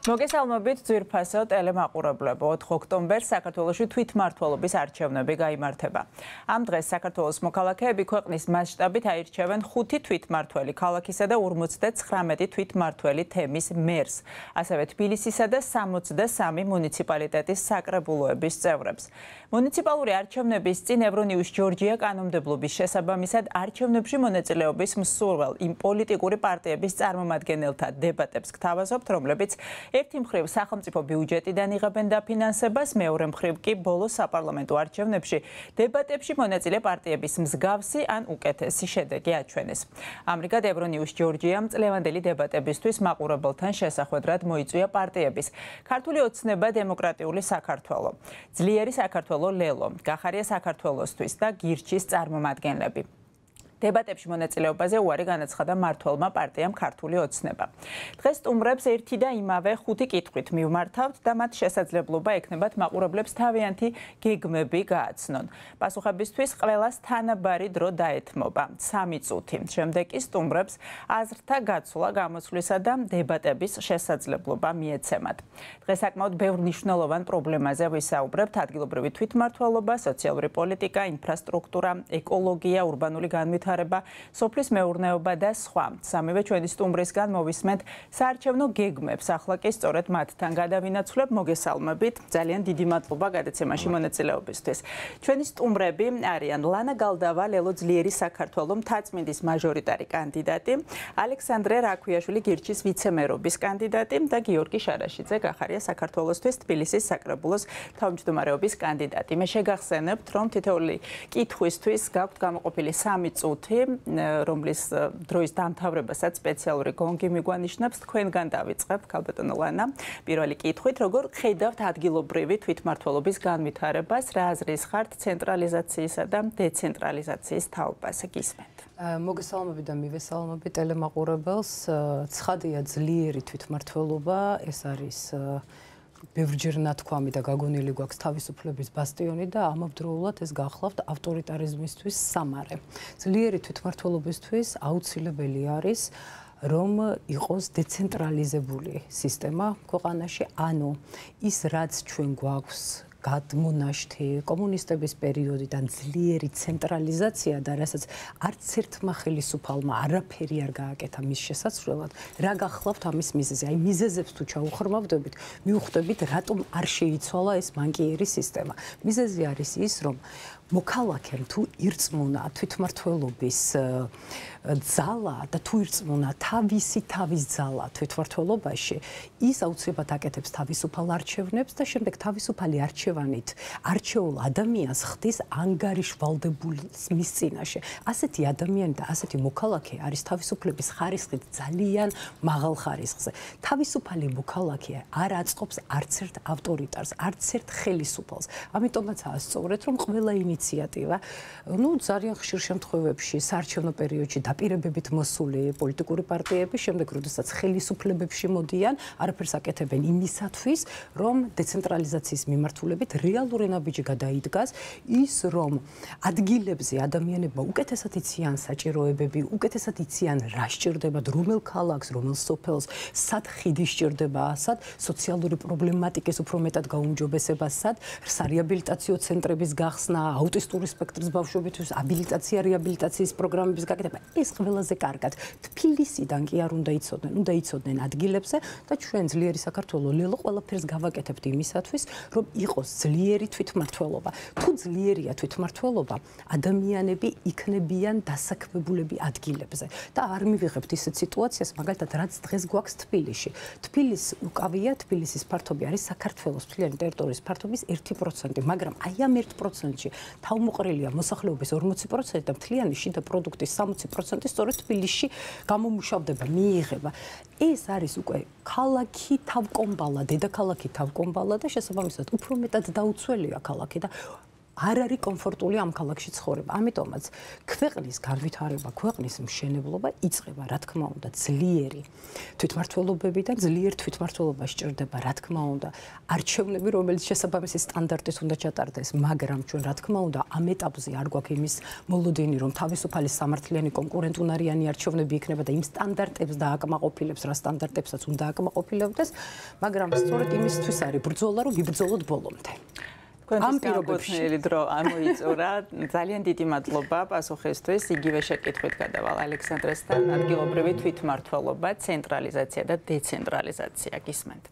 მოგესალმებით ძვირფასო ტელემაყურებლებო. 4 ოქტომბერს საქართველოში თვითმმართველობის არჩევნები გაიმართება. ამ დღეს საქართველოს მოქალაქეები ქვეყნის მასშტაბით აირჩევენ 5 თვითმმართველი ქალაქისა და 59 თვითმმართველი თემის მერს, ასევე თბილისისა და 63 მუნიციპალიტეტის საკრებულოების წევრებს. მუნიციპალური არჩევნების წინ ევრონიუს ჯორჯია კანონმდებლობის შესაბამისად არჩევნებში მონაწილეობის მსურველ იმ პოლიტიკური პარტიების წარმომადგენელთა დებატებს გთავაზობთ, რომლებიც ერთი მხრივ სახელმწიფო ბიუჯეტიდან იღებენ დაფინანსებას, მეორე მხრივ კი ბოლო საპარლამენტო არჩევნებში დებატებში მონაწილე პარტიების მსგავსი ან უკეთესი შედეგი აჩვენეს. ამრიგად ევრონიუს ჯორჯიამ წლევანდელი დებატებისთვის მაყურებელთან შესახვედრად მოიწვია პარტიების ქართული ოცნება დემოკრატიული საქართველო, ძლიერი საქართველო ლელო, გახარია საქართველოსთვის და გირჩის წარმომადგენლები. დებატებში მონაწილეობაზე უარი განაცხადა მმართველმა პარტიამ ქართული ოცნება. დღეს სტუმრებს ერთი და იმავე 5 კითხვით მივმართავთ და მათ შესაძლებლობა ექნებათ მაყურებლებს თავიანთი გეგმები გააცნონ. პასუხებისთვის ყველას თანაბარი დრო დაეთმობა 3 წუთი. შემდეგ კი სტუმრებს აზრთა გაცვლა, გამოსვლისა და დებატების შესაძლებლობა მიეცემათ. დღეს საკმაოდ ბევრ მნიშვნელოვან პრობლემაზე ვისაუბრებთ: ადგილობრივი თვითმმართველობა, სოციალური პოლიტიკა, ინფრასტრუქტურა, ეკოლოგია, ურბანული განვითარება, სოფლის მეურნეობა და სხვა. სამივე ჩვენი სტუმრისგან მოვისმენთ საარჩევნო გეგმებს. ახლა კი სწორედ მათთან გადავინაცვლებ. მოგესალმებით. ძალიან დიდი მადლობა გადაცემაში მონაწილეობისთვის. ჩვენი სტუმრები არიან ლანა გალდავა, ლელო ძლიერი საქართველო მთაწმინდის მაჟორიტარი კანდიდატი, ალექსანდრე რაქვიაშვილი გირჩის ვიცემერობის კანდიდატი და გიორგი შარაშიძე გახარია საქართველოსთვის თბილისის საკრებულოს თავმჯდომარეობის კანდიდატი. მე შეგახსენებთ, რომ თითოეული კითხვისთვის გაქვთ გამოყოფილი 3 წუთი, რომლის დროის დამთავრებასაც სპეციალური გონგი მიგვანიშნებს. თქვენგან დავიწყებ, ქალბატონო ლანა, პირველი კითხვით, როგორ ხედავთ ადგილობრივი თვითმმართველობის განვითარებას, რა აზრის ხართ ცენტრალიზაციისა და დეცენტრალიზაციის თაობას? გისმენთ. მოგესალმებით და მივესალმებით ტელემაყურებელს. ცხადია, ძლიერი თვითმმართველობა, ეს არის ბევრჯერ ნათქვამი და გაგონილი გვაქვს თავისუფლების ბასტიონი და ამავდროულად ეს გახლავთ ავტორიტარიზმისთვის სამარე. ძლიერი თვითმმართველობისთვის აუცილებელი არის, რომ იყოს დეცენტრალიზებული სისტემა ქვეყანაში, ანუ ის რაც ჩვენ გვაქვს გადმონაშთი კომუნისტების პერიოდიდან ძლიერი ცენტრალიზაცია და რასაც არც ერთმა ხელისუფალმა არაფერი არ გააკეთა მის შესაცვლელად, რა გახლავთ ამის მიზეზი? აი მიზეზებს თუ ჩაუხრმავდებით, მივხვდებით რატომ არ შეიცვალა ეს მანკიერი სისტემა. მიზეზი არის ის, რომ მოქალაქემ თუ ირწმუნა თვითმმართველობის ძალა და თუ ირწმუნა თავის ძალა თვითმმართველობაში, ის აუცილებლად აკეთებს თავისუფალ არჩევნებს და შემდეგ თავისუფალი არჩევანით არჩეულ ადამიანს ხდის ანგარიშვალდებულის მის წინაშე. ასეთი ადამიანი და ასეთი მოქალაქე არის თავისუფლების ხარისხით ძალიან მაღალ ხარისხზე. თავისუფალი მოქალაქე არ აწყობს არც ერთ ავტორიტარს, არც ერთ ხელისუფალს. ამიტომაცაა სწორედ, რომ ყველა ინიციატივა, ძალიან ხშირ შემთხვევებში საარჩევნო პერიოდში დაპირებებით მოსული პოლიტიკური პარტიები, შემდეგ როდესაც ხელისუფლებებში მოდიან, არაფერს აკეთებენ იმისათვის, რომ დეცენტრალიზაციის მიმართულებით რეალური ნაბიჯი გადაიდგას, ის რომ ადგილებზე ადამიანებმა უკეთესად იციან საჭიროებები, უკეთესად იციან რა სჭირდებათ, რომელ ქალაქს, რომელ სოფელს, სად ხიდი სჭირდება, სად სოციალური პრობლემატიკის უფრო მეტად გაუმჯობესება, სად სარეაბილიტაციო ცენტრების გახსნა, აუტისტური სპექტრის ბავშვებისთვის აბილიტაცია, რეაბილიტაციის პროგრამების გაკეთება. ეს ყველაზე კარგად. თბილისიდან კი არ უნდა იცოდნენ, უნდა იცოდნენ ადგილებზე და ჩვენ ძლიერი საქართველო ლელო ყველაფერს გავაკეთებთ იმისათვის, რომ იყოს ძლიერი თვითმმართველობა. თუ ძლიერია თვითმმართველობა, ადამიანები იქნებიან დასაქმებულები ადგილებზე და არ მივიღებთ ისეთ სიტუაციას, მაგალითად, რაც დღეს გვაქვს თბილისში. თბილისი უკავია, თბილისის ფართობი არის საქართველოს მთლიანი ტერიტორიის ფართობის 1%, მაგრამ აი ამ 1%-ში თავმოყრილია მოსახლეობის 40% და მთლიანი შიდა პროდუქტის 60% სწორედ თბილისში გამომუშავდება, მიიღება. ეს არის უკვე ქალაქი თავკომბალა, დედაქალაქი თავკომბალა და შესაბამისად უფრო მეტად დაუცველია ქალაქი და არ არის კომფორტული ამ ქალაქში ცხოვრება. ამიტომაც ქვეყნის განვითარება, ქვეყნის მშენებლობა იწყება, რა თქმა უნდა, ძლიერი თვითმმართველობებიდან, ძლიერ თვითმმართველობა სჭირდება, რა თქმა უნდა, არჩევნები, რომელიც შესაბამისი სტანდარტით უნდა ჩატარდეს, მაგრამ ჩვენ რა თქმა უნდა, ამ ეტაპზე არ გვაქვს იმის მოლოდინი, რომ თავისუფალი სამართლიანი კონკურენტუნარიანი არჩევნები იქნება და იმ სტანდარტებს დააკმაყოფილებს, რა სტანდარტებსაც უნდა აკმაყოფილებდეს, მაგრამ სწორედ იმისთვის არის ბრძოლა, რომ ვიბრძოლოთ ბოლომდე. ამ პირობებში დრო ამოიწურა. ძალიან დიდი მადლობა პასუხისთვის. იგივე შეკითხვით გადავალ ალექსანდრესთან. ადგილობრივი თვითმმართველობა, ცენტრალიზაცია და დეცენტრალიზაცია. გისმენთ.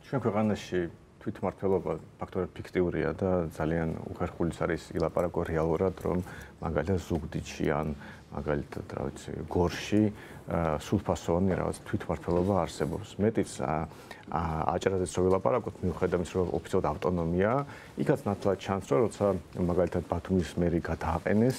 ჩვენ ქვეყანაში თვითმმართველობა ფაქტორად ფიქტიურია და ძალიან უხერხულიც არის ილაპარაკო რეალურად, რომ მაგალითად ზუგდიდში ან მაგალითად, რა ვიცი, გორში სრულფასოვანი რაღაც თვითმმართველობა არსებობს. მეტიც აჭარაზეც რო ვილაპარაკოთ, მიუხედავად იმისა, რომ ოფიციალურად ავტონომია, იქაც ნათლად ჩანს, რომ როცა მაგალითად ბათუმის მერი გადააყენეს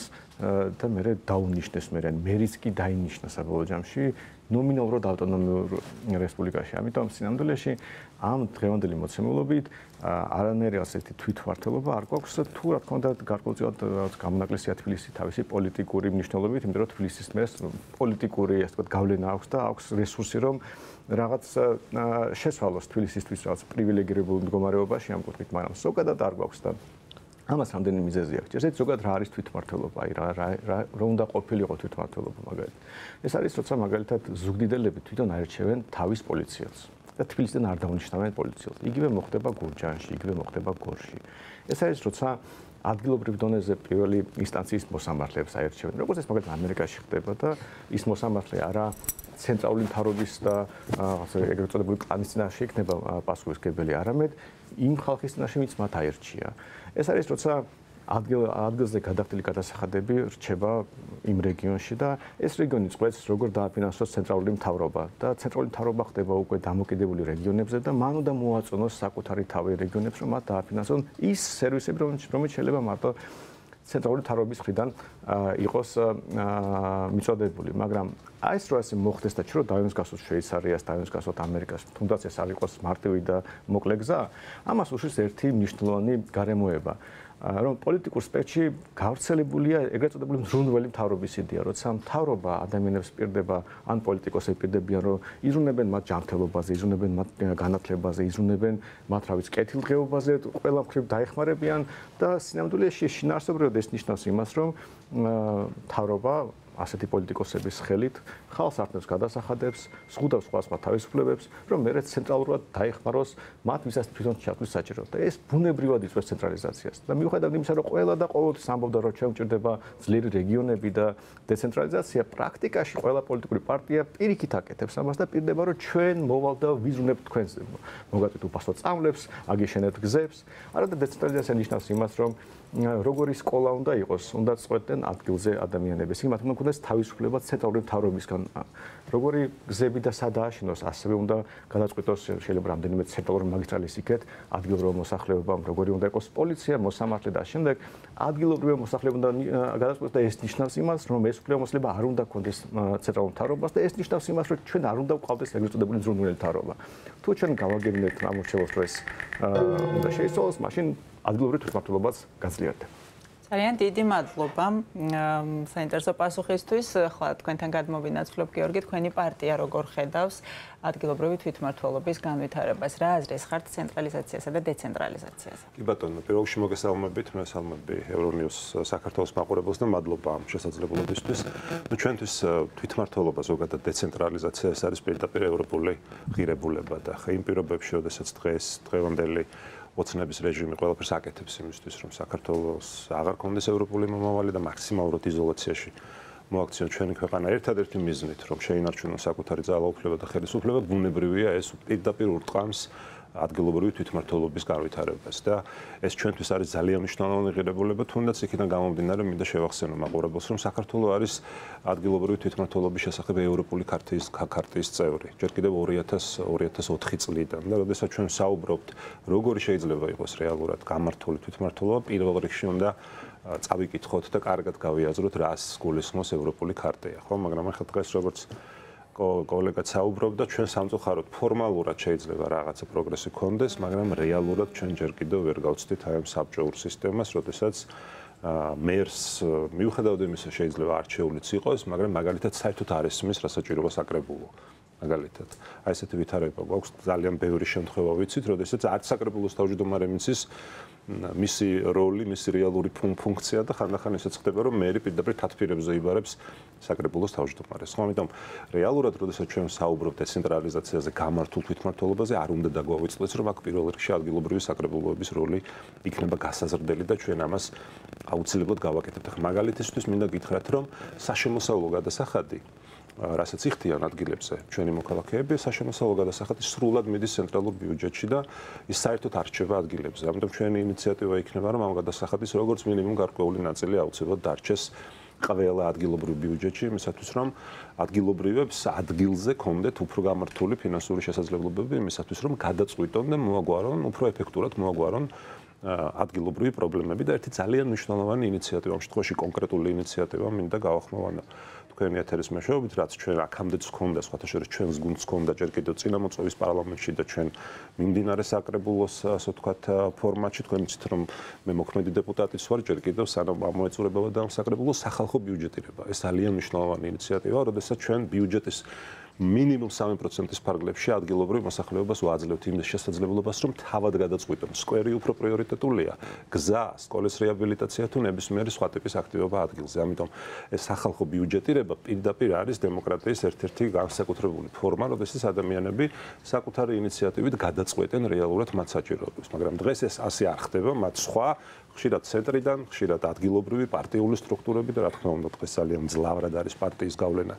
და მერე დაუნიშნეს მერიც კი დაინიშნა საბოლოო ჯამში ნომინალურად ავტონომიურ რესპუბლიკაში. ამიტომ სინამდვილეში ამ დღევანდელი მოცემულობით არანაირი ასეთი თვითმმართველობა არ გვაქვს თუ რა თქმა უნდა გარკვეულწილად გამონაკლისია თბილისი თავისი პოლიტიკური მნიშვნელობით, იმიტომ რომ თბილისის მერს პოლიტიკური ასე ვთქვათ გავლენა აქვს და აქვს რესურსი რომ რაღაც შესვალოს თბილისისთვის რაღაც პრივილეგირებულ მდგომარეობაში ამ კუთხით, მაგრამ ზოგადად არ გვაქვს და ამას რამდენი მიზეზი აქვს. ესეც ზოგადად რა არის თვითმმართველობა, აი რა უნდა ყოფილიყო თვითმმართველობა მაგალითად. ეს არის როცა მაგალითად ზუგდიდელები თვითონ აირჩევენ თავის პოლიციელს და თბილისიდან არ დაუნიშნავენ პოლიციელს. იგივე მოხდება გურჯაანში, იგივე მოხდება გორში. ეს არის როცა ადგილობრივ დონეზე პირველი ინსტანციის მოსამართლეებს აირჩევენ. როგორც ეს მაგალითად ამერიკაში ხდება და ის მოსამართლე არა ცენტრალური მთავრობის და ეგრეთ წოდებული კლანის წინაშე იქნება პასუხისმგებელი, არამედ იმ ხალხის წინაშე, ვინც მათ აირჩია. ეს არის როცა ადგილზე გადახდილი გადასახადები რჩება იმ რეგიონში და ეს რეგიონი წყვეტს როგორ დააფინანსოს ცენტრალური მთავრობა და ცენტრალური მთავრობა ხდება უკვე დამოკიდებული რეგიონებზე და მან უნდა მოაწონოს საკუთარი თავი რეგიონებს, რომ მათ დააფინანსონ ის სერვისები, რომელიც შეიძლება მარტო ცენტრალური მთავრობის მხრიდან იყოს მიწოდებული, მაგრამ აი ეს რო ასე მოხდეს და ჩვენ დავიმსგავსოთ შვეიცარიას, დავიმსგავსოთ ამერიკას, თუნდაც ეს არ იყოს მარტივი და მოკლე გზა, ამას უშვის ერთი მნიშვნელოვანი გარემოება. რომ პოლიტიკურ სპექტრში გავრცელებულია ეგრეთ წოდებული მზრუნველი მთავრობის იდეა, როცა მთავრობა ადამიანებს პირდება, ან პოლიტიკოსებს პირდებიან, რომ იზრუნებენ მათ ჯანმრთელობაზე, იზრუნებენ მათ განათლებაზე, იზრუნებენ მათ რა ვიცი, კეთილდღეობაზე, ყველა მხრივ დაეხმარებიან და სინამდვილეში შინაარსობრივად ეს ნიშნავს იმას, რომ მთავრობა ასეთი პოლიტიკოსების ხელით ხალხს ართმევს გადასახადებს, ზღუდავს სხვა თავისუფლებებს, რომ მერე ცენტრალურად დაეხმაროს მათ, ვისაც თვითონ ჩათვლის საჭირო. და ეს ბუნებრივად იწვევს ცენტრალიზაციას. და მიუხედავად იმისა, რომ ყველა და ყოველთვის ამბობდა, რომ ჩვენ გვჭირდება ძლიერი რეგიონები და დეცენტრალიზაცია, პრაქტიკაში ყველა პოლიტიკური პარტია პირიქით აკეთებს ამას და პირდება, რომ ჩვენ მოვალ და ვიზრუნებთ თქვენს მოგაწვით უფასო წამლებს, აგიშენებთ გზებს. არა და დეცენტრალიზაცია ნიშნავს იმას, რომ როგორი სკოლა უნდა იყოს, უნდა წყვეტდნენ ადგილზე ადამიანები. ისინი მათ უნდა ქონდეს თავისუფლება ცენტრალური მთავრობისგან. როგორი გზები და სადააშენოს, ასევე უნდა გადაწყვეტოს შეიძლება რამდენიმე ცენტრალური მაგისტრალის იქეთ ადგილობრივ მოსახლეობამ, როგორი უნდა იყოს პოლიცია, მოსამართლე და შემდეგ ადგილობრივ მოსახლეობამ უნდა გადაწყვეტოს და ეს ნიშნავს იმას, რომ ეს უფლებამოსილება არ უნდა ქონდეს ცენტრალურ მთავრობას და ეს ნიშნავს იმას, რომ ჩვენ არ უნდა ვყავდეს ეგრეთ წოდებული მზრუნველი მთავრობა. თუ ჩვენ გავაგებინებთ ამორჩევას, რომ ეს უნდა შეიცვალოს, მაშინ ადგილობრივ თვითმმართველობაც გაძლიერდება. ძალიან დიდი მადლობა საინტერესო პასუხისთვის. ახლა თქვენთან გადმოვინაცვლებ, გიორგი, თქვენი პარტია როგორ ხედავს ადგილობრივი თვითმმართველობის განვითარებას? რა აზრის ხართ ცენტრალიზაციასა და დეცენტრალიზაციაზე? კი ბატონო, პირველ რიგში მოგესალმებით, მე სალმები Euronews საქართველოს მაყურებელს და მადლობა ამ შესაძლებლობისთვის. ჩვენთვის თვითმმართველობა ზოგადად დეცენტრალიზაცია ეს არის პირდაპირ ევროპული ღირებულება და იმ პირობებში, როდესაც დღევანდელი ოცნების რეჟიმი ყველაფერს აკეთებს იმისთვის, რომ საქართველოს აღარ კონდეს ევროპული მომავალი და მაქსიმალურად იზოლაციაში მოაქციონ ჩვენი ქვეყანა. ერთადერთი მიზნით, რომ შეინარჩუნოს საკუთარი ძალაუფლება და ხელისუფლება, ბუნებრივია ეს პირდაპირ ურტყამს ადგილობრივი თვითმმართველობის განვითარებას და ეს ჩვენთვის არის ძალიან მნიშვნელოვანი ღირებულება, თუნდაც იქიდან გამომდინარე მინდა შევახსენო მაყურებელს, რომ საქართველოს არის ადგილობრივი თვითმმართველობის შესახებ ევროპული ქარტიის წევრი. ჯერ კიდევ 2004 წლიდან და როდესაც ჩვენ საუბრობთ, როგორი შეიძლება იყოს რეალურად გამართული თვითმმართველობა, პირველ რიგში უნდა წავიკითხოთ და კარგად გავიაზროთ, რას გულისხმობს ევროპული ქარტია, ხო? მაგრამ ახლა დღეს როგორც კოლეგაც საუბრობდა, ჩვენ სამწუხაროდ ფორმალურად შეიძლება რაღაცა პროგრესი გქონდეს, მაგრამ რეალურად ჩვენ ჯერ კიდევ ვერ გავცდით აი ამ საბჭოურ სისტემას, როდესაც მერს მიუხედავად იმისა შეიძლება არჩეულიც იყოს, მაგრამ მაგალითად საერთოდ არ ესმის რა საჭიროა საკრებულო. მაგალითად, აი ესეთი ვითარება გვაქვს ძალიან ბევრი შემთხვევა ვიცით, როდესაც არც საკრებულოს თავმჯდომარე მისის მისი როლი, მისი რეალური ფუნქცია და ხანდახან ისეც ხდება, რომ მერი პირდაპირ თათფირებზე იბარებს საკრებულოს თავმჯდომარეს. ხო, ამიტომ რეალურად, როდესაც ჩვენ საუბრობთ დეცენტრალიზაციაზე, გამართულ თვითმმართველობაზე, არ უნდა დაგვავიწყდეს, რომ აქ პირველ რიგში ადგილობრივი საკრებულოების როლი იქნება გასაზრდელი და ჩვენ ამას აუცილებლად გავაკეთებთ. ახლა მაგალითისთვის მინდა გითხრათ, რომ საშემოსავლო გადასახადი რასაც იხდიან ადგილებზე ჩვენი მოქალაქეები, საშემოსავლო გადასახადი სრულად მიდის ცენტრალურ ბიუჯეტში და ის საერთოდ არ რჩება ადგილებზე. ამიტომ ჩვენი ინიციატივა იქნება, რომ ამ გადასახადის როგორც მინიმუმ გარკვეული ნაწილი აუცილებლად დარჩეს ყველა ადგილობრივ ბიუჯეტში, იმისათვის რომ ადგილობრივებს ადგილზე კონდეთ უფრო გამართული ფინანსური შესაძლებლობები, იმისათვის რომ გადაწყვიტონ და მოაგვარონ, უფრო ეფექტურად მოაგვარონ ადგილობრივი პრობლემები და ერთი ძალიან მნიშვნელოვანი ინიციატივა, ამ შემთხვევაში კონკრეტული ინიციატივა მინდა გავახმოვანო. თქვენი ეთერის მეშვეობით, რაც ჩვენ აქამდეც ჰქონდა, სხვათა შორის ჩვენს გუნდს ჰქონდა ჯერ კიდევ წინა მოწვევის პარლამენტში და ჩვენ მიმდინარე საკრებულოს, ასე ვთქვათ, ფორმატში, თქვენ იცით, რომ მე მოქმედი დეპუტატიც ვარ, ჯერ კიდევ სანამ ამოეწურებოდა ამ საკრებულოს სახალხო ბიუჯეტირება. ეს ძალიან მნიშვნელოვანი ინიციატივაა, როდესაც ჩვენ ბიუჯეტის მინიმუმ 3%-ის ფარგლებში ადგილობრივ მოსახლეობას ვაძლევთ იმ შესაძლებლობას, რომ თავად გადაწყვიტონ. სკვერი უფრო პრიორიტეტულია, გზა, სკოლის რეაბილიტაცია თუ ნებისმიერი სხვა ტიპის აქტივობა ადგილზე. ამიტომ ეს სახალხო ბიუჯეტირება პირდაპირ არის დემოკრატიის ერთ-ერთი განსაკუთრებული ფორმა, როდესაც ადამიანები საკუთარი ინიციატივით გადაწყვეტენ რეალურად მათ საჭიროებებს. მაგრამ დღეს ეს ასე არ ხდება, მათ სხვა ხშირად ცენტრიდან, ხშირად ადგილობრივი პარტიული სტრუქტურები და რა თქმა უნდა დღეს ძალიან მძლავრად არის პარტიის გავლენა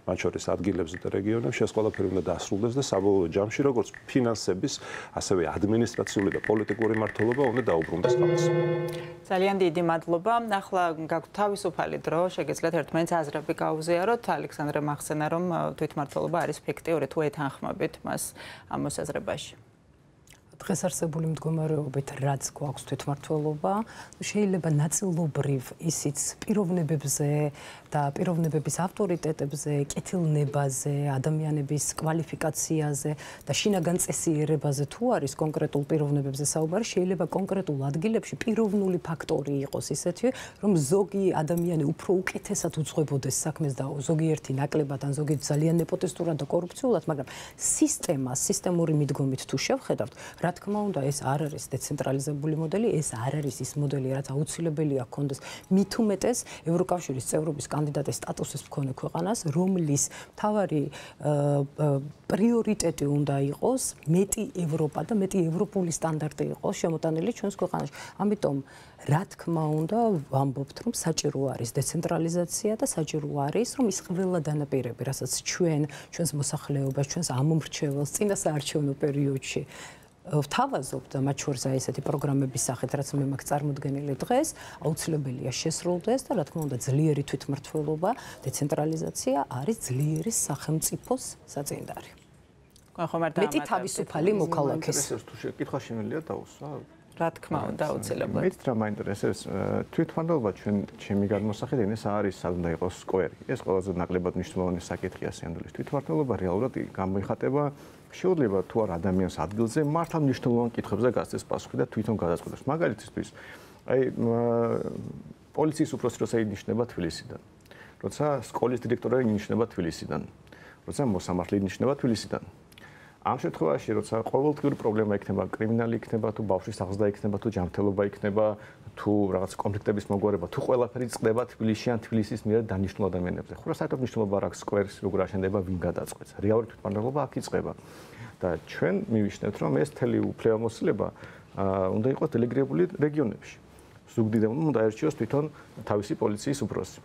მათ შორის ადგილებზე და რეგიონებში, ეს ყველაფერი უნდა დაასრულდეს და საბოლოო ჯამში როგორც ფინანსების, ასევე ადმინისტრაციული და პოლიტიკური მმართველობა უნდა დაუბრუნდეს ხალხს. ძალიან დიდი მადლობა. ახლა გაგვთ თავისუფალი დრო, შეგეძლოთ ერთმანეთს აზრები გაუზიაროთ. ალექსანდრე მახსენა, რომ თვითმმართველობა არის ფიქტიური, თუ ეთანხმებით მას ამ მოსაზრებაში. დღეს არსებული მდგომარეობით რაც გვაქვს თვითმმართველობა, შეიძლება ნაწილობრივ ისიც პიროვნებებზე და პიროვნებების ავტორიტეტებზე, კეთილნებაზე, ადამიანების კვალიფიკაციაზე და შინაგან წესიერებაზე თუ არის კონკრეტულ პიროვნებებზე საუბარი, შეიძლება კონკრეტულ ადგილებში პიროვნული ფაქტორი იყოს ისეთი, რომ ზოგი ადამიანი უფრო უკეთესად უძღვებოდეს საქმეს და ზოგიერთი ნაკლებად ან ზოგი ძალიან ნეპოტისტურად და კორუფციულად, მაგრამ სისტემური მიდგომით თუ შევხედავთ, რა თქმა უნდა, ეს არ არის დეცენტრალიზებული მოდელი, ეს არ არის ის მოდელი, რაც აუცილებელია ჰქონდეს მით უმეტეს ევროკავშირის წევრობის კანდიდატის სტატუსის მქონე ქვეყანას, რომლის მთავარი პრიორიტეტი უნდა იყოს მეტი ევროპა და მეტი ევროპული სტანდარტი იყოს შემოტანილი ჩვენს ქვეყანაში. ამიტომ რა თქმა უნდა, ვამბობთ, რომ საჭირო არის დეცენტრალიზაცია და საჭირო არის, რომ ის ყველა დანაპირები, რასაც ჩვენს მოსახლეობას, ჩვენს ამომრჩეველს წინა საარჩევნო პერიოდში ვთავაზობთ და მათ შორის აი ესეთი პროგრამების სახით, რაც მე მაქვს წარმოდგენილი დღეს, აუცილებელია შესრულდეს და რა თქმა უნდა, ძლიერი თვითმმართველობა, დეცენტრალიზაცია არის ძლიერი სახელმწიფოს საწინდარი. მეტი თავისუფალი მოქალაქეს. თუ შეკითხვა შემიძლია დაუსვა? რა თქმა უნდა, აუცილებლად. მეც რა მაინტერესებს, თვითმმართველობა ჩემი გადმოსახედიდან ეს არის, სად უნდა იყოს სკვერი. ეს ყველაზე ნაკლებად მნიშვნელოვანი საკითხია სინამდვილეს. თვითმმართველობა რეალურად გამოიხატება შეუძლება თუ არ ადამიანს ადგილზე მართლა მნიშვნელოვან კითხვებზე გასცეს პასუხი და თვითონ გადაწყვეტოს. მაგალითისთვის, აი პოლიციის უფროსი როცა ინიშნება თბილისიდან, როცა სკოლის დირექტორი ინიშნება თბილისიდან, როცა მოსამართლე ინიშნება თბილისიდან. ამ შემთხვევაში, როცა ყოველდღიური პრობლემა იქნება, კრიმინალი იქნება, თუ ბავშვის აღზრდა იქნება, თუ ჯანმრთელობა იქნება, თუ რაღაც კონფლიქტების მოგვარება, თუ ყველაფერი წყდება თბილისში ან თბილისის მიერ დანიშნულ ადამიანებზე. ხო, რა საერთოდ მნიშვნელობა აქვს სკვერს, როგორ აშენდება, ვინ გადაწყვეტს. რეალური თვითმმართველობა აქ იწყება. და ჩვენ მივიშნევთ, რომ ეს მთელი უფლებამოსილება უნდა იყოს დელეგირებული რეგიონებში. ზუგდიდამ უნდა აერჩიოს თვითონ თავისი პოლიციის უფროსი.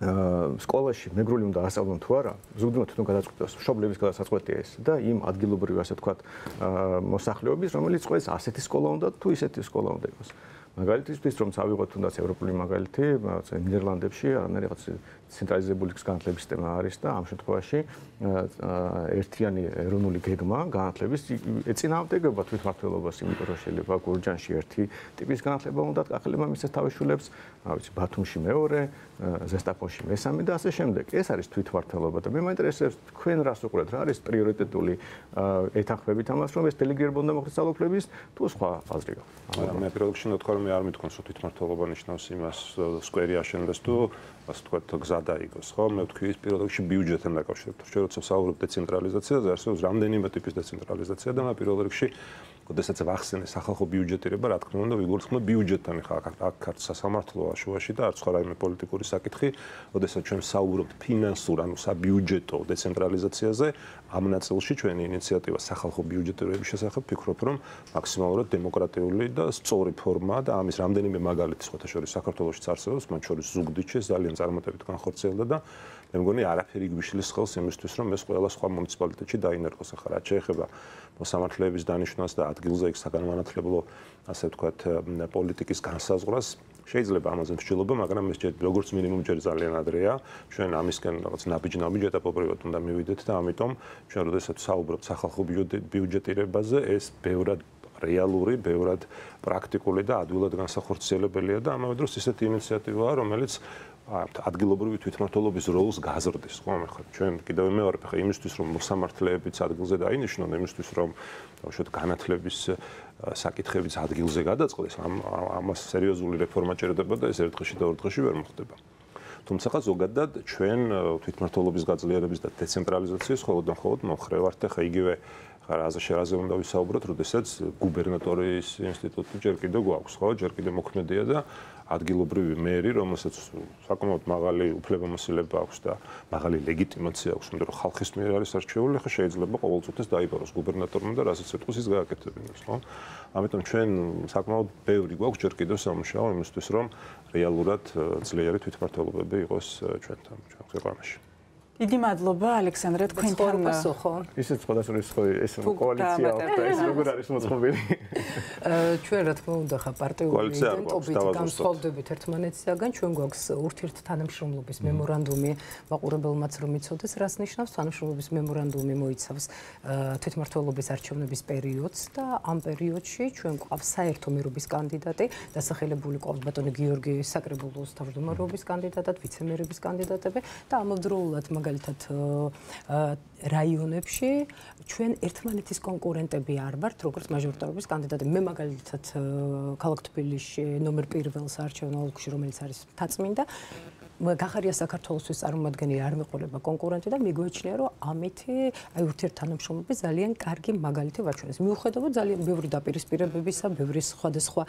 სკოლაში მეგრული უნდა ასწავლონ თუ არა, ზუგდიდმა თვითონ გადაწყვეტოს, მშობლების გადასაწყვეტია ეს და იმ ადგილობრივი, ასე ვთქვათ, მოსახლეობის, რომელიც ყოველს ასეთი სკოლა უნდა თუ ისეთი სკოლა უნდა იყოს. მაგალითისთვის, რომ წავიღოთ თუნდაც ევროპული მაგალითი, ნიდერლანდებში, არამედ რაღაც ცენტრალიზებული განათლების სისტემა არის და ამ შემთხვევაში ერთიანი ეროვნული გეგმა განათლების ეწინააღმდეგება თვითმმართველობას, იმიტომ რომ შეიძლება გურჯანში ერთი ტიპის განათლება უნდა ახალმა მისცეს თავის შვილებს, ბათუმში მეორე, ზესტაფონში მესამე და ასე შემდეგ. ეს არის თვითმმართველობა და მე მაინტერესებს თქვენ რას უყურებთ, რა არის პრიორიტეტული ეთანხმებით ამას, რომ ეს დელეგირებული დამოუკიდებელი ძალაუფლების თუ სხვა აზრი გაქვს. მე პირველ რიგში ნათქვამი მე არ მithქვამს, რომ თვითმმართველობა ნიშნავს იმას, სკვერი აშენდეს თუ ასე ვთქვათ, გზა დაიგოს, ხო? მე ვთქვი ის პირველ რიგში ბიუჯეტთან დაკავშირებით. ჩვენ როცა ვსაუბრობთ დეცენტრალიზაციაზე, არსებობს რამდენიმე ტიპის დეცენტრალიზაცია და მე პირველ რიგში როდესაც ვახსენე სახალხო ბიუჯეტირება, რა თქმა უნდა, ვიგულისხმებ ბიუჯეტთან ხა აქ არც სასამართლოა შუაში და არც სხვა რაიმე პოლიტიკური საკითხი, როდესაც ჩვენ ვსაუბრობთ ფინანსურ, ანუ საბიუჯეტო დეცენტრალიზაციაზე, ამ ნაწილში ჩვენი ინიციატივა სახალხო ბიუჯეტირების შესახებ ვფიქრობ, რომ მაქსიმალურად დემოკრატიული და სწორი ფორმაა და ამის რამდენიმე მაგალითი სხვათა შორის საქართველოშიც არსებობს, მათ შორის ზუგდიდში ძალიან წარმატებით განხორციელდა და მე მგონი არაფერი გვიშლის ხელს იმისთვის, რომ ეს ყველა სხვა მუნიციპალიტეტში დაინერგოს. ახლა რაც შეეხება მოსამართლეების დანიშვნას და ადგილზე იქ საგანმანათლებლო, ასე ვთქვათ, პოლიტიკის განსაზღვრას, შეიძლება ამაზე მსჯელობა, მაგრამ ეს როგორც მინიმუმ ჯერ ძალიან ადრეა. ჩვენ ამისკენ რაღაც ნაბიჯ ეტაპობრივად უნდა მივიდეთ და ამიტომ ჩვენ როდესაც საუბრობთ სახალხო ბიუჯეტირებაზე, ეს ბევრად რეალური, ბევრად პრაქტიკული და ადვილად განსახორციელებელია და ამავე დროს ისეთი ინიციატივაა, რომელიც ადგილობრივი თვითმმართველობის როლს გაზრდის, ხო, მე ხარ ჩვენ კიდევ მეორე ხა იმისთვის რომ მოსამართლეებიც ადგილზე დაინიშნონ, იმისთვის რომ უშუალოდ განათლების საკითხებიც ადგილზე გადაწყდეს, ამას სერიოზული რეფორმა ჭირდება და ეს ერთ დღეში და ორ დღეში ვერ მოხდება. თუმცა ზოგადად ჩვენ თვითმმართველობის გაძლიერების და დეცენტრალიზაციის მხოლოდ მომხრე ვართ და ხა იგივე რაზე უნდა ვისაუბროთ, როდესაც გუბერნატორის ინსტიტუტი ჯერ კიდევ გვაქვს, ხო, ჯერ კიდევ მოქმედია და ადგილობრივი მერი, რომელსაც საკმაოდ მაღალი უფლებამოსილება აქვს და მაღალი ლეგიტიმაცია აქვს, იმიტომ რომ ხალხის მიერ არის არჩეული, ხა შეიძლება ყოველწუთას დაიბაროს გუბერნატორმა და რასაც ეთქოს ის გააკეთებინოს, ხო? ამიტომ ჩვენ საკმაოდ ბევრი გვაქვს ჯერ კიდევ სამუშაო იმისთვის, რომ რეალურად ძლიერი თვითმმართველობები იყოს ჩვენთან, ჩვენ ქვეყანაში. დიდი მადლობა ალექსანდრე თქვენთან ისეთ სხვადასხვა ეს კოალიცია და ეს როგორ არის მოწყობილი ჩვენ რა თქმა უნდა ხა პარტიული იდენტობით განსხვავდებით ერთმანეთისაგან ჩვენ გვაქვს ურთიერთთანამშრომლობის მემორანდუმი მაყურებელმაც რომ იცოდეს რას ნიშნავს თანამშრომლობის მემორანდუმი მოიცავს თვითმმართველობის არჩევნების პერიოდს და ამ პერიოდში ჩვენ გვყავს საერთო მერობის კანდიდატი დასახელებული ყავს ბატონი გიორგი საკრებულოს თავმჯდომარეობის კანდიდატად ვიცე-მერების კანდიდატები და ამავდროულად მაგალითად რაიონებში ჩვენ ერთმანეთის კონკურენტები არ ვართ, როგორც მაჟორიტარობის კანდიდატები. მე მაგალითად ქალაქ თბილისში ნომერ პირველს არჩევნა ოლქში, რომელიც არის მთაწმინდა, გახარია საქართველოსთვის წარმომადგენელი არ მეყოლება კონკურენტი და მიგვეჩნია, რომ ამითი აი ურთიერთთანამშრომლობის ძალიან კარგი მაგალითი ვაჩვენეს. მიუხედავად ძალიან ბევრი დაპირისპირებებისა, ბევრი სხვადასხვა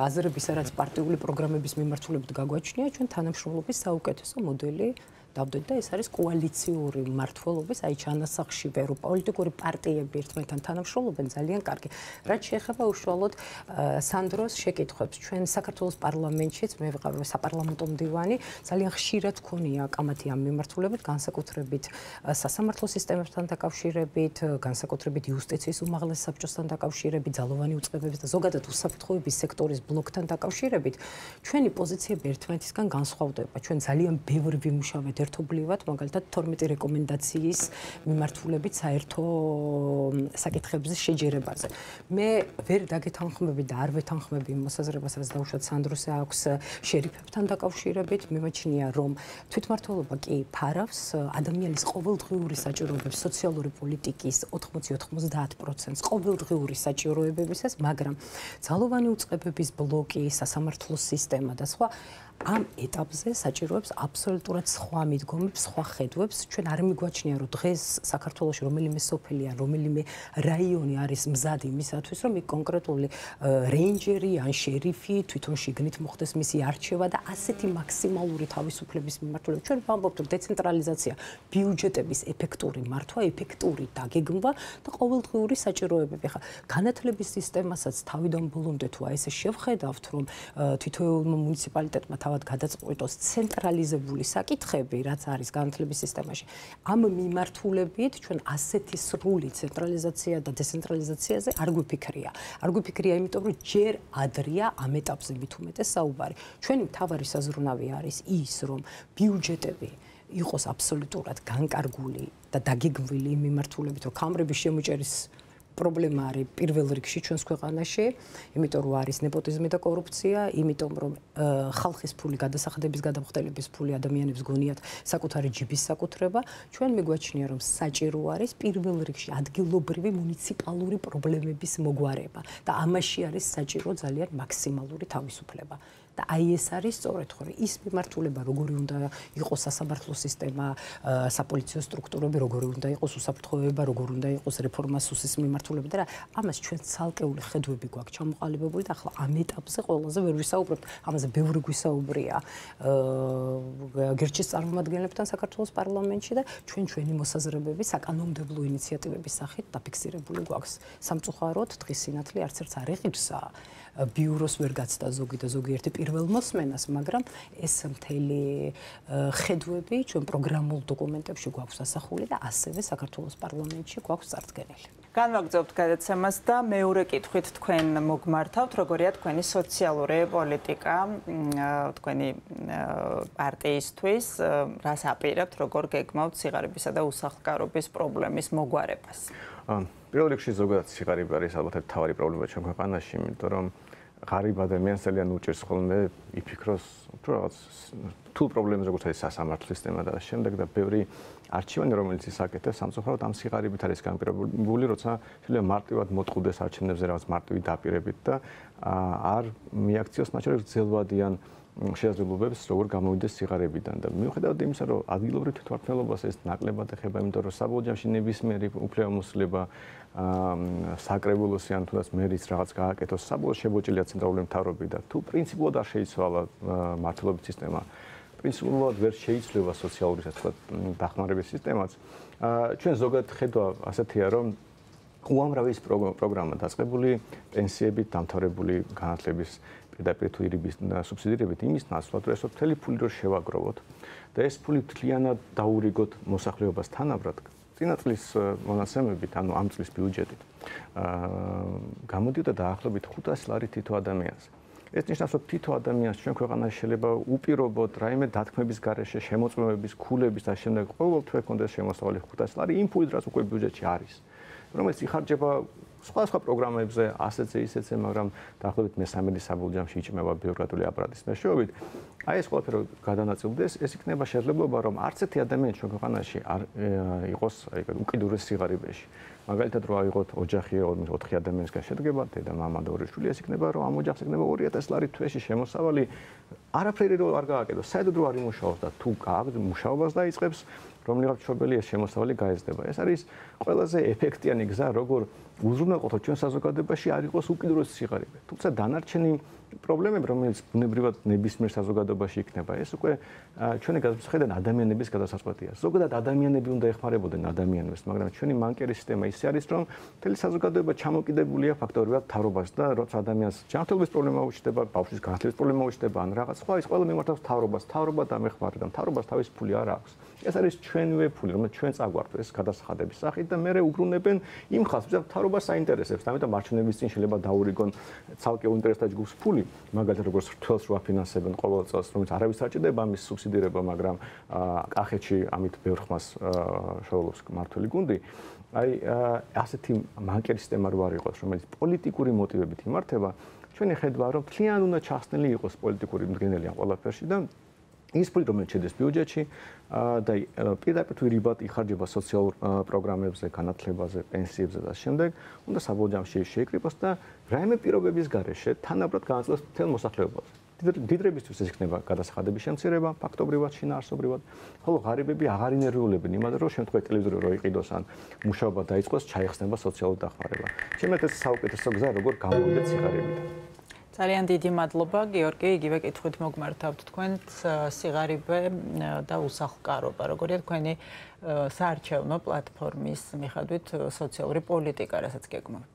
აზრებისა, რაც პარტიული პროგრამების მიმართულებით გაგვაჩნია, ჩვენ თანამშრომლობის საუკეთესო მოდელი დავდოთ და ეს არის კოალიციური მმართველობის, აი ჩანასახში ვერო პოლიტიკური პარტიები ერთმანეთთან თანამშრომლობენ ძალიან კარგი. რაც შეეხება უშუალოდ სანდროს შეკითხვებს, ჩვენ საქართველოს პარლამენტშიც მე ვიყავ საპარლამენტო მდივანი, ძალიან ხშირად გქონია კამათი ამ მიმართულებით, განსაკუთრებით სასამართლო სისტემებთან დაკავშირებით, განსაკუთრებით იუსტიციის უმაღლეს საბჭოსთან დაკავშირებით, ძალოვანი უწყებების და ზოგადად უსაფრთხოების სექტორის ბლოკთან დაკავშირებით, ჩვენი პოზიციები ერთმანეთისგან განსხვავდება. ჩვენ ძალიან ბევრი ვიმუშავეთ ერთობლივად, მაგალითად 12 რეკომენდაციის მიმართულებით საერთო საკითხებზე შეჯერებაზე. მე ვერ დაგეთანხმები და არ ვეთანხმები მოსაზრებას, რაც დაუშვათ სანდროს აქვს შერიფებთან დაკავშირებით. მიმაჩნია, რომ თვითმმართველობა კი ფარავს ადამიანის ყოველდღიური საჭიროებების, სოციალური პოლიტიკის 80-90%-ს ყოველდღიური საჭიროებებისას, მაგრამ ძალოვანი უწყებების ბლოკი, სასამართლო სისტემა და სხვა ამ ეტაპზე საჭიროებს აბსოლუტურად სხვა მიდგომებს, სხვა ხედვებს. ჩვენ არ მიგვაჩნია, რომ დღეს საქართველოში რომელიმე სოფელი ან რომელიმე რაიონი არის მზად იმისათვის, რომ იქ კონკრეტული რეინჯერი ან შერიფი თვითონ შიგნით მოხდეს მისი არჩევა და ასეთი მაქსიმალური თავისუფლების მიმართულებით. ჩვენ ვამბობთ, რომ დეცენტრალიზაცია, ბიუჯეტების ეფექტური მართვა, ეფექტური დაგეგმვა და ყოველდღიური საჭიროებები. ხა განათლების სისტემასაც თავიდან ბოლომდე თუ აი ესე შევხედავთ, რომ თითოეულმა მუნიციპალიტეტმა თავად გადაწყვიტოს ცენტრალიზებული საკითხები, რაც არის განათლების სისტემაში. ამ მიმართულებით ჩვენ ასეთი სრული ცენტრალიზაცია და დეცენტრალიზაციაზე არ გვიფიქრია. არ გვიფიქრია, იმიტომ რომ ჯერ ადრეა ამ ეტაპზე მით უმეტეს საუბარი. ჩვენი მთავარი საზრუნავი არის ის, რომ ბიუჯეტები იყოს აბსოლუტურად განკარგული და დაგეგმილი იმ მიმართულებით, რომ ქამრების შემოჭერის პრობლემა არის პირველ რიგში ჩვენს ქვეყანაში, იმიტომ რომ არის ნეპოტიზმი და კორუფცია, იმიტომ რომ ხალხის ფული, გადასახადების გადამხდელების ფული ადამიანებს გონიათ საკუთარი ჯიბის საკუთრება, ჩვენ მიგვაჩნია რომ საჭირო არის პირველ რიგში ადგილობრივი მუნიციპალური პრობლემების მოგვარება და ამაში არის საჭირო ძალიან მაქსიმალური თავისუფლება. და აი ეს არის სწორედ ხოლმე ის მიმართულება, როგორი უნდა იყოს სასამართლო სისტემა, საპოლიციო სტრუქტურები, როგორი უნდა იყოს უსაფრთხოება, როგორი უნდა იყოს რეფორმა სუსის მიმართულებით და რა, ამას ჩვენ ცალკეული ხედვები გვაქვს ჩამოყალიბებული და ახლა ამ ეტაპზე ყველაზე ვერ ვისაუბრებთ, ამაზე ბევრი გვისაუბრია გერჩის წარმომადგენლებთან საქართველოს პარლამენტში და ჩვენი მოსაზრებები საკანონმდებლო ინიციატივების სახით დაფიქსირებული გვაქვს. სამწუხაროდ დღის სინათლე არც ერთ არ ეყიდსა ბიუროს ვერ გაცდა ზოგი და ზოგიერთი პირველ მოსმენას, მაგრამ ეს მთელი ხედვები ჩვენ პროგრამულ დოკუმენტებში გვაქვს ასახული და ასევე საქართველოს პარლამენტში გვაქვს წარდგენილი. განვაგრძობთ გადაცემას და მეორე კითხვით თქვენ მოგმართავთ, როგორია თქვენი სოციალური პოლიტიკა თქვენი პარტიისთვის, რას აპირებთ, როგორ გეგმავთ სიღარიბისა და უსახლკარობის პრობლემის მოგვარებას? პირველ რიგში ზოგადად სიღარიბე არის ალბათ მთავარი პრობლემა ჩვენ ქვეყანაში, იმიტომ რომ ღარიბ ადამიანს ძალიან უჭირს ხოლმე იფიქროს რაღაც თუ პრობლემებს როგორც არის სასამართლო სისტემა და შემდეგ და ბევრი არჩევანი რომელიც ის აკეთებს სამწუხაროდ ამ სიღარიბით არის განპირობებული, როცა შეიძლება მარტივად მოტყუდეს არჩევნებზე რაღაც მარტივი დაპირებით და არ მიაქციოს მათ შორის გრძელვადიან შესაძლებლობებს როგორ გამოვიდეს სიღარიბიდან და მიუხედავად იმისა რომ ადგილობრივ თვითმმართველობას ეს ნაკლებად ეხება, იმიტომ რომ საბოლოო ჯამში ნებისმიერი უფლებამოსილება საკრებულოსი ან თუნდაც მერის რაღაც გააკეთოს საბოლოო შებოჭილია ცენტრალური მთავრობი და თუ პრინციპულად არ შეიცვალა მართლობის სისტემა, პრინციპულად ვერ შეიცვლება სოციალური დახმარების სისტემაც, ჩვენ ზოგადად ხედვა ასეთია რომ უამრავი პროგრამა დაწყებული პენსიებით დამთავრებული განათლების პირდაპირ თუ ირიბის სუბსიდირებით იმის ნაცვლად რომ ეს მთელი ფული რო შევაგროვოთ და ეს ფული მთლიანად დაურიგოთ მოსახლეობას თანაბრად წინა წლის მონაცემებით, ანუ ამ წლის ბიუჯეტით გამოდიოდა დაახლოებით 500 ლარი თითო ადამიანს. ეს ნიშნავს, რომ თითო ადამიანს ჩვენ ქვეყანაში შეიძლება უპირობოდ რაიმე დათქმების გარეშე, შემოწმებების, ქულების და შემდეგ ყოველთვე კონდეს შემოსავალი 500 ლარი იმ ფულით, რაც უკვე ბიუჯეტში არის, რომელიც იხარჯება სხვა პროგრამებზე, ასეთზე, ისეთზე, მაგრამ დაახლოებით მე-13 საბოლოო ჯამში იჭმება ბიუროკრატიული აპარატის მეშვეობით. აი ეს ყველაფერი გადანაწილდეს, ეს იქნება შესაძლებლობა, რომ არც ერთი ადამიანი ჩვენ ქვეყანაში არ იყოს უკიდურეს სიღარიბეში. მაგალითად, რო აიღოთ ოჯახი 4 ადამიანისგან შედგება, დედა, მამა და 2 შვილი, ეს იქნება, რომ ამ ოჯახს იქნება 2000 ლარი თვეში შემოსავალი, არაფერი რო არ გააკეთოს, საერთოდ რო არ იმუშაოს და თუ გააქვს მუშაობას დაიწყებს, რომლიღაც მშობელი ეს შემოსავალი გაეძდება. ეს არის ყველაზე ეფექტიანი გზა, როგორ უზრუნველყოთ ჩვენ საზოგადოებაში არ იყოს უკიდურესი სიღარიბე. თუმცა დანარჩენი პრობლემები, რომელიც ბუნებრივად ნებისმიერ საზოგადოებაში იქნება, ეს უკვე ჩვენი გადაწყვეტიდან ადამიანების გადასაწყვეტია. ზოგადად ადამიანები უნდა ეხმარებოდნენ ადამიანებს, მაგრამ ჩვენი მანკერი სისტემა ისე არის, რომ მთელი საზოგადოება ჩამოკიდებულია ფაქტორებად მთავრობას და როცა ადამიანს ჯანმრთელობის პრობლემა უჩნდება, ბავშვის განათლების პრობლემა უჩნდება, ან რაღაც სხვა, ის ყველა მიმართავს მთავრობას, მთავრობა დამეხმარა და მთავრობას თავის ფული არ აქვს. ეს არის ჩვენვე ფული, რომელიც ჩვენ წაგვართ ეს გადასახადების სახით და მე უბრუნებენ იმ ხალხს, ვისაც მთავრობა საინტერესებს, ამიტომ არჩევნების წინ შეიძლება დაურიგონ ცალკე უნივერსიტეტთა ჯგუფს ფული, მაგალითად როგორც რთველს რო აფინანსებენ ყოველ წელს, რომელიც არავის არ ჭირდება ამის სუბსიდირება, მაგრამ კახეთში ამით ბევრ ხმას შეულობს მართველი გუნდი. აი ასეთი მანკერი სისტემა რო არ იყოს, რომელიც პოლიტიკური მოტივებით იმართება, ჩვენი ხედვა რომ მთლიან უნდა ჩახსნილი იყოს პოლიტიკური მდგენელი ამ ყველაფერში და ის ფული რომელიც შედის ბიუჯეტში და პირდაპირ თუ ირიბად იხარჯება სოციალურ პროგრამებზე, განათლებაზე, პენსიებზე და შემდეგ, უნდა საბოლოო ჯამში შეიკრიბოს და რაიმე პირობების გარეშე თანაბრად განაწილოს მთელ მოსახლეობას. დიდრებისთვის ეს იქნება გადასახადების შემცირება, ფაქტობრივად, შინაარსობრივად, ხოლო ღარიბები აღარ ინერვიულებენ იმაზე, რომ შემთხვევით ტელევიზორი რო იყიდოს ან მუშაობა დაიწყოს, ჩაიხსნება სოციალური დახმარება. ჩემთვის ეს საუკეთესო გზა, როგორ გამოვიდეთ სიღარიბიდან. ძალიან დიდი მადლობა, გიორგი, იგივე კითხვით მოგმართავთ თქვენთ სიღარიბე და უსახლკარობა. როგორია თქვენი საარჩევნო პლატფორმის მიხედვით სოციალური პოლიტიკა, რასაც გეგმავთ?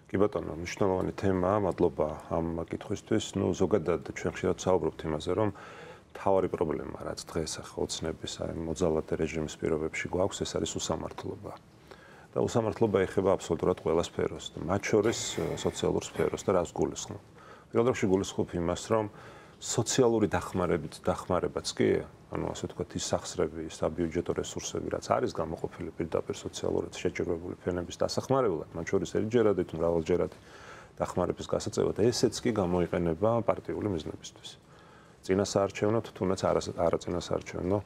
კი ბატონო, მნიშვნელოვანი თემაა, მადლობა ამ კითხვისთვის. ზოგადად ჩვენ ხშირად საუბრობთ იმაზე, რომ თავარი პრობლემა, რაც დღეს ახლა ოცნების აი მოძალადე რეჟიმის პირობებში გვაქვს, ეს არის უსამართლობა. და უსამართლობა ეხება აბსოლუტურად ყველა სფეროს, მათ შორის სოციალურ სფეროს და რას გულისხმობ. პირველ რიგში გულისხმობ იმას, რომ სოციალური დახმარებაც კი, ანუ ასე ვთქვათ, ის სახსრები, ის საბიუჯეტო რესურსები, რაც არის გამოყოფილი პირდაპირ სოციალურად შეჭირვებული ფენების დასახმარებლად, მათ შორის ერთჯერადი თუ მრავალჯერადი დახმარების გასაწევად, ესეც კი გამოიყენება პარტიული მიზნებისთვის. წინასაარჩევნო თუნდაც არაწინასაარჩევნო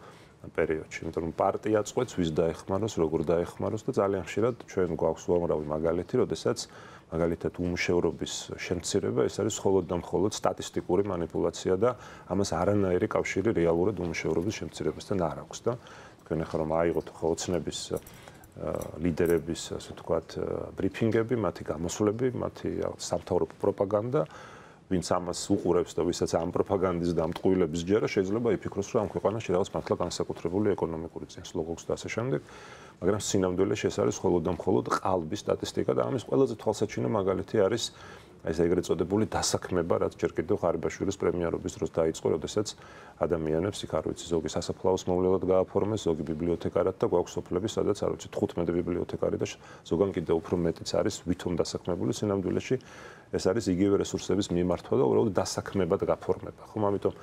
პერიოდში, იმიტომ რომ პარტია წყვეტს ვის დაეხმაროს, როგორ დაეხმაროს და ძალიან ხშირად ჩვენ გვაქვს უამრავი მაგალითი, როდესაც მაგალითად უმუშევრობის შემცირება ეს არის მხოლოდ და მხოლოდ სტატისტიკური манипуляცია და ამას არანაირი კავშირი რეალურად უმუშევრობის შემცირებასთან არ აქვს და თქვენ ახლა რომ აიღოთ ოცნების ლიდერების ასე ვთქვათ ბრიფინგები, მათი გამოსვლები, მათი სამთავრობო პროპაგანდა ვინც ამას უყურებს და ვისაც ამ პროპაგანდის დამტყუილების ჯერა შეიძლება იფიქროს რომ ამ ქვეყანაში რაღაც მართლა განსაკუთრებული ეკონომიკური წინსვლა გვაქვს და ასე შემდეგ მაგრამ სინამდვილეში ეს არის მხოლოდ და მხოლოდ ყალბის სტატისტიკა და ამის ყველაზე თვალსაჩინო მაგალითი არის ეს ეგრეთ წოდებული დასაქმება რაც ჯერ კიდევ ღარიბაშვილის პრემიერობის დროს დაიწყო როდესაც ადამიანებს იქ არ ვიცი ზოგი სასაფლაოს მოვლელად გააფორმეს ზოგი ბიბლიოთეკარად და გვაქვს სოფლები სადაც არ ვიცი 15 ბიბლიოთეკარი და ზოგან კიდევ უფრო მეტიც არის ვითომ დასაქმებული სინამდვილეში ეს არის იგივე რესურსების მიმართვა და უბრალოდ დასაქმებად გაფორმება. ხომ ამიტომ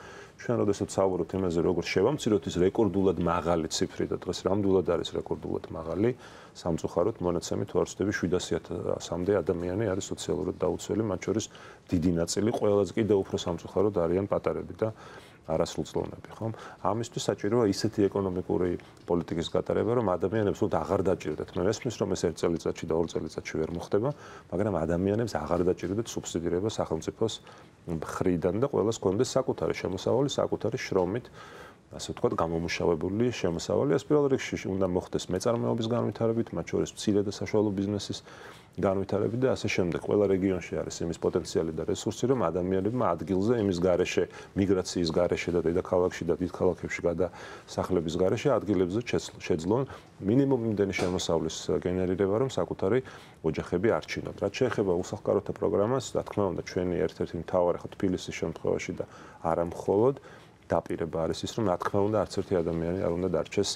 ჩვენ როდესაც საუბრობთ იმაზე, როგორ შევამციროთ ის რეკორდულად მაღალი ციფრი და დღეს რამდენად არის რეკორდულად მაღალი, სამწუხაროდ მონაცემი თუ არ ვცდები 700-მდე ადამიანი არის სოციალურად დაუცველი, მათ შორის დიდი ნაწილი ყველაზე კიდევ უფრო სამწუხაროდ არიან პატარები და არასრულწლოვნები, ხომ? ამისთვის საჭიროა ისეთი ეკონომიკური პოლიტიკის გატარება, რომ ადამიანებს უბრალოდ აღარ დაჭირდეთ. მე მესმის, რომ ეს 1 წელიწადში და 2 წელიწადში ვერ მოხდება, მაგრამ ადამიანებს აღარ დაჭირდეთ სუბსიდირება სახელმწიფოს მხრიდან და ყველას კონდეს საკუთარი შემოსავალი, საკუთარი შრომით, ასე ვთქვათ, გამომუშავებული შემოსავალი. ეს პირველ რიგში უნდა მოხდეს მეწარმეობის განვითარებით, მათ შორის მცირე და საშუალო ბიზნესის განვითარებით და ასე შემდეგ. ყველა რეგიონში არის იმის პოტენციალი და რესურსი, რომ ადამიანებმა ადგილზე, იმის გარეშე, მიგრაციის გარეშე და დედაქალაქში და დიდ ქალაქებში გადასახლების გარეშე ადგილებზე შეძლონ მინიმუმ იმდენი შემოსავლის გენერირება, რომ საკუთარი ოჯახები არჩინოთ. რაც შეეხება უსახკაროთა პროგრამას, რა თქმა უნდა, ჩვენი ერთ-ერთი მთავარი ხო თბილისის შემთხვევაში და არა მხოლოდ დაპირება არის ის, რომ რა თქმა უნდა, არც ერთი ადამიანი არ უნდა დარჩეს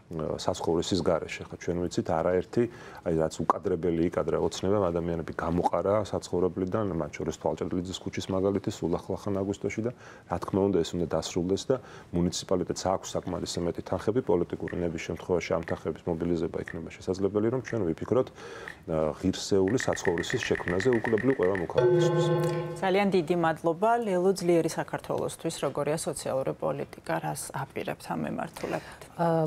საცხოვრისის გარეშე. ხა ჩვენ ვიცით არაერთი, აი რაც უკადრებელი იკადრა ოცნებამ ადამიანები გამოყარა საცხოვრებლიდან, მათ შორის თვალჭრელიძის ქუჩის მაგალითი სულ ახლახან აგვისტოში და რა თქმა უნდა ეს უნდა დასრულდეს და მუნიციპალიტეტს აქვს საკმარისი მეტი თანხები, პოლიტიკური ნების შემთხვევაში ამ თანხების მობილიზება იქნება შესაძლებელი, რომ ჩვენ ვიფიქროთ ღირსეული საცხოვრისის შექმნაზე უკვლებლივ ყველა მოქალაქისთვის. ძალიან დიდი მადლობა ლელო ძლიერი საქართველოსთვის, როგორია სოციალური პოლიტიკა, რას აპირებთ ამ მიმართულებით?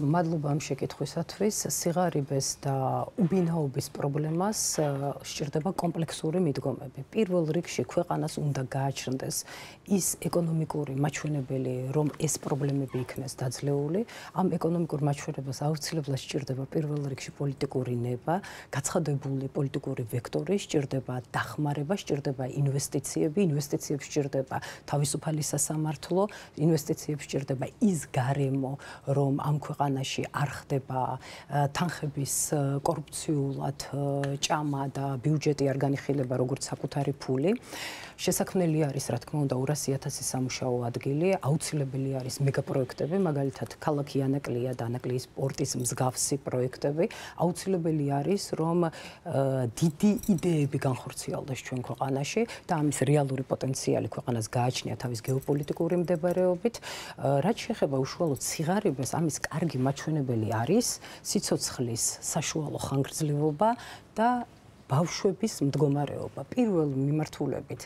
მადლობა ამ შეკითხვისათვის. სიღარიბეს და უბინაობის პრობლემას სჭირდება კომპლექსური მიდგომები. პირველ რიგში ქვეყანას უნდა გააჩნდეს ის ეკონომიკური მაჩვენებელი, რომ ეს პრობლემები იქნეს დაძლეული. ამ ეკონომიკურ მაჩვენებას აუცილებლად სჭირდება პირველ რიგში პოლიტიკური ნება, გაცხადებული პოლიტიკური ვექტორი, სჭირდება დახმარება, სჭირდება ინვესტიციები, ინვესტიციებს სჭირდება თავისუფალი სასამართლო, ინვესტიციებს სჭირდება ის გარემო, რომ ამ ქვეყანაში არ ხდება თანხების კორუფციულად ჭამა და ბიუჯეტი არ განიხილება როგორც საკუთარი ფული. შესაქმნელი არის, რა თქმა უნდა, 200,000 სამუშაო ადგილი, აუცილებელი არის მეგაპროექტები, მაგალითად, ქალაქი ანაკლია და ანაკლიის პორტის მსგავსი პროექტები. აუცილებელი არის, რომ დიდი იდეები განხორციელდეს ჩვენ ქვეყანაში და ამის რეალური პოტენციალი ქვეყანას გააჩნია თავის გეოპოლიტიკური მდებარეობით. რაც შეეხება უშუალოდ სიღარიბეს, ამის კარგი მაჩვენებელი არის სიცოცხლის საშუალო ხანგრძლივობა და ბავშვების მდგომარეობა. პირველ მიმართულებით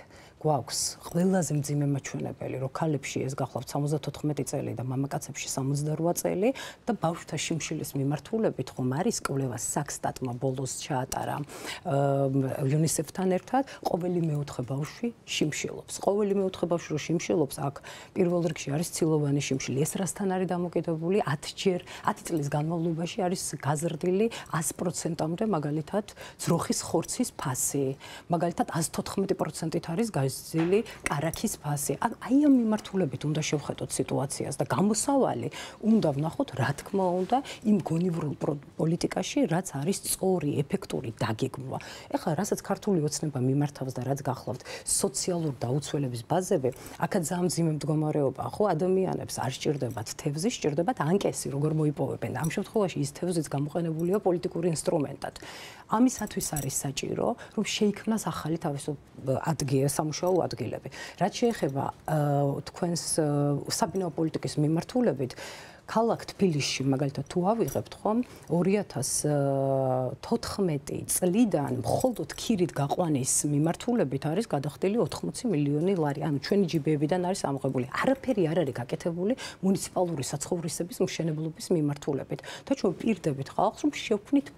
გვაქვს ყველაზე მძიმე მაჩვენებელი, რომ ქალებში ეს გახლავთ 74 წელი და მამაკაცებში 68 წელი და ბავშვთა შიმშილის მიმართულებით ხომ არის კვლევა საქსტატმა ბოლოს ჩაატარა UNICEF-თან ერთად, ყოველი მეოთხე ბავშვი შიმშილობს. ყოველი მეოთხე ბავშვი რო შიმშილობს, აქ პირველ რიგში არის ცილოვანი შიმშილი. ეს რასთან არის დამოკიდებული? 10 წლის განმავლობაში არის გაზრდილი 100%-მდე მაგალითად ძროხის ხორცის ფასი, მაგალითად 114%-ით არის გაზრდილი კარაქის ფასი. აი ამ მიმართულებით უნდა შევხედოთ სიტუაციას და გამოსავალი უნდა ვნახოთ, რა თქმა უნდა, იმ გონივრულ პოლიტიკაში, რაც არის სწორი, ეფექტური დაგეგმვა. ეხლა რასაც ქართული ოცნება მიმართავს და რაც გახლავთ სოციალურ დაუცველების ბაზები, აქაც ძალიან მძიმე მდგომარეობაა, ხო, ადამიანებს არ სჭირდებათ თევზი, სჭირდებათ ანკესი, როგორ მოიპოვებენ. ამ შემთხვევაში ის თევზიც გამოყენებულია პოლიტიკურ ინსტრუმენტად. ამისათვის არის საჭირო, რომ შეიქმნას ახალი სამუშაო ადგილები. რაც შეეხება თქვენს საბინაო პოლიტიკის მიმართულებით, ქალაქ თბილისში მაგალითად თუ ავიღებთ ხომ 2014 წლიდან მხოლოდ ქირით გაყვანის მიმართულებით არის გადახდილი 80 მილიონი ლარი. ანუ ჩვენი ჯიბეებიდან არის ამოღებული. არაფერი არ არის გაკეთებული მუნიციპალური საცხოვრისების მშენებლობის მიმართულებით. და ჩვენ პირდებით ხალხს რომ შევქმნით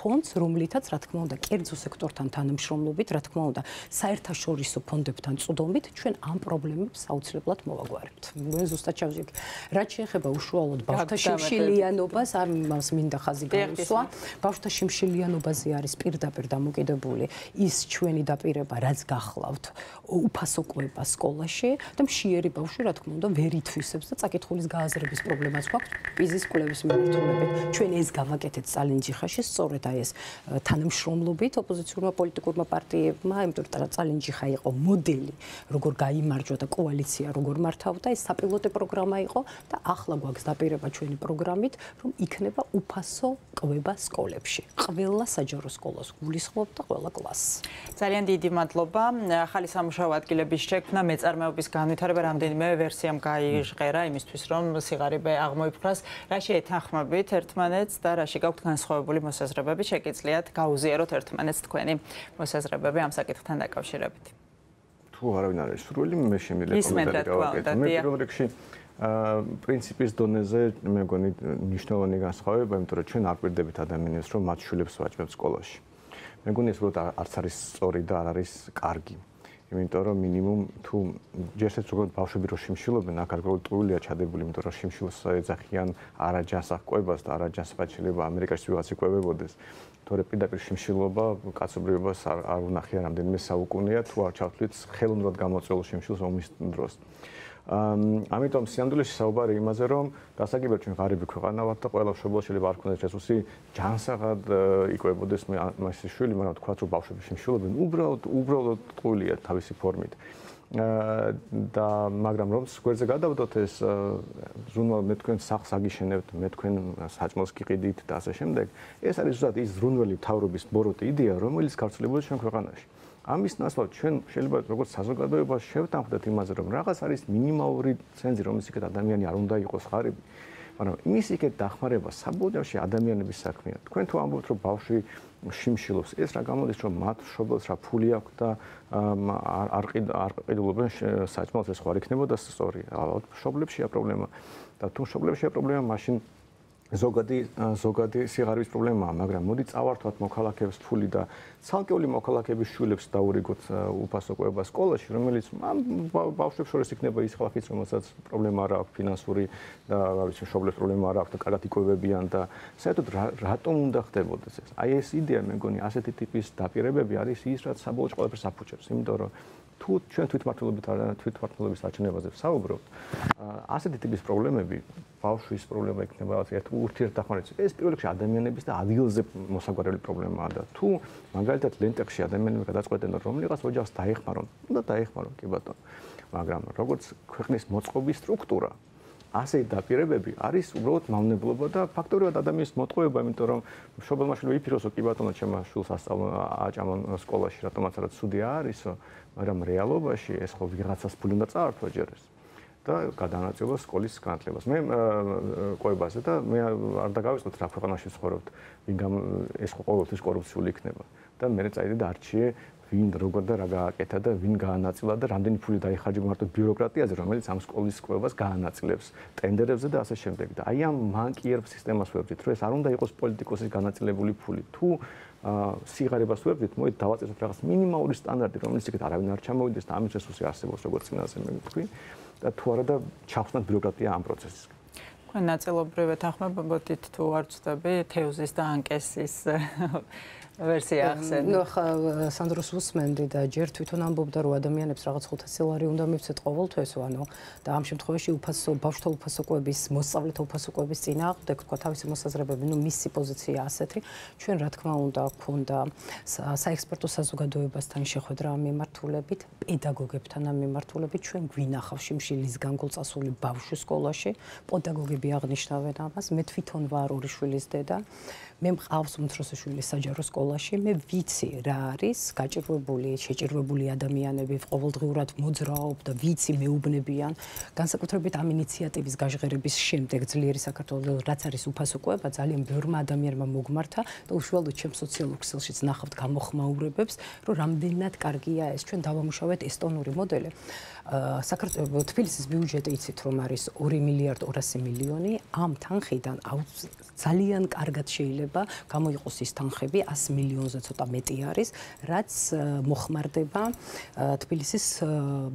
ფონდს, რომლითაც რა თქმა უნდა კერძო სექტორთან თანამშრომლობით, რა თქმა უნდა საერთაშორისო ფონდებთან წვდომით ჩვენ ამ პრობლემებს აუცილებლად მოვაგვარებთ. მე ზუსტად ჩავშიქ. რაც შეეხება უშუალოდ ბავშვთა შიმშილიანობას, არ მას მინდა ხაზი გაუსვა. ბავშვთა შიმშილიანობაზე არის პირდაპირ დამოკიდებული ის ჩვენი დაპირება, რაც გახლავთ უფასო კვება სკოლაში და მშიერი ბავშვი რა თქმა უნდა ვერ ითვისებს და წაკითხulis გააზრების პრობლემაც გვაქვს პიზის კვლევის მიმართულებით. ჩვენ ეს გავაკეთეთ წალინჯიხაში სწორედ ეს თანამშრომლობით ოპოზიციურმა პოლიტიკურმა პარტიებმა, იმიტომ რომ წალინჯიხა იყო მოდელი, როგორ გაიმარჯვა და კოალიცია როგორ მართავდა, ეს საპილოტო პროგრამა იყო და ახლა გვაქვს დაპირება ჩვენი პროგრამით, რომ იქნება უფასო კვება სკოლებში. ყველა საჯარო სკოლას გულისხმობ და ყველა კლასს. ძალიან დიდი მადლობა. ახალი სამუშაო ადგილების შექმნა, მეწარმეობის განვითარება რამდენიმე ვერსიამ გაიჟღერა იმისთვის, რომ სიღარიბე აღმოიფხვრას. რა შეეთანხმებით ერთმანეთს და რაში გაქვთ განსხვავებული მოსაზრებები? შეგიძლიათ გაუზიაროთ ერთმანეთს თქვენი მოსაზრებები ამ საკითხთან დაკავშირებით. თუ არავინ არ არის სრული, მე შემიძლია კომენტარი გავაკეთო. მე პირველ რიგში პრინციპის დონეზე მე მგონი მნიშვნელოვანი განსხვავება, იმიტომ რომ ჩვენ არ გვერდებით ადამიანებს, რომ მათ შვილებს ვაჭმევთ სკოლაში. მე მგონი ეს უბრალოდ არც არის სწორი და არ არის კარგი. იმიტომ რომ მინიმუმ თუ ჯერშეც როგორ ბავშვები რო შიმშილობენ, აქ გარკვეული ტყუილია ჩადებული, იმიტომ რომ შიმშილს ეძახიან არაჯანსაღ კვებას და არაჯანსაღად შეიძლება ამერიკაში ვიღაც იკვებებოდეს. თორე პირდაპირ შიმშილობა კაცობრიობას არ უნახია რამდენიმე საუკუნეა, თუ არ ჩავთვლით ხელოვნურად გამოწვეულ შიმშილს ომის დროს. ამიტომ სიამდვილეში საუბარი იმაზე, რომ გასაგებია ჩვენ ღარიბი ქვეყანა ვართ და ყველა მშობელს შეიძლება არ ქონდეს რესურსი ჯანსაღად იკვებოდეს მასის შვილი, მაგრამ თქვა რომ ბავშვები შიმშილობენ, უბრალოდ ტყუილია თავისი ფორმით. და მაგრამ რომ გვერდზე გადავდოთ ეს ზრუნვა მე თქვენ სახლს აგიშენებთ, მე თქვენ საჭმელს გიყიდით და ასე შემდეგ. ეს არის ზუსტად ის ზრუნველი მთავრობის ბოროტი იდეა, რომელიც გავრცელებულია ჩვენ ქვეყანაში. ამის ნაცვლად ჩვენ შეიძლება როგორც საზოგადოება შევთანხმდეთ იმაზე, რომ რაღაც არის მინიმალური ცენზი, რომელიც იქეთ ადამიანი არ უნდა იყოს ღარიბი, მაგრამ იმის იქეთ დახმარება საბოლოოში ადამიანების საქმეა. თქვენ თუ ამბობთ, რომ ბავშვი შიმშილობს, ეს რა გამოდის, რომ მათ მშობელს რა ფული აქვს და არ ყიდულობენ საჭმელს, ეს ხო არ იქნებოდა სწორი. ალბათ მშობლებშია პრობლემა და თუ მშობლებშია პრობლემა, მაშინ ზოგადი სიღარიბის პრობლემაა, მაგრამ მოდი წავართვათ მოქალაქეებს ფული და ცალკეული მოქალაქეების შვილებს დაურიგოთ უფასო კვება სკოლაში, რომელიც ბავშვებს შორის იქნება ის ხალხიც, რომელსაც პრობლემა არ აქვს ფინანსური და რა ვიცი, მშობლებს პრობლემა არ აქვს და კარგად იკვებებიან და საერთოდ რატომ უნდა ხდებოდეს ეს? აი ეს იდეა მე მგონი ასეთი ტიპის დაპირებები არის ის, რაც საბოლოოში ყველაფერს აფუჭებს, იმიტომ რომ თუ ჩვენ თვითმმართველობის არჩევნებაზე ვსაუბრობთ, ასეთი ტიპის პრობლემები, ბავშვის პრობლემა იქნება ერთ ურთიერთდახმარებით. ეს პირველ რიგში ადამიანების და ადგილზე მოსაგვარებელი პრობლემაა და თუ მაგალითად ლენტეხში ადამიანები გადაწყვეტენ, რომ რომლიღაც ოჯახს დაეხმარონ, უნდა დაეხმარონ, კი ბატონო. მაგრამ როგორც ქვეყნის მოწყობის სტრუქტურა, ასე დაპირებები არის უბრალოდ მავნებლობა და ფაქტობრივად ადამიანის მოტყუება, იმიტომ რომ მშობელმა შეიძლება იფიქროს, კი ბატონო, ჩემო შვილს აჭამონ სკოლაში, რატომაც არა ცუდი არისო, მაგრამ რეალობაში ეს ხო ვიღაცას ფული უნდა წაართვა ჯერ ეს და გადაანაწილოს სკოლის განათლებას. მე ყვებაზე და მე არ დაგავიწყოთ რა ქვეყანაში ცხოვრობთ, ეს ხო ყოველთვის კორუფციული იქნება და მე წაიდე და არჩიე ვინ როგორ და რა გააკეთა და ვინ გაანაწილა და რამდენი ფული დაიხარჯა მარტო ბიუროკრატიაზე, რომელიც ამ სკოლის კვებას გაანაწილებს ტენდერებზე და ასე შემდეგ. და აი ამ მანკიერ სისტემას ვებდით, რომ ეს არ უნდა იყოს პოლიტიკოსის განაწილებული ფული. თუ სიღარიბას ვებდით, მოდით დავაწესოთ რაღაც მინიმალური სტანდარტი, რომელიც იქით არავინ არ ჩამოვიდეს და ამის რესურსი არსებობს, როგორც წინაზე მე ვთქვი. და თუ არა და ჩახსნათ ბიუროკრატია ამ პროცესისგან. თქვენ ნაწილობრივ ეთანხმებოდით თუ არ ვწდები თევზის და ანკესის ვერსია ახსენე. ხა სანდროს უსმენდი და ჯერ თვითონ ამბობდა რომ ადამიანებს რაღაც 500 ლარი უნდა მივცეთ ყოველთვის, ანუ და ამ შემთხვევაში ბავშვთა უფასოების, მოსწავლეთა უფასოების წინააღმდეგ თქვა თავისი მოსაზრებები, მისი პოზიცია ასეთი. ჩვენ რა თქმა უნდა გვქონდა საექსპერტო საზოგადოებასთან შეხვედრა ამ მიმართულებით, პედაგოგებთან ამ მიმართულებით, ჩვენ გვინახავ შიმშილის განგულწასული ბავშვი სკოლაში, პედაგოგები აღნიშნავენ ამას, მე თვითონ ვარ ორი შვილის დედა. მე მყავს უმცროსი შვილი საჯარო სკოლაში, მე ვიცი რა არის გაჭირვებული, შეჭირვებული ადამიანები, ყოველდღიურად მოძრაობ და ვიცი მეუბნებიან, განსაკუთრებით ამ ინიციატივის გაჟღერების შემდეგ ძლიერი საქართველოს რაც არის უფასოება, ძალიან ბევრმა ადამიანმა მოგმართა და უშუალოდ ჩემ სოციალურ ქსელშიც ნახავთ გამოხმაურებებს, რომ რამდენად კარგია ეს, ჩვენ დავამუშავეთ ესტონური მოდელი. საქართველოს თბილისის ბიუჯეტი იცით რომ არის 2 მილიარდ 200 მილიონი, ამ თანხიდან ძალიან კარგად შეიძლება გამოიყოს ის თანხები 100 მილიონზე ცოტა მეტი არის, რაც მოხმარდება თბილისის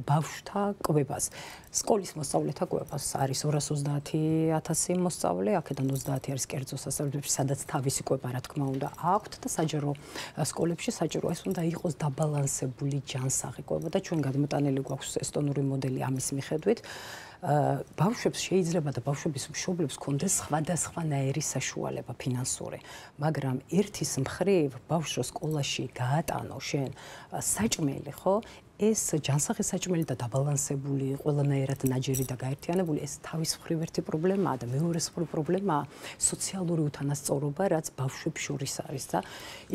ბავშვთა კვებას. სკოლის მოსწავლეთა კვებას არის 230,000 მოსწავლე, აქედან 30 არის კერძო სასწავლებლებში, სადაც თავისი კვება რა თქმა უნდა აქვთ და საჯარო სკოლებში საჭირო ეს უნდა იყოს დაბალანსებული ჯანსაღი კვება და ჩვენ გადმოტანილი გვაქვს ესტონური მოდელი ამის მიხედვით. ბავშვებს შეიძლება და ბავშვების მშობლებს კონდეს სხვადასხვანაირი საშუალება ფინანსური, მაგრამ ერთის მხრივ ბავშვს სკოლაში გაატანო შენ საჭმელი, ხო? ეს ჯანსაღი საჭმელი და დაბალანსებული, ყველანაირად ნაჯერი და გაერთიანებული, ეს თავის მხრივ ერთი პრობლემაა და მეორე პრობლემაა სოციალური უთანასწორობა, რაც ბავშვებს შორის არის და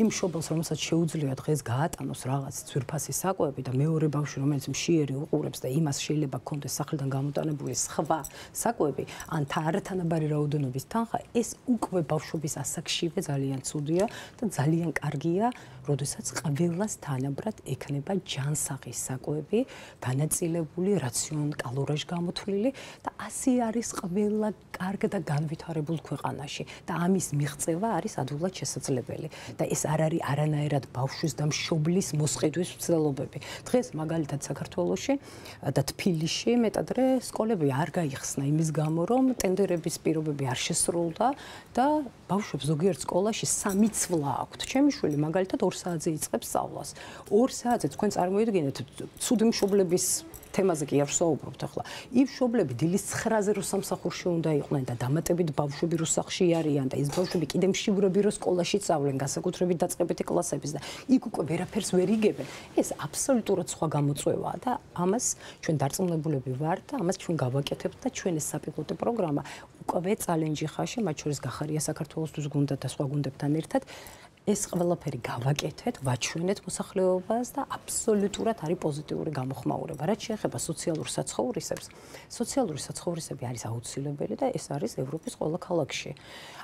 იმ მშობელს, რომელსაც შეუძლია დღეს გაატანოს რაღაც ძვირფასი საკვები და მეორე ბავშვი, რომელიც მშიერი უყურებს და იმას შეიძლება ჰქონდეს სახლიდან გამოტანებული სხვა საკვები, ან არათანაბარი რაოდენობის თანხა, ეს უკვე ბავშვობის ასაკშივე ძალიან ცუდია და ძალიან კარგია, როდესაც ყველას თანაბრად ექნება ჯანსაღი საკვები, განაწილებული, რაციონი კალორიაში გამოთვლილი და ასე არის ყველა კარგ და განვითარებულ ქვეყანაში და ამის მიღწევა არის ადვილად შესაძლებელი და ეს არ არის არანაირად ბავშვის და მშობლის მოსყიდვის მცდელობები. დღეს მაგალითად საქართველოში და თბილისში მეტადრე სკოლები არ გაიხსნა იმის გამო, რომ ტენდერების პირობები არ შესრულდა და ბავშვებს ზოგიერთ სკოლაში 3 ცვლა აქვთ. ჩემი შვილი მაგალითად 2 საათზე იწყებს სწავლას. 2 საათზე თქვენ წარმოიდგინეთ ცუდი მშობლების თემაზე კი არ ვსაუბრობთ ახლა. იმ მშობლები დილის 9-ზე რო სამსახურში უნდა იყვნენ და დამატებით ბავშვები რო სახლში არიან და ეს ბავშვები კიდე მშივრები რო სკოლაში სწავლენ, განსაკუთრებით დაწყებითი კლასების და იქ უკვე ვერაფერს ვერ იგებენ. ეს აბსოლუტურად სხვა გამოწვევაა და ამას ჩვენ დარწმუნებულები ვართ და ამას ჩვენ გავაკეთებთ და ჩვენ ეს საპილოტო პროგრამა უკვე წალენჯი ხაში, მათ შორის გახარია საქართველოსთვის გუნდა და სხვა გუნდებთან ერთად ეს ყველაფერი გავაკეთეთ, ვაჩვენეთ მოსახლეობას და აბსოლუტურად არის პოზიტიური გამოხმაურება. რაც შეეხება სოციალურ საცხოვრისებს, სოციალური საცხოვრისები არის აუცილებელი და ეს არის ევროპის ყველა ქალაქში.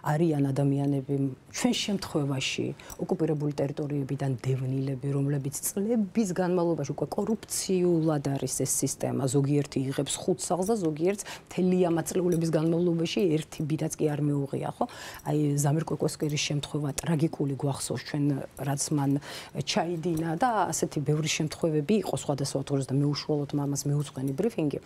არიან ადამიანები ჩვენ შემთხვევაში ოკუპირებული ტერიტორიებიდან დევნილები, რომლებიც წლების განმავლობაში უკვე კორუფციულად არის ეს სისტემა, ზოგიერთი იღებს 5 სახლს და ზოგიერთს მთელი ამ აწლეულების განმავლობაში ერთი ბიდაც კი არ მეუღია, ხო? აი ზამირ კვეკოსკერის შემთხვევა ტრაგიკული ახსოვს ჩვენ რაც მან ჩაიდინა და ასეთი ბევრი შემთხვევები იყო სხვადასხვა თორეს და მე უშუალოდ მამას მეუძღვენი ბრიფინგი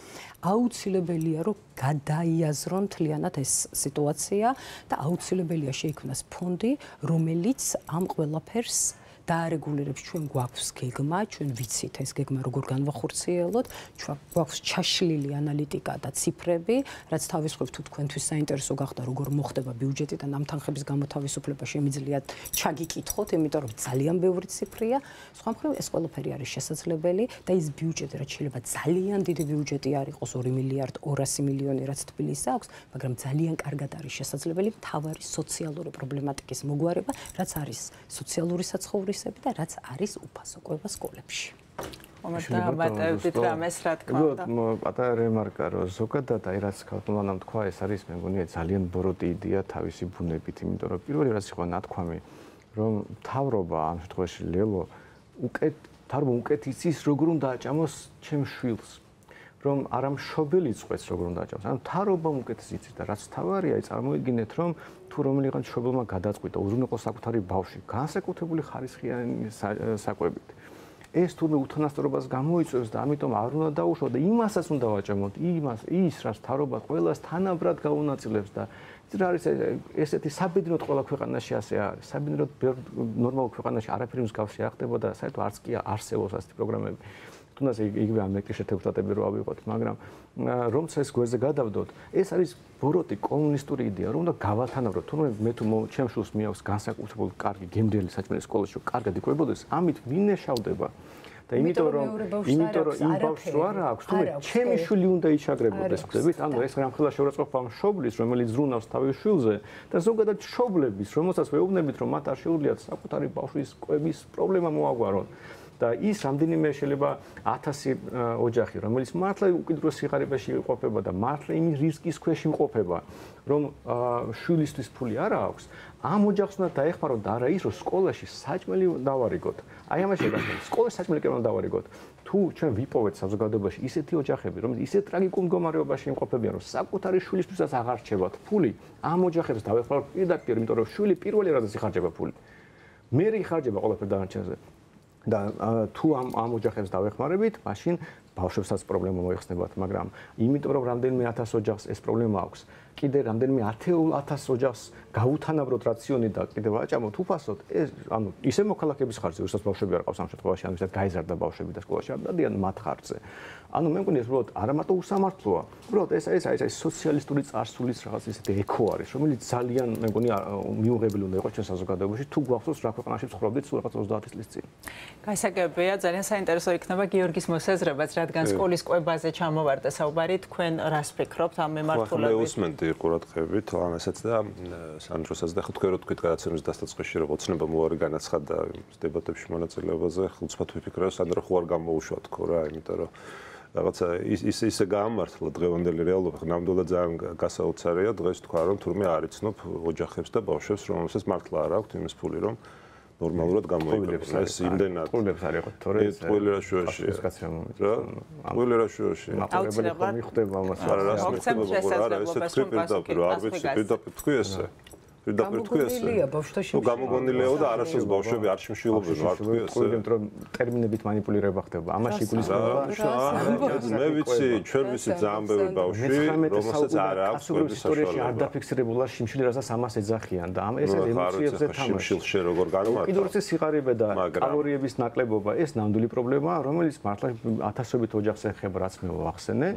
აუცილებელია რომ გადაიაზრონ მთლიანად ეს სიტუაცია და აუცილებელია შეიქმნას ფონდი რომელიც ამ ყველაფერს დაარეგულირებს ჩვენ გვაქვს გეგმა, ჩვენ ვიცით ეს გეგმა როგორ განვახორციელოთ, ჩვენ გვაქვს ჩაშლილი ანალიტიკა და ციფრები, რაც თავისუფლად თუ თქვენთვის საინტერესო გახდა როგორ მოხდება ბიუჯეტიდან ამ თანხების გამოთავისუფლება შემიძლია ჩაგიკითხოთ, იმიტომ რომ ძალიან ბევრი ციფრია, სხვა მხრივ ეს ყველაფერი არის შესაძლებელი და ის ბიუჯეტი რაც შეიძლება ძალიან დიდი ბიუჯეტი არ იყოს 2 მილიარდ 200 მილიონი რაც თბილისს აქვს, მაგრამ ძალიან კარგად არის შესაძლებელი მთავარი სოციალური პრობლემატიკის მოგვარება, რაც არის სოციალური საცხოვრისები და რაც არის უფასო კვება სკოლებში. მომატებდით რამეს რა თქმა უნდა. პატარა რემარკა რომ ზოგადად აი რაც ქალბატონამ თქვა ეს არის მე მგონია ძალიან ბოროტი იდეა თავისი ბუნებით, იმიტომ რომ პირველი რაც იყო ნათქვამი რომ მთავრობა ამ შემთხვევაში ლელო უკეთ იცის როგორ უნდა აჭამოს ჩემს შვილს. რომ არა მშობელი წყვეტს როგორ უნდა აჭამოს. ანუ მთავრობამ უკეთეს იცის და რაც თავარია, წარმოიდგინეთ რომ თუ რომელიღაც მშობელმა გადაწყვიტა უზრუნველყოს საკუთარი ბავშვი განსაკუთრებული ხარისხიანი საკვებით. ეს თურმე უთანასწორობას გამოიწვევს და ამიტომ არ უნდა დაუშვათ და იმასაც უნდა ვაჭამოთ, ის რაც თავრობა ყველას თანაბრად გაუნაწილებს და რა არის ესეთი საბედნიეროდ ყველა ქვეყანაში ასე არის. საბედნიეროდ ნორმალურ ქვეყანაში არაფერი მსგავსი არ ხდება და საერთოდ არც კი არსებობს ასეთი პროგრამები. თუნდაც იგივე ამერიკის შეერთებული შტატები რო ავიღოთ, მაგრამ რომც ეს გვერდზე გადავდოთ, ეს არის ბოროტი კომუნისტური იდეა, რომ უნდა გავათანაბროთ. თუნდაც მე თუ ჩემ შულს მიაქვს განსაკუთრებული კარგი გემრიელი საჭმელი სკოლაში, რომ კარგად იკვებოდეს, ამით ვინეშავდება. და იმიტომ რომ იმ ბავშვს რო არ აქვს, თუმცა ჩემი შვილი უნდა იჩაგრებოდეს, ხდებით? ანუ ეს რამხელა შეურაცხყოფა მშობლის, რომელიც ზრუნავს თავის შვილზე და ზოგადად მშობლების, რომელსაც ვეუბნებით, რომ მათ არ შეუძლიათ საკუთარი ბავშვის კვების პრობლემა მოაგვარონ. და ის რამდენიმე შეიძლება 1000 ოჯახი, რომელიც მართლა უკიდურეს სიღარიბეში იყოფება და მართლა იმის რისკის ქვეშ იმყოფება, რომ შვილისთვის ფული არ აქვს, ამ ოჯახს უნდა დაეხმაროთ და არა ის, რომ სკოლაში საჭმელი დავარიგოთ. აი ამაში გასაგები, სკოლაში საჭმელი კი უნდა დავარიგოთ. თუ ჩვენ ვიპოვეთ საზოგადოებაში ისეთი ოჯახები, რომელიც ისეთ ტრაგიკულ მდგომარეობაში იმყოფებიან, რომ საკუთარი შვილისთვისაც აღარ რჩებათ ფული, ამ ოჯახებს დავეხმაროთ პირდაპირ, იმიტომ რომ შვილი პირველი რაზეც იხარჯება ფული. მე იხარჯება ყველაფერი დანარჩენზე. და თუ ამ ოჯახებს დავეხმარებით, მაშინ ბავშვებსაც პრობლემა მოიხსნებათ, მაგრამ იმიტომ რომ რამდენიმე 1000 ოჯახს ეს პრობლემა აქვს, კიდე რამდენიმე 10,000 ოჯახს გაუთანაბროთ რაციონი და კიდე ვაჭამოთ უფასოდ, ეს ანუ ისე მოქალაქეების ხარჯზე, ვისაც ბავშვები არ ყავს ამ შემთხვევაში, ანუ ვისაც გაიზარდა ბავშვები და სკოლაში არ დადიან მათ ხარჯზე. ანუ მე მგონი ეს უბრალოდ არა მარტო უსამართლოა, უბრალოდ ეს სოციალისტური წარსულის რაღაც ისეთი ეკო არის, რომელიც ძალიან მე მგონი მიუღებელი უნდა იყოს ჩვენ საზოგადოებაში, თუ გვახსოვს რა ქვეყანაში ცხოვრობდით სულ რაღაც 30 წლის წინ. გასაგებია, ძალიან საინტერესო იქნება გიორგის მოსაზრებაც, რადგან სკოლის კვებაზე ჩამოვარდა საუბარი, თქვენ რას ფიქრობთ ამ მიმართულებით? მე უსმენდი ყურადღებით ამასაც და სანდროსაც და თქვენ რო თქვით გადაცემის დასაწყისში რომ ოცნება მოარი განაცხადა დებატებში მონაწილეობაზე, ხუცბად ვიფიქრე, სანდრო ხო არ გამოუშვა თქო რა, იმიტომ რომ რაღაცა ისე გაამართლა დღევანდელი რეალობა, ნამდვილად ძალიან გასაოცარია დღეს თქვა რომ თურმე არ იცნობ ოჯახებს და ბავშვებს, რომელსაც მართლა არ აქვთ იმის ფული რომ ნორმალურად გამოიყენოს. ეს იმდენად ყოლებს არ იყო, თორე ეს ყველი რა შუაში. რა? ყველი რა შუაში. მაყურებელი ხომ იხდება ამას. არა, რა ხდება, არა, ესე თქვი პირდაპირ, არ ვიცი, პირდაპირ თქვი ესე. პირდაპირ თქვი ესე. თუ გამოგონილიაო და არასოდეს ბავშვები არ შიმშილობენ, არ თქვი ესე. ყოლებს რომ ტერმინებით манипуლირება ხდება. ამაში იგულისხმება. მე ვიცი, ჩვენ ვიცი ძალიან ბევრი ბავშვი, რომელსაც არ აქვს კვების საშუალება. არ დაფიქსირებულა შიმშილი, რასაც ამას ეძახიან და ამ ესე ემოციებზე თამაში. შიმშილში როგორ განმარტა. კიდურზე სიხარიბე და კალორიების ნაკლებობა ეს ნამდვილი პრობლემაა, რომელიც მართლა ათასობით ოჯახს ეხება, რაც მე ვახსენე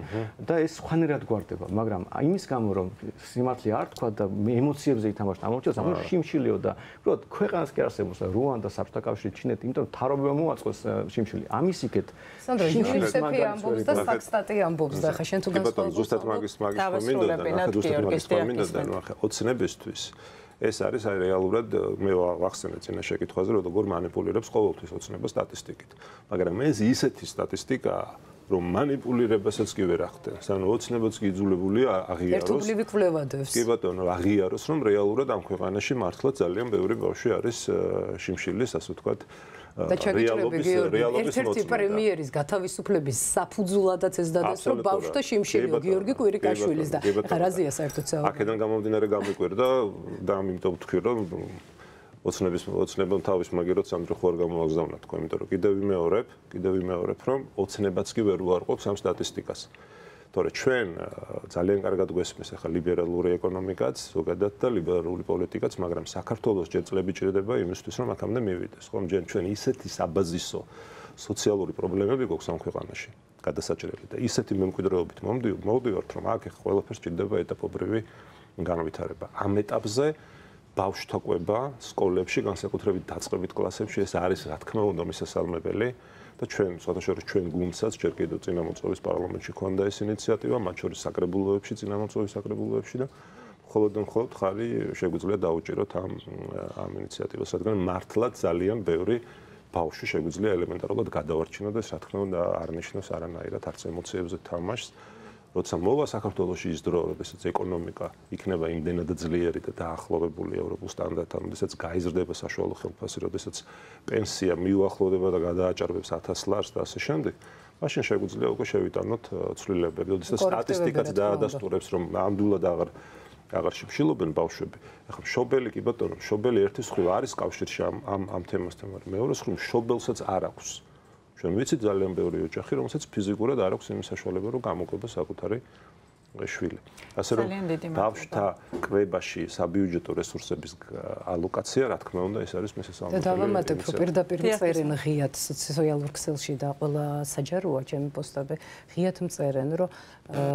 და ეს სხვანაირად გვარდება, მაგრამ იმის გამო რომ სიმართლე არ თქვა და ემოციებზე ითამაშა ამოწევს ამ შიმშილიო და უბრალოდ ქვეყანას კი არსებობს რუანდა, საბჭოთა კავშირი, ჩინეთი, იმიტომ რომ თარობება მოაწყოს შიმშილი. ამის იქეთ შიმშილები ამბობს და საქსტატი ამბობს და ხა შენ თუ განსხვავებულ ზუსტად მაგის მინდოდა, ხა ოცნებისთვის ეს არის აი რეალურად მე ვახსენე წინა შეკითხვაზე, რომ როგორ манипуლირებს ყოველთვის ოცნება სტატისტიკით. მაგრამ ეს ისეთი სტატისტიკაა, რომ манипуლირებასაც კი ვერ ახდენს. ანუ ოცნებაც კი იძულებულია აღიაროს. ერთობლივი კვლევადებს. კი ბატონო, აღიაროს, რომ რეალურად ამ ქვეყანაში მართლა ძალიან ბევრი ბავშვი არის შიმშილის, ასე ვთქვათ, და ჩაგიჭრები გიორგი, ერთ-ერთი პრემიერის გათავისუფლების საფუძვლადაც ეს დადეს, რომ ბავშვთა შიმშილიო გიორგი კვირიკაშვილის და ხა რაზეა საერთოდ საუბარი. აქედან გამომდინარე გამიკვირდა და ამიტომ ვთქვი, რომ ოცნებამ თავის მაგეროთ სანდრო ხო არ გამოაგზავნა თქო, იმიტომ რომ კიდევ ვიმეორებ, რომ ოცნებაც კი ვერ უარყოფს ამ სტატისტიკას. თორე ჩვენ ძალიან კარგად გვესმის ახლა ლიბერალური ეკონომიკაც, ზოგადად და ლიბერალური პოლიტიკაც, მაგრამ საქართველოს ჯერ წლები ჭირდება იმისთვის, რომ აქამდე მივიდეს. ხომ ჩვენ ისეთი საბაზისო სოციალური პრობლემები გვაქვს ამ ქვეყანაში, გადასაჭრელი და ისეთი მემკვიდრეობით მოვდივართ, რომ აქ ყველაფერს ჭირდება ეტაპობრივი განვითარება. ამ ეტაპზე ბავშვთა კვება სკოლებში, განსაკუთრებით დაწყებით კლასებში, ეს არის რა თქმა უნდა მისასალმებელი და ჩვენ სხვადასხვა ჩვენ გუნდსაც ჯერ კიდევ წინამოწვევის პარლამენტში ქონდა ეს ინიციატივა, მათ შორის საკრებულოებში, წინამოწვევის საკრებულოებში და მხოლოდ ხარი შეგვიძლია დაუჭიროთ ამ ინიციატივას, რადგან მართლა ძალიან ბევრი ბავშვი შეგვიძლია ელემენტარულად გადავარჩინოთ და რა თქმა უნდა არ ნიშნავს არანაირად არც ემოციებზე თამაშს. როცა მოვა საქართველოში ის დრო, როდესაც ეკონომიკა იქნება იმდენად ძლიერი და დაახლოვებული ევროპულ სტანდარტთან, როდესაც გაიზრდება საშუალო ხელფასი, როდესაც პენსია მიუახლოვდება და გადააჭარბებს 1000 ლარს და ასე შემდეგ, მაშინ შეგვიძლია უკვე შევიტანოთ ცვლილებები, როდესაც სტატისტიკაც დაადასტურებს, რომ ნამდვილად აღარ შიმშილობენ ბავშვები. ახლა მშობელი კი ბატონო, მშობელი ერთის მხრივ არის კავშირში ამ თემასთან, მაგრამ მეორე მხრივ მშობელსაც არ აქვს ჩვენ ვიცით ძალიან ბევრი ოჯახი, რომელსაც ფიზიკურად არ აქვს იმის საშუალება, რომ გამოყვება საკუთარი შვილი. ასე რომ ბავშვთა კვებაში საბიუჯეტო რესურსების ალოკაცია, რა თქმა უნდა, ეს არის მესამე. და დავამატებ, რომ პირდაპირ მწერენ ღიად სოციალურ ქსელში და ყველა საჯაროა ჩემი პოსტები ღიად მწერენ, რომ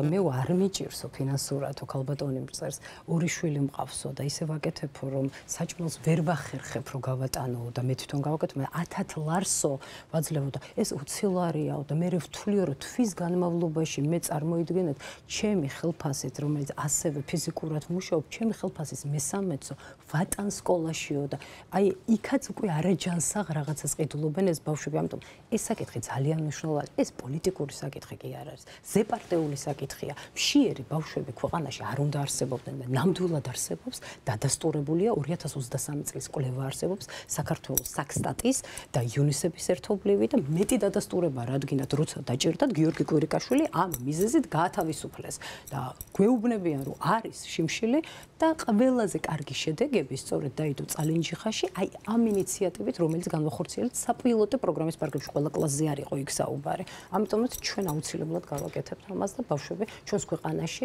მე არ მიჭირსო ფინანსურათო ქალბატონი მწერს, ორი შვილი მყავსო და ისე ვაკეთებო, რომ საჭმელს ვერ ვახერხებ, რომ გავატანო და მე თვითონ გავაკეთო, მე 1000 ლარსო ვაძლევო და ეს 20 ლარიაო და მე ვთვლიო, რომ თვის განმავლობაში მე წარმოიდგენეთ ჩემი ხელფასით, რომელიც ასევე ფიზიკურად მუშაობ, ჩემი ხელფასის მესამეცო ვატან სკოლაშიო და აი იქაც უკვე არაჯანსაღ რაღაცას ყიდულობენ ეს ბავშვები, ამიტომ ეს საკითხი ძალიან მნიშვნელოვანია. ეს პოლიტიკური საკითხი კი არ არის. ზეპარტიული საკითხია. მშიერი ბავშვები ქვეყანაში არ უნდა არსებობდნენ და ნამდვილად არსებობს, დადასტურებულია 2023 წლის კვლევა არსებობს საქართველოს საქსტატის და იუნისეფის ერთობლივი და მეტი დადასტურება რადგინად როცა დაჭირდათ გიორგი კვირიკაშვილი ამ მიზეზით გაათავისუფლეს. და გვეუბნებიან, რომ არის შიმშილი და ყველაზე კარგი შედეგები სწორედ დაიდო წალენჯიხაში, აი ამ ინიციატივით, რომელიც განვახორციელეთ საპილოტო პროგრამის პარკებში ყველა კლასზე არ იყო იქ საუბარი. ამიტომაც ჩვენ აუცილებლად გავაკეთებთ ამას და ბავშვები ჩვენს ქვეყანაში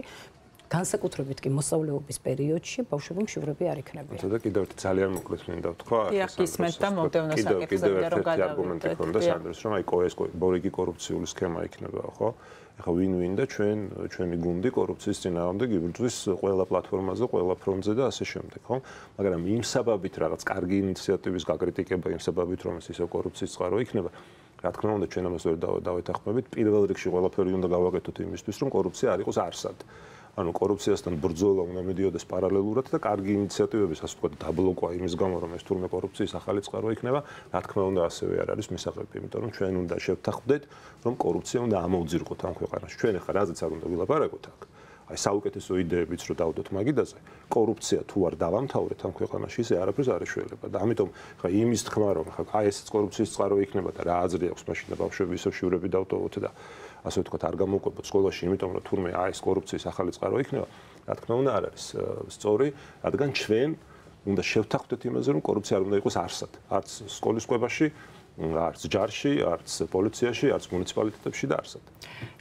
განსაკუთრებით კი მოსწავლეობის პერიოდში ბავშვები მშივრები არ იქნებიან. და კიდევ ერთი ძალიან მოკლედ მინდა ვთქვა, ისმენთ და მომდევნო საკითხებზე რომ არგუმენტი ქონდა სანდროს, რომ აი ეს ბორიგი კორუფციული სქემა იქნება, ხო? ეხლა win-win და ჩვენი გუნდი კორუფციის წინააღმდეგ იბრძვის ყველა პლატფორმაზე, ყველა ფრონტზე და ასე შემდეგ, ხო? მაგრამ იმ საბაბით რაღაც კარგი ინიციატივის გაკრიტიკება, იმ საბაბით რომ ეს ისევ კორუფციის წყარო იქნება, რა თქმა უნდა ჩვენ ამას ვერ დავეთანხმებით. პირველ რიგში ყველაფერი უნდა გავაკეთოთ იმისთვის, რომ კორუფცია არ იყოს არსად. ანუ კორუფციასთან ბრძოლა უნდა მიდიოდეს პარალელურად და კარგი ინიციატივების, ასე ვთქვათ, დაბლოკვა იმის გამო, რომ ეს თურმე კორუფციის ახალი წყარო იქნება, რა თქმა უნდა, ასევე არ არის მისაღები, იმიტომ რომ ჩვენ უნდა შევთანხმდეთ, რომ კორუფცია უნდა ამოვძირყოთ ამ ქვეყანაში. ჩვენ ახლა რაზეც არ უნდა ვილაპარაკოთ აქ. აი საუკეთესო იდეებიც რო დავდოთ მაგიდაზე, კორუფცია თუ არ დავამთავრეთ ამ ქვეყანაში, ისე არაფერს არ ეშველება და ამიტომ ხა იმის თქმა რომ ხა აი ეს კორუფციის წყარო იქნება და რა აზრი აქვს მაშინ და ბავშვები ისევ შივრები დავტოვოთ და ასე ვთქვათ, არ გამოვყვებოთ სკოლაში, იმიტომ რომ თურმე აი ეს კორუფციის ახალი წყარო იქნება, რა თქმა უნდა არ არის სწორი, რადგან ჩვენ უნდა შევთანხმდეთ იმაზე, რომ კორუფცია არ უნდა იყოს არსად, არც სკოლის კვებაში, არც ჯარში, არც პოლიციაში, არც მუნიციპალიტეტებში და არსად.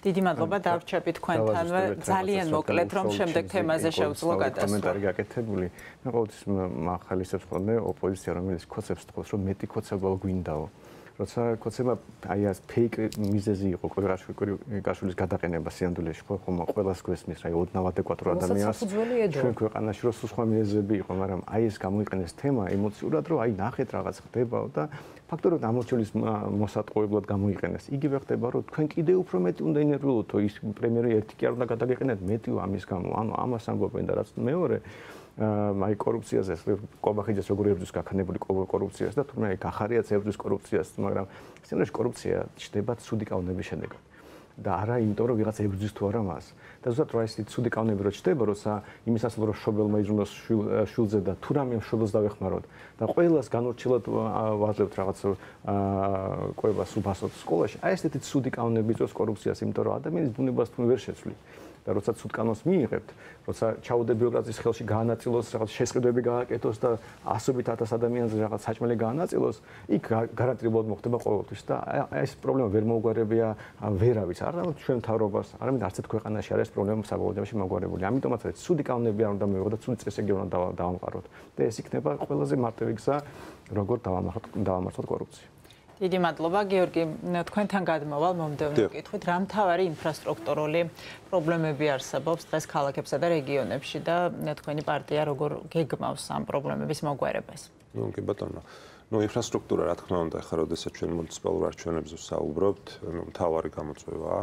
დიდი მადლობა, დავრჩები თქვენთანვე. ძალიან მოკლედ, რომ შემდეგ თემაზე შევძლო გადასვლა. კომენტარი გაკეთებული. მე ყოველთვის მახალისებს ხოლმე ოპოზიცია, რომელიც ქოცებს თქოს, რომ მეტი ქოცება გვინდაო. როცა ქოცება აი ეს ფეიქ მიზეზი იყო კვირიკაშვილის გადაყენება სიანდვილეში, ხომ ყველას გვესმის, აი ოდნავ ადეკვატურ ადამიანს ჩვენ ქვეყანაში რო სხვა მიზეზები იყო, მაგრამ აი ეს გამოიყენეს თემა ემოციურად, რომ აი ნახეთ რაღაც ხდებაო და ფაქტორად ამორჩევის მოსატყუებლად გამოიყენეს. იგივე ხდება, რომ თქვენ კიდევ უფრო მეტი უნდა ინერვიულოთო ის პრემიერი ერთი კი არ უნდა გადაგეყენათ მეტიო ამის გამო. ანუ ამას ამბობენ და რაც მეორე აი კორუფციაზე ყობახიძეს როგორ ებრძვის გაქანებული კორუფციას და თუმცა გახარიაც ებრძვის კორუფციას, მაგრამ სცენაში კორუფცია ჩდება ცუდი კანონების შედეგად. და არა იმიტომ რომ ვიღაც ებრძვის თუ არა მას. და ზუსტად რა ისეთი ცუდი კანონები რო ჩდება, როცა იმისას რომ შობელმა იზრუნოს შვილზე და თუ რამე შობელს დავეხმაროთ და ყველას განურჩილად ვაძლევთ რაღაც კვებას უფასოდ სკოლაში. აი ესეთი ცუდი კანონები იწვევს კორუფციას, იმიტომ რომ ადამიანის ბუნებას თუ ვერ შეცვლით. და როცა ცუდ კანონს მიიღებთ, როცა ჩაუდე ბიუროკრატიის ხელში გაანაწილოს, რაღაც შესყიდვები გააკეთოს და ასობით 1000 ადამიანზე რაღაც საჭმელი გაანაწილოს, იქ გარანტირებულად მოხდება ყოველთვის და ეს პრობლემა ვერ მოუგვარებია ვერავის, არა ჩვენ მთავრობას, არამედ არც ერთ ქვეყანაში არ არის პრობლემა საბოლოოში მოგვარებული. ამიტომაც არის ცუდი კანონები არ უნდა მივიღოთ და ცუდი წესები უნდა დავამყაროთ. და ეს იქნება ყველაზე მარტივი გზა, როგორ დავამარცხოთ კორუფცია. დიდი მადლობა, გიორგი, თქვენთან გადმოვალ მომდევნო კითხვით, რა მთავარი ინფრასტრუქტურული პრობლემები არსებობს დღეს ქალაქებსა და რეგიონებში და თქვენი პარტია როგორ გეგმავს ამ პრობლემების მოგვარებას? ნუ კი ბატონო. ნუ ინფრასტრუქტურა რა თქმა უნდა, ახლა როდესაც ჩვენ მუნიციპალურ არჩევნებზე ვსაუბრობთ, ნუ მთავარი გამოწვევაა.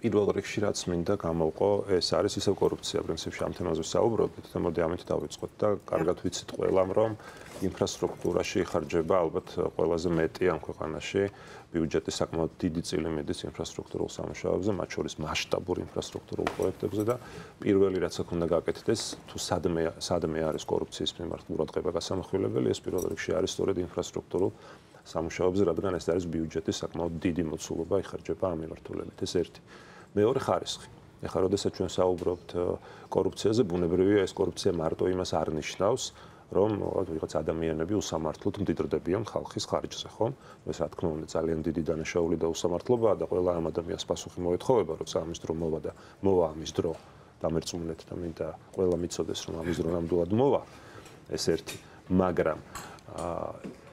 პირველ რიგში რაც მინდა გამოვყო, ეს არის ისევ კორუფცია, პრინციპში ამ თემაზე ვსაუბრობთ და მოდი ამით დავიწყოთ და კარგად ვიცით ყველამ, რომ ინფრასტრუქტურაში იხარჯება ალბათ ყველაზე მეტი ამ ქვეყანაში ბიუჯეტის საკმაოდ დიდი წილი მიდის ინფრასტრუქტურულ სამუშაოებზე, მათ შორის მასშტაბურ ინფრასტრუქტურულ პროექტებზე და პირველი რაც აქ უნდა გაკეთდეს, თუ სადმე არის კორუფციის მიმართ ყურადღება გასამახვილებელი, ეს პირველ რიგში არის სწორედ ინფრასტრუქტურულ სამუშაოებზე, რადგან ეს არის ბიუჯეტის საკმაოდ დიდი მოცულობა იხარჯება ამ მიმართულებით. ეს ერთი. მეორე ხარისხი. ეხლა როდესაც ჩვენ საუბრობთ კორუფციაზე, ბუნებრივია ეს კორუფცია მარტო იმას არ ნიშნავს, რომ ვიღაც ადამიანები უსამართლოდ მდიდრდებიან ხალხის ხარჯზე, ხო? ეს რა თქმა უნდა ძალიან დიდი დანაშაული და უსამართლობაა და ყველა ამ ადამიანს პასუხი მოეთხოვება, როცა ამის დრო მოვა და მოვა ამის დრო დამერწმუნეთ და მინდა ყველა მიცოდეს რომ ამის დრო ნამდვილად მოვა ეს ერთი, მაგრამ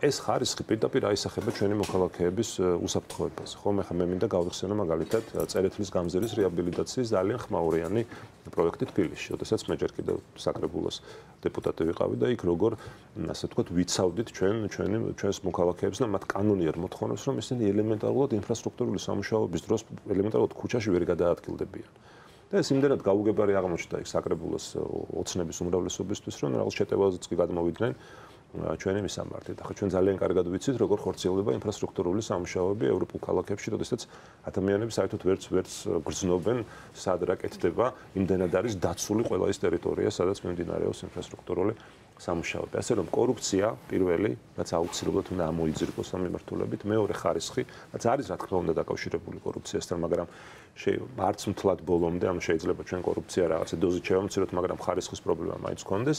ეს ხარისხი პირდაპირ აისახება ჩვენი მოქალაქეების უსაფრთხოებას. ხო, მე მინდა გავიხსენო მაგალითად წერეთლის გამზირის რეაბილიტაციის ძალიან ხმაურიანი პროექტი თბილისში. როდესაც მე ჯერ კიდევ საკრებულოს დეპუტატი ვიყავი და იქ როგორ ასე ვთქვათ ვიცავდით ჩვენს მოქალაქეებს და მათ კანონიერ მოთხოვნებს რომ ისინი ელემენტარულად ინფრასტრუქტურული სამუშაოების დროს ელემენტარულად ქუჩაში ვერ გადაადგილდებიან. და ეს იმდენად გაუგებარი აღმოჩნდა იქ საკრებულოს ოცნების უმრავლესობისთვის რომ რაღაც შეტევაზეც კი გადმოვიდნენ ჩვენი მისამართით. ახლა ჩვენ ძალიან კარგად ვიცით, როგორ ხორციელდება ინფრასტრუქტურული სამუშაოები ევროპულ ქალაქებში, როდესაც ადამიანები საერთოდ ვერც გრძნობენ, სად რა კეთდება, იმდენად არის დაცული ყველა ის ტერიტორია, სადაც მიმდინარეობს ინფრასტრუქტურული სამუშაოები. ასე რომ კორუფცია პირველი, რაც აუცილებლად უნდა ამოიძირკოს ამ მიმართულებით, მეორე ხარისხი, რაც არის რა თქმა უნდა დაკავშირებული კორუფციასთან, მაგრამ არც მთლად ბოლომდე, ანუ შეიძლება ჩვენ კორუფცია რაღაცა დოზით შევამციროთ, მაგრამ ხარისხის პრობლემა მაინც გქონდეს.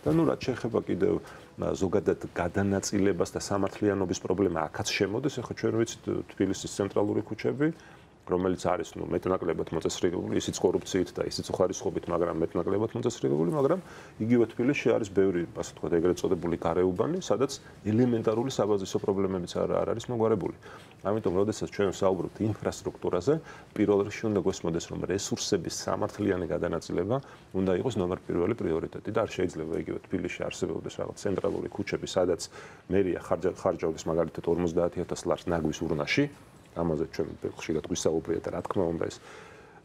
და ნუ რაც შეეხება კიდევ ზოგადად გადანაწილებას და სამართლიანობის პრობლემა აქაც შემოდის, ახლა ჩვენ ვიცით თბილისის ცენტრალური ქუჩები, რომელიც არის მეტნაკლებად მოწესრიგებული, ისიც კორუფციით და ისიც უხარისხობით, მაგრამ მეტნაკლებად მოწესრიგებული, მაგრამ იგივე თბილისში არის ბევრი, ასე ვთქვათ, ეგრეთ წოდებული გარეუბანი, სადაც ელემენტარული საბაზისო პრობლემებიც არ არის მოგვარებული. ამიტომ, როდესაც ჩვენ ვსაუბრობთ ინფრასტრუქტურაზე, პირველ რიგში უნდა გვესმოდეს, რომ რესურსების სამართლიანი გადანაწილება უნდა იყოს ნომერ პირველი პრიორიტეტი და არ შეიძლება იგივე თბილისში არსებობდეს რაღაც ცენტრალური ქუჩები, სადაც მერია ხარჯავს მაგალითად 50,000 ლარს ნაგვის ურნაში. ამაზე ჩვენ ხშირად გვისაუბრია და რა თქმა უნდა ეს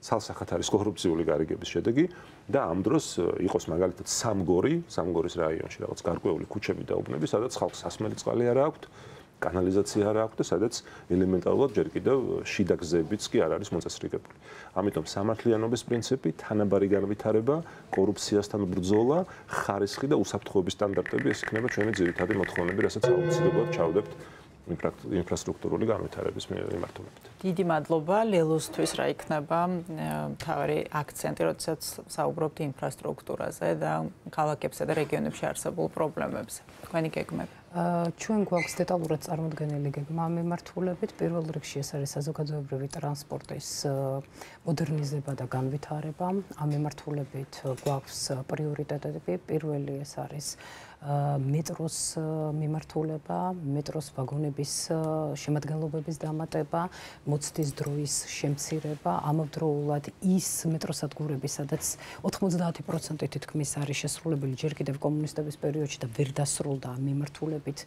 ცალსახად არის კორუფციული გარიგების შედეგი და ამ დროს იყოს მაგალითად სამგორის რაიონში რაღაც გარკვეული ქუჩები და უბნები, სადაც ხალხს სასმელი წყალი არ აქვს, კანალიზაცია არ აქვს და სადაც ელემენტარულად ჯერ კიდევ შიდა გზებიც კი არ არის მოწესრიგებული. ამიტომ სამართლიანობის პრინციპი, თანაბარი განვითარება, კორუფციასთან ბრძოლა, ხარისხი და უსაფრთხოების სტანდარტები ეს იქნება ჩვენი ძირითადი მოთხოვნები, რასაც აუცილებლად ჩავდებთ ინფრასტრუქტურული განვითარების მიმართულებით. დიდი მადლობა ლელოსთვის, რა იქნება მთავარი აქცენტი, როდესაც საუბრობთ ინფრასტრუქტურაზე და ქალაქებსა და რეგიონებში არსებულ პრობლემებზე. თქვენი გეგმები. ჩვენ გვაქვს დეტალურად წარმოდგენილი გეგმა ამ მიმართულებით. პირველ რიგში ეს არის საზოგადოებრივი ტრანსპორტის მოდერნიზება და განვითარება. ამ მიმართულებით გვაქვს პრიორიტეტები. პირველი ეს არის მეტროს მიმართულება, მეტროს ვაგონების შემადგენლობების დამატება, მოცდის დროის შემცირება, ამავდროულად ის მეტროსადგურები, სადაც 90% თითქმის არის შესრულებული ჯერ კიდევ კომუნისტების პერიოდში და ვერ დასრულდა ამ მიმართულებით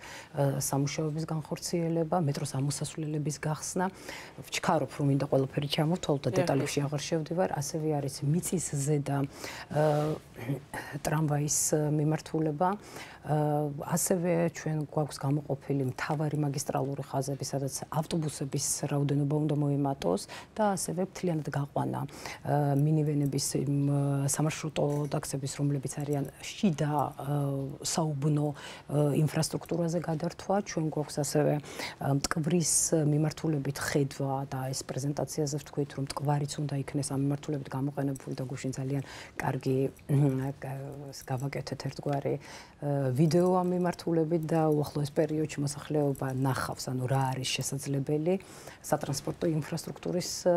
სამუშაოების განხორციელება, მეტროს ამოსასვლელების გახსნა. ვჩქარობ, რომ მინდა ყველაფერი ჩამოვთვალოთ და დეტალებში აღარ შევდივარ. ასევე არის მიწის ზედა ტრამვაის მიმართულება. ასევე ჩვენ გვაქვს გამოყოფილი მთავარი მაგისტრალური ხაზები, სადაც ავტობუსების რაოდენობა უნდა მოემატოს და ასევე მთლიანად გაყვანა მინივენების სამარშრუტო ტაქსების, რომლებიც არიან შიდა საუბნო ინფრასტრუქტურაზე გადართვა. ჩვენ გვაქვს ასევე მტკვრის მიმართულებით ხედვა და ეს პრეზენტაციაზე ვთქვით, რომ მტკვარიც უნდა იქნეს ამ მიმართულებით გამოყენებული და გუშინ ძალიან კარგი გავაკეთეთ ერთგვარი ვიდეო ამ მიმართულებით და უახლოეს პერიოდში მოსახლეობა ნახავს, ანუ რა არის შესაძლებელი სატრანსპორტო ინფრასტრუქტურის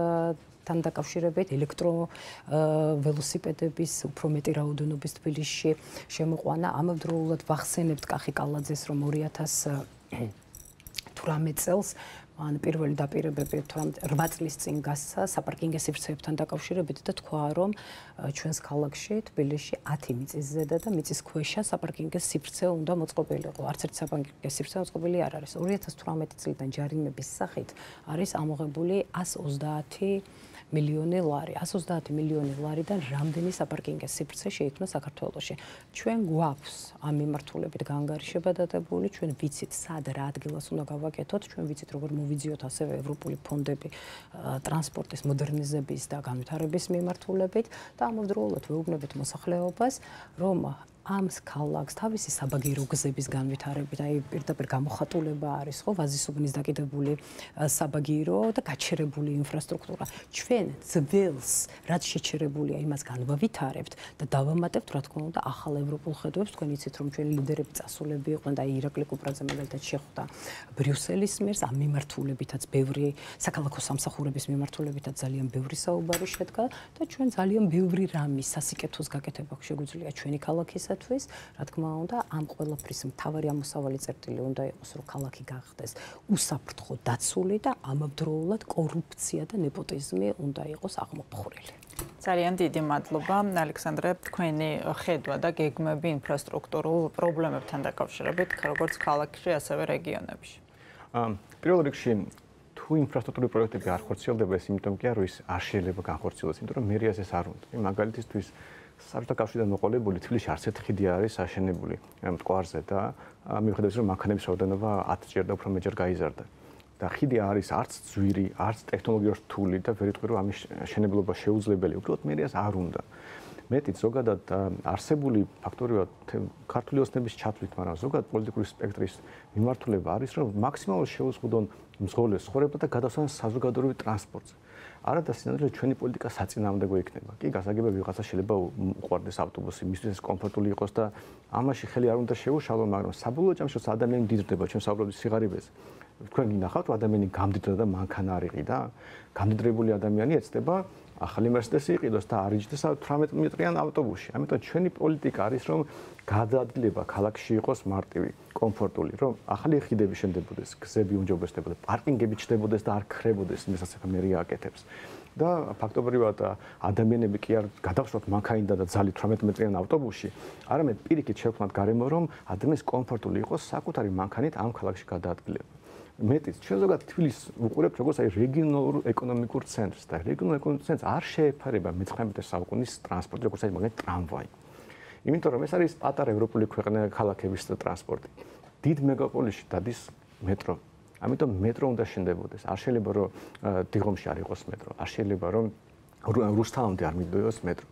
თან დაკავშირებით, ელექტროველოსიპედების უფრო მეტი რაოდენობის თბილისში შემოყვანა. ამავდროულად ვახსენებთ კახი კალაძეს, რომ 2018 წელს ან პირველი დაპირებები 8 წლის წინ გასცა საპარკინგო სივრცეებთან დაკავშირებით და თქვა, რომ ჩვენს ქალაქში თბილისში 10 მიწის ზედა და მიწის ქვეშა საპარკინგო სივრცე უნდა მოწყობილიყო. არც ერთი საპარკინგო სივრცე მოწყობილი არ არის. 2018 წლიდან ჯარიმების სახით არის ამოღებული 130 მილიონი ლარი. 130 მილიონი ლარიდან რამდენი საპარკინგო სივრცე შეიქმნა საქართველოში. ჩვენ გვაქვს ამ მიმართულებით განგარიშება დადებული, ჩვენ ვიცით სად რა ადგილას უნდა გავაკეთოთ, ჩვენ ვიცით როგორ მოვიძიოთ ასევე ევროპული ფონდები ტრანსპორტის მოდერნიზების და განვითარების მიმართულებით და ამავდროულად ვეუბნებით მოსახლეობას, რომ ამ ქალაქს თავისი საბაგირო გზების განვითარებით, აი პირდაპირ გამოხატულება არის, ხო, ვაზისუბნის დაკიდებული საბაგირო და გაჩერებული ინფრასტრუქტურა. ჩვენ ძველს, რაც შეჩერებულია, იმას განვავითარებთ და დავამატებთ, რა თქმა უნდა, ახალ ევროპულ ხედვებს. თქვენ იცით, რომ ჩვენი ლიდერები წასულები იყვნენ და ირაკლი კუპრაძე მაგალითად შეხვდა ბრიუსელის მერს, ამ მიმართულებითაც ბევრი საქალაქო სამსახურების მიმართულებითაც ძალიან ბევრი საუბარი შედგა და ჩვენ ძალიან ბევრი რამის სასიკეთოს გაკეთება შეგვიძლია ჩვენი ქალაქისათვის. რა თქმა უნდა, ამ ყველაფრის მთავარი ამოსავალი წერტილი უნდა იყოს, რომ ქალაქი გახდეს უსაფრთხო დაცული და ამავდროულად კორუფცია და nepotizmi უნდა იყოს აღმოფხვრილი. ძალიან დიდი მადლობა, ალექსანდრე, თქვენი ხედვა და გეგმები ინფრასტრუქტურულ პრობლემებთან დაკავშირებით, როგორც ქალაქში, ასევე რეგიონებში. პირველ რიგში თუ ინფრასტრუქტურის პროექტები არ ხორციელდება, ეს იმიტომ კი არა, რომ ის არ შეიძლება განხორციელდეს, იმიტომ რომ მერიას ეს არ უნდა. მაგალითისთვის საბჭოთა კავშირიდან მოყოლებული თბილისში არც ერთი ხიდი არის აშენებული მტკვარზე და მიუხედავად იმისა, რომ მანქანების რაოდენობა 10 ჯერ და უფრო მეტჯერ გაიზარდა. და ხიდი არის არც ძვირი, არც ტექნოლოგიურად რთული და ვერ ვიტყვი, რომ ამის შენებლობა შეუძლებელი. უბრალოდ მერიას არ უნდა. მეტიც ზოგადად არსებული ფაქტორია ქართული ოცნების ჩათვლით, მაგრამ ზოგადად პოლიტიკური სპექტრის მიმართულება არის, რომ მაქსიმალურად შეუზღუდონ მძღოლეს ცხოვრება და გადასვლან საზოგადოებრივ ტრანსპორტზე. არადა სინამდვილეში ჩვენი პოლიტიკა საწინააღმდეგო იქნება. კი, გასაგებია ვიღაცა შეიძლება უყვარდეს ავტობუსი, მისთვის კომფორტული იყოს და ამაში ხელი არ უნდა შეუშალო, მაგრამ საბოლოო ჯამში ადამიანი მდიდრდება, ჩვენ საუბრობთ სიღარიბეზე. თქვენ გინახავთ, ადამიანი გამდიდრდა და მანქანა არ იყიდა. გამდიდრებული ადამიანი ეცდება ახალი Mercedes-ი იყიდოს და არ იჯდეს 18 მეტრიან ავტობუსში. ამიტომ ჩვენი პოლიტიკა არის, რომ გადაადგილება ქალაქში იყოს მარტივი, კომფორტული, რომ ახალი ხიდები შენდებოდეს, გზები უმჯობესდებოდა, პარკინგები ჩნდებოდეს და არ ქრებოდეს, იმასაც მერია აკეთებს. და ფაქტობრივად ადამიანები კი არ გადახსოვთ მანქანიდან და ძალით 18 მეტრიან ავტობუსში, არამედ პირიქით შევქმნათ გარემო, რომ ადამიანს კომფორტული იყოს საკუთარი მანქანით ამ ქალაქში გადაადგილება. მეტიც ჩვენ ზოგადად თბილისს უყურებთ როგორც აი რეგიონალურ ეკონომიკურ ცენტრს და რეგიონალურ ეკონომიკურ ცენტრს არ შეეფარება მე-19 საუკუნის ტრანსპორტი როგორც აი მაგალითად ტრამვაი. იმიტომ რომ ეს არის პატარა ევროპული ქალაქების ტრანსპორტი. დიდ მეგაპოლისში დადის მეტრო. ამიტომ მეტრო უნდა შენდებოდეს. არ შეიძლება რომ დიღომში არ იყოს მეტრო. არ შეიძლება რომ რუსთავამდე არ მიდოდეს მეტრო.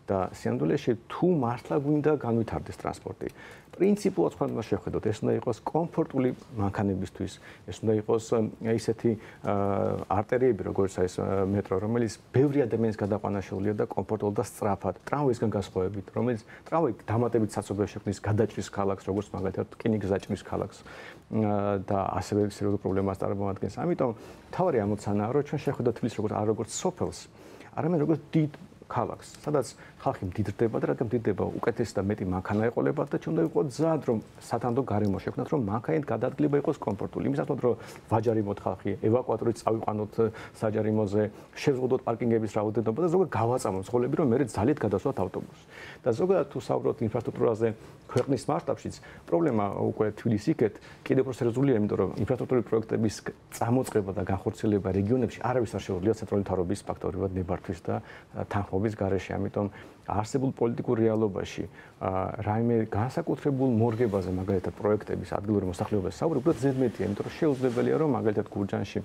და სინამდვილეში თუ მართლა გვინდა განვითარდეს ტრანსპორტი, პრინციპულად სხვა უნდა შევხედოთ, ეს უნდა იყოს კომფორტული მანქანებისთვის, ეს უნდა იყოს ისეთი არტერიები, როგორც ეს მეტრო, რომელიც ბევრი ადამიანის გადაყვანა შეუძლია და კომფორტულად და სწრაფად, ტრამვაისგან განსხვავებით, რომელიც ტრამვაი დამატებით საცობია შექმნის გადაჭრის ქალაქს, როგორც მაგალითად რკინიგზის დაჭრის ქალაქს და ასევე სერიოზულ პრობლემას წარმოადგენს. ამიტომ მთავარი ამოცანაა, რომ ჩვენ შევხედოთ თბილისს როგორც სოფელს, არამედ როგორც დიდ ქალაქს, სადაც ხალხი მდიდრდება და რადგან მდიდრდება, უკეთესი და მეტი მანქანა ეყოლებათ და ჩვენ უნდა ვიყოთ მზად, რომ სათანდო გარემო შექმნათ, რომ მანქანით გადაადგილება იყოს კომფორტული. იმისათვის, რომ ვაჯარიმოთ ხალხი, ევაკუატორით წავიყვანოთ საჯარიმოზე, შევზღუდოთ პარკინგების რაოდენობა და ზოგადად გავაწამოთ მძღოლები, რომ მერე ძალით გადასვლათ ავტობუსს. და ზოგადად თუ საუბრობთ ინფრასტრუქტურაზე ქვეყნის მასშტაბშიც, პრობლემა უკვე თბილისის იქეთ კიდევ უფრო სერიოზულია, იმიტომ რომ ინფრასტრუქტურის პროექტების წარმოწყება და განხორციელება რეგიონებში არავის არ შეუძლია ცენტრალური მთავრობის ფაქტობრივად ნებართვის და თანხმობის გარეშე. ამიტომ არსებულ პოლიტიკურ რეალობაში რაიმე განსაკუთრებულ მორგებაზე, მაგალითად პროექტების ადგილური მოსახლეობის საუბარი უბრალოდ ზედმეტია, იმიტომ რომ შეუძლებელია რომ მაგალითად გურჯანში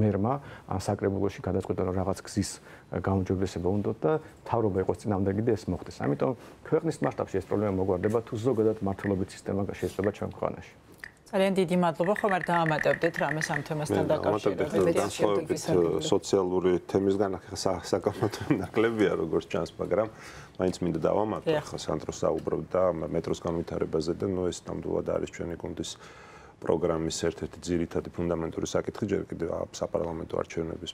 მერმა ან საკრებულოში გადაწყვეტა რომ რაღაც გზის გაუმჯობესება უნდა და მთავრობა იყოს წინააღმდეგი და ეს მოხდეს. ამიტომ ქვეყნის მასშტაბში ეს პრობლემა მოგვარდება თუ ზოგადად მართლობითი სისტემა შეიძლება ჩვენ ქვეყანაში. ძალიან დიდი მადლობა, ხომ არ დაამატებდეთ რამეს ამ თემასთან დაკავშირებით. სოციალური თემისგან საკამათო ნაკლებია როგორც ჩანს, მაგრამ მაინც მინდა დავამატო, ხა სანდრო საუბრობდა მეტროს განვითარებაზე და ნუ ეს ნამდვილად არის ჩვენი გუნდის პროგრამის ერთ-ერთი ძირითადი ფუნდამენტური საკითხი, ჯერ კიდევ საპარლამენტო არჩევნების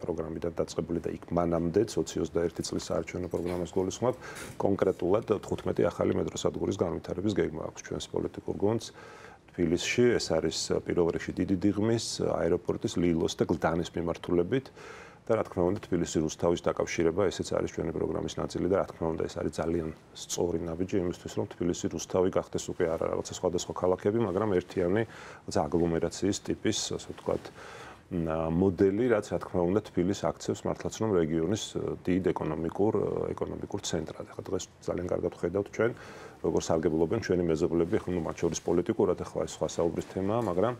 პროგრამიდან დაწყებული და იქ მანამდე 2021 წლის საარჩევნო პროგრამას გულისხმობ, კონკრეტულად 15 ახალი მეტროსადგურის განვითარების გეგმა აქვს ჩვენს პოლიტიკურ გუნდს. თბილისში ეს არის პირველ რიგში დიდი დიღმის, აეროპორტის, ლილოს და გლდანის მიმართულებით და რა თქმა უნდა თბილისი რუსთავის დაკავშირება ესეც არის ჩვენი პროგრამის ნაწილი და რა თქმა უნდა ეს არის ძალიან სწორი ნაბიჯი იმისთვის რომ თბილისი რუსთავი გახდეს უკვე არა რაღაცა სხვადასხვა ქალაქები, მაგრამ ერთიანი რაღაცა აგლომერაციის ტიპის, ასე ვთქვათ, მოდელი, რაც რა თქმა უნდა თბილისს აქცევს მართლაც რომ რეგიონის დიდ ეკონომიკურ ცენტრად. ახლა დღეს ძალიან კარგად ხედავთ ჩვენ როგორ სარგებლობენ ჩვენი მეზობლები, ხო, მათ შორის პოლიტიკურად ახლა ეს სხვა საუბრის თემაა, მაგრამ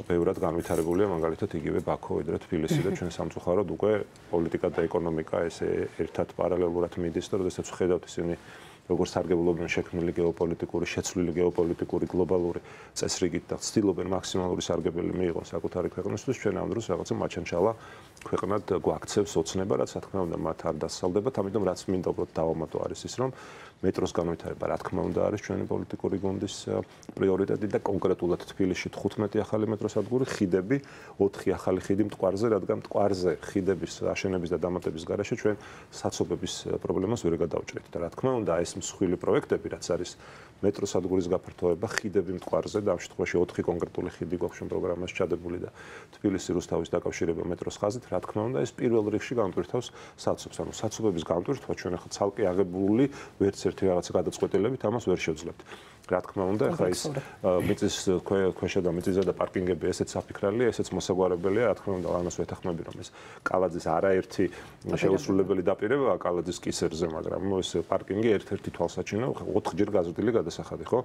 ბევრად განვითარებულია მაგალითად იგივე ბაქო, ვიდრე თბილისი და ჩვენ სამწუხაროდ უკვე პოლიტიკა და ეკონომიკა ესე ერთად პარალელურად მიდის და როდესაც ხედავთ ისინი როგორც სარგებლობენ შექმნილი გეოპოლიტიკური, შეცვლილი გეოპოლიტიკური გლობალური წესრიგით და ცდილობენ მაქსიმალური სარგებელი მიიღონ საკუთარი ქვეყნისთვის, ჩვენ ამ დროს რაღაცა მაჩანჩალა ქვეყნად გვაქცევს ოცნება, რაც რა თქმა უნდა მათ არ დასალდებათ, ამიტომ რაც მინდა უბრალოდ დავამატო არის ის, რომ მეტროს განვითარება რა თქმა უნდა არის ჩვენი პოლიტიკური გუნდის პრიორიტეტი და კონკრეტულად თბილისში 15 ახალი მეტროსადგური, ხიდები, 4 ახალი ხიდი მტკვარზე, რადგან მტკვარზე ხიდების აშენების და დამატების გარეშე ჩვენ საცობების პრობლემას ვერ გადავჭრით და რა თქმა უნდა ეს მსხვილი პროექტები, რაც არის მეტროსადგურის გაფართოება, ხიდები მტკვარზე და ამ შემთხვევაში 4 კონკრეტული ხიდი გვაქვს ჩვენ პროგრამაში ჩადებული და თბილისი რუსთავის დაკავშირება მეტროს ხაზით, რა თქმა უნდა ეს პირველ რიგში განტვირთავს საცობს, ანუ საცობების განტვირთვა ჩვენ ახლა ცალკე აღებული ვერც ერთი რაღაცა გადაწყვეტილებით ამას ვერ შევძლებთ. რა თქმა უნდა, ახლა ის მიწის ქვეშა და მიწის ზედა პარკინგები ესეც საფიქრალია, ესეც მოსაგვარებელია, რა თქმა უნდა, ამას ვეთანხმები, რომ ეს კალაძის არაერთი შეუსრულებელი დაპირებაა კალაძის კისერზე, მაგრამ ეს პარკინგი ერთ-ერთი თვალსაჩინო 4 ჯერ გაზრდილი გადასახადი, ხო?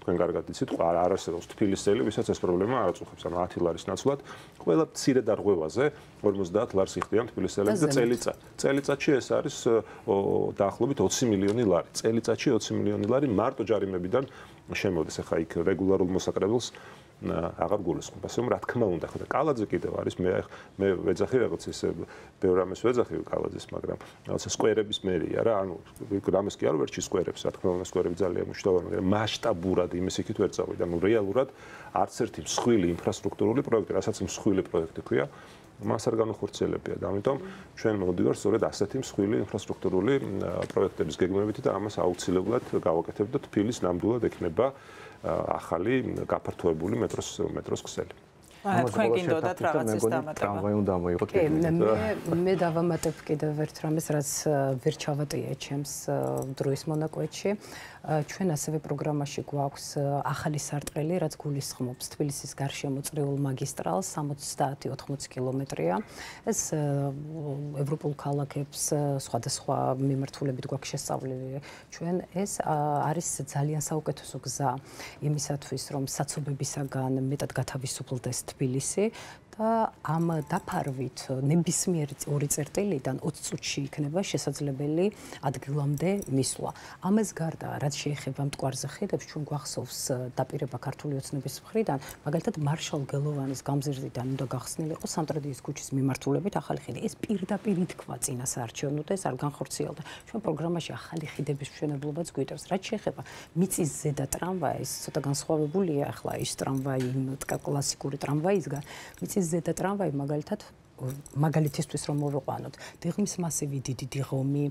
თქვენ კარგად იცით, არ არსებობს თბილისელი, ვისაც ეს პრობლემა არ აწუხებს, ანუ 10 ლარის ნაცვლად, ყველა მცირე დარღვევაზე 50 ლარს იხდიან თბილისელები და წელიწადში ეს არის დაახლოებით 20 მილიონი ლარი. წელიწადში 20 მილიონი ლარი მარტო ჯარიმებიდან შემოდის, ახლა იქ რეგულარულ მოსაკრებელს აღარ გულისხმობს. ასე რომ რა თქმა უნდა, ხო და კალაძე კიდევ არის, მე ვეძახი რაღაც ის ბევრ რამეს ვეძახი კალაძეს, მაგრამ რაღაცა სკვერების მერია რა, ანუ რამეს კი არ ვერჩი სკვერებს, რა თქმა უნდა, სკვერები ძალიან მნიშვნელოვანია, მაგრამ მასშტაბურად იმის იქით ვერ წავიდა, ანუ რეალურად არც ერთი მსხვილი ინფრასტრუქტურული პროექტი, რასაც მსხვილი პროექტი ქვია, მას არ განუხორციელებია და ამიტომ ჩვენ მოვდივართ სწორედ ასეთი მსხვილი ინფრასტრუქტურული პროექტების გეგმებით და ამას აუცილებლად გავაკეთებთ და თბილისს ნამდვილად ექნება ახალი გაფართოებული მეტროს ქსელი. თქვენ გინდოდათ რაღაცის დამატება. ტრამვაი უნდა მოიყოთ. მე დავამატებ კიდევ ერთ რამეს, რაც ვერ ჩავატია ჩემს დროის მონაკვეთში. ჩვენ ასევე პროგრამაში გვაქვს ახალი სარტყელი, რაც გულისხმობს თბილისის გარშემო წრიულ მაგისტრალს 70-80 კილომეტრია. ეს ევროპულ ქალაქებს სხვადასხვა მიმართულებით გვაქვს შესწავლილი. ჩვენ ეს არის ძალიან საუკეთესო გზა იმისათვის, რომ საცობებისაგან მეტად გათავისუფლდეს თბილისი და ამ დაფარვით ნებისმიერი 2 წერტილიდან 20 წუთში იქნება შესაძლებელი ადგილამდე მისვლა. ამას გარდა, რაც შეეხება მტკვარზე ხიდებს, ჩვენ გვახსოვს დაპირება ქართული ოცნების მხრიდან, მაგალითად მარშალ გელოვანის გამზირდიდან უნდა გახსნილიყო სამტრედიის ქუჩის მიმართულებით ახალი ხიდი. ეს პირდაპირ ითქვა წინა საარჩევნო და ეს არ განხორციელდა. ჩვენ პროგრამაში ახალი ხიდების მშენებლობაც გვიტევს. რაც შეეხება მიწის ზედა ტრამვაი, ეს ცოტა განსხვავებულია ახლა ის ტრამვაი კლასიკური ტრამვაისგან. მიწის ზედა ტრამვაი მაგალითისთვის რომ მოვიყვანოთ, დიღმის მასივი დიდი დიღომი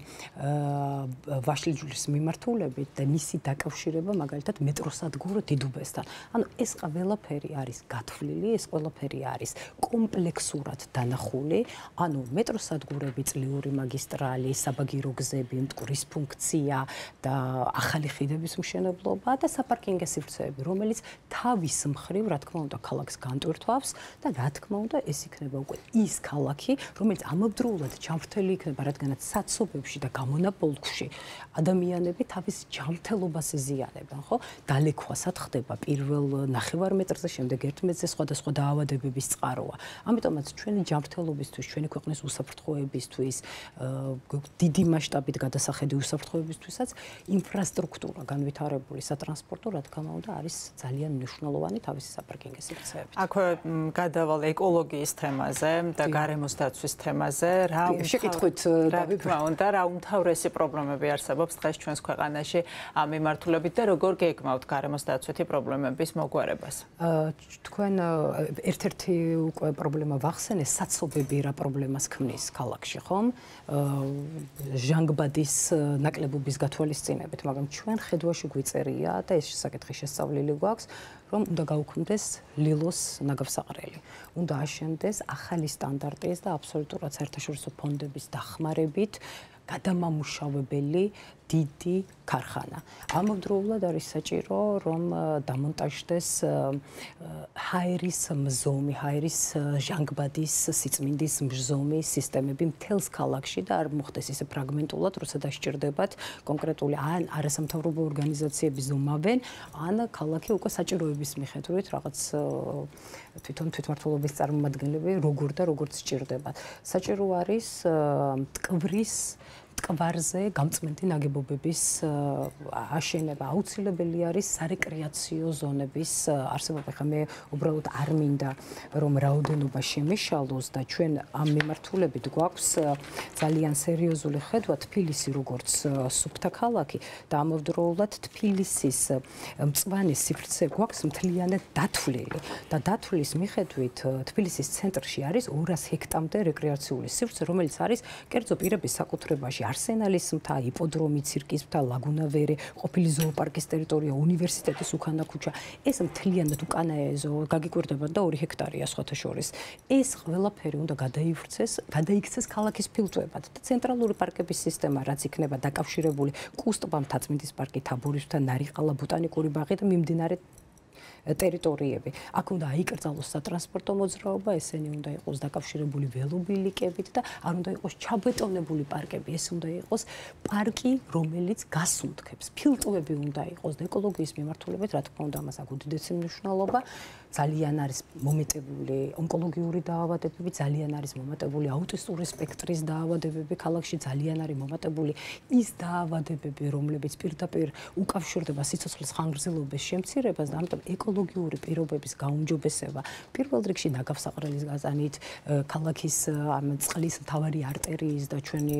ვაშლიჯულის მიმართულებით და მისი დაკავშირება მაგალითად მეტროსადგურ დიდუბესთან. ანუ ეს ყველაფერი არის გათვლილი, ეს ყველაფერი არის კომპლექსურად დანახული, ანუ მეტროსადგურები, წლიური მაგისტრალი, საბაგირო გზები, მტკვრის ფუნქცია და ახალი ხიდების მშენებლობა და საპარკინგო სივრცეები, რომელიც თავის მხრივ, რა თქმა უნდა, ქალაქს განტვირთვავს და რა თქმა უნდა, ეს იქნება უკვე ის ქალაქი, რომელიც ამავდროულად ჯანმრთელი იქნება, რადგანაც საცობებში და გამონაბოლქვში ადამიანები თავის ჯანმრთელობას ეზიანებენ, ხო? დალექვასად ხდება პირველ ნახევარ მეტრზე, შემდეგ 1 მეტრზე სხვადასხვა დაავადებების წყაროა. ამიტომაც ჩვენი ჯანმრთელობისთვის, ჩვენი ქვეყნის უსაფრთხოებისთვის, დიდი მასშტაბით გადასახედი უსაფრთხოებისთვისაც ინფრასტრუქტურა განვითარებული სატრანსპორტო, რა თქმა უნდა, არის ძალიან მნიშვნელოვანი თავისი საპარკინგო სივრცეებით. აქვე გადავალ ეკოლოგიის თემაზე და გარემოს დაცვის თემაზე, რა თქმა უნდა, რა უმთავრესი პრობლემები არსებობს დღეს ჩვენს ქვეყანაში ამ მიმართულებით და როგორ გეგმავთ გარემოს დაცვითი პრობლემების მოგვარებას? თქვენ ერთ-ერთი უკვე პრობლემა ვახსენე, საცობები რა პრობლემას ქმნის ქალაქში, ხომ? ჟანგბადის ნაკლებობის გათვალისწინებით, მაგრამ ჩვენ ხედვაში გვიწერია და ეს საკითხი შესწავლილი გვაქვს, რომ უნდა გაუქმდეს ლილოს ნაგავსაყრელი. უნდა აშენდეს ახალი სტანდარტის და აბსოლუტურად საერთაშორისო ფონდების დახმარებით გადამამუშავებელი დიდი ქარხანა. ამავდროულად არის საჭირო, რომ დამონტაჟდეს ჰაერის მზომი, ჰაერის ჟანგბადის სიწმინდის მზომი სისტემები მთელს ქალაქში და არ მოხდეს ისე ფრაგმენტულად, როცა დასჭირდებათ კონკრეტული ან არასამთავრობო ორგანიზაციები ზომავენ, ან ქალაქი უკვე საჭიროების მიხედვით რაღაც თვითონ თვითმმართველობის წარმომადგენლები როგორ და როგორც სჭირდებათ. საჭირო არის მტკვარზე გამწმენდი ნაგებობების აშენება. აუცილებელი არის სარეკრეაციო ზონების არსებობა. ხა მე უბრალოდ არ მინდა რომ რაოდენობა შემეშალოს და ჩვენ ამ მიმართულებით გვაქვს ძალიან სერიოზული ხედვა თბილისი როგორც სუფთა ქალაქი და ამავდროულად თბილისის მწვანე სივრცე გვაქვს მთლიანად დათვლილი და დათვლის მიხედვით თბილისის ცენტრში არის 200 ჰექტამდე რეკრეაციული სივრცე, რომელიც არის კერძო პირების საკუთრებაში. არსენალის მთა, იპოდრომი, ცირკის მთა, ლაგუნა ვერე, ყოფილი ზოოპარკის ტერიტორია, უნივერსიტეტის უკანა ქუჩა. ეს მთლიანად უკანა ეზო გაგიკვირდება და 2 ჰექტარია სხვათა შორის. ეს ყველაფერი უნდა გადაიქცეს ქალაქის ფილტვებად და ცენტრალური პარკების სისტემა, რაც იქნება დაკავშირებული კუს-ტბა, მთაწმინდის პარკი, თაბორის მთა, ნარიყალა, ბოტანიკური ბაღი და მიმდინარე ტერიტორიები. აქ უნდა აიკრძალოს სატრანსპორტო მოძრაობა, ესენი უნდა იყოს დაკავშირებული ველობილიკებით და არ უნდა იყოს ჩაბეტონებული პარკები. ეს უნდა იყოს პარკი, რომელიც გასუნთქებს. ფილტვები უნდა იყოს ეკოლოგიის მიმართულებით, რა თქმა უნდა, ამას აქვს უდიდესი მნიშვნელობა. ძალიან არის მომეტებული ონკოლოგიური დაავადებები, ძალიან არის მომატებული აუტისტური სპექტრის დაავადებები, ქალაქში ძალიან არის მომატებული ის დაავადებები, რომლებიც პირდაპირ უკავშირდება სიცოცხლის ხანგრძლივობის შემცირებას და ამიტომ ეკოლოგიური პირობების გაუმჯობესება, პირველ რიგში ნაგავსაყრელის გაზანით, ქალაქის ამ წყლის მთავარი არტერიის და ჩვენი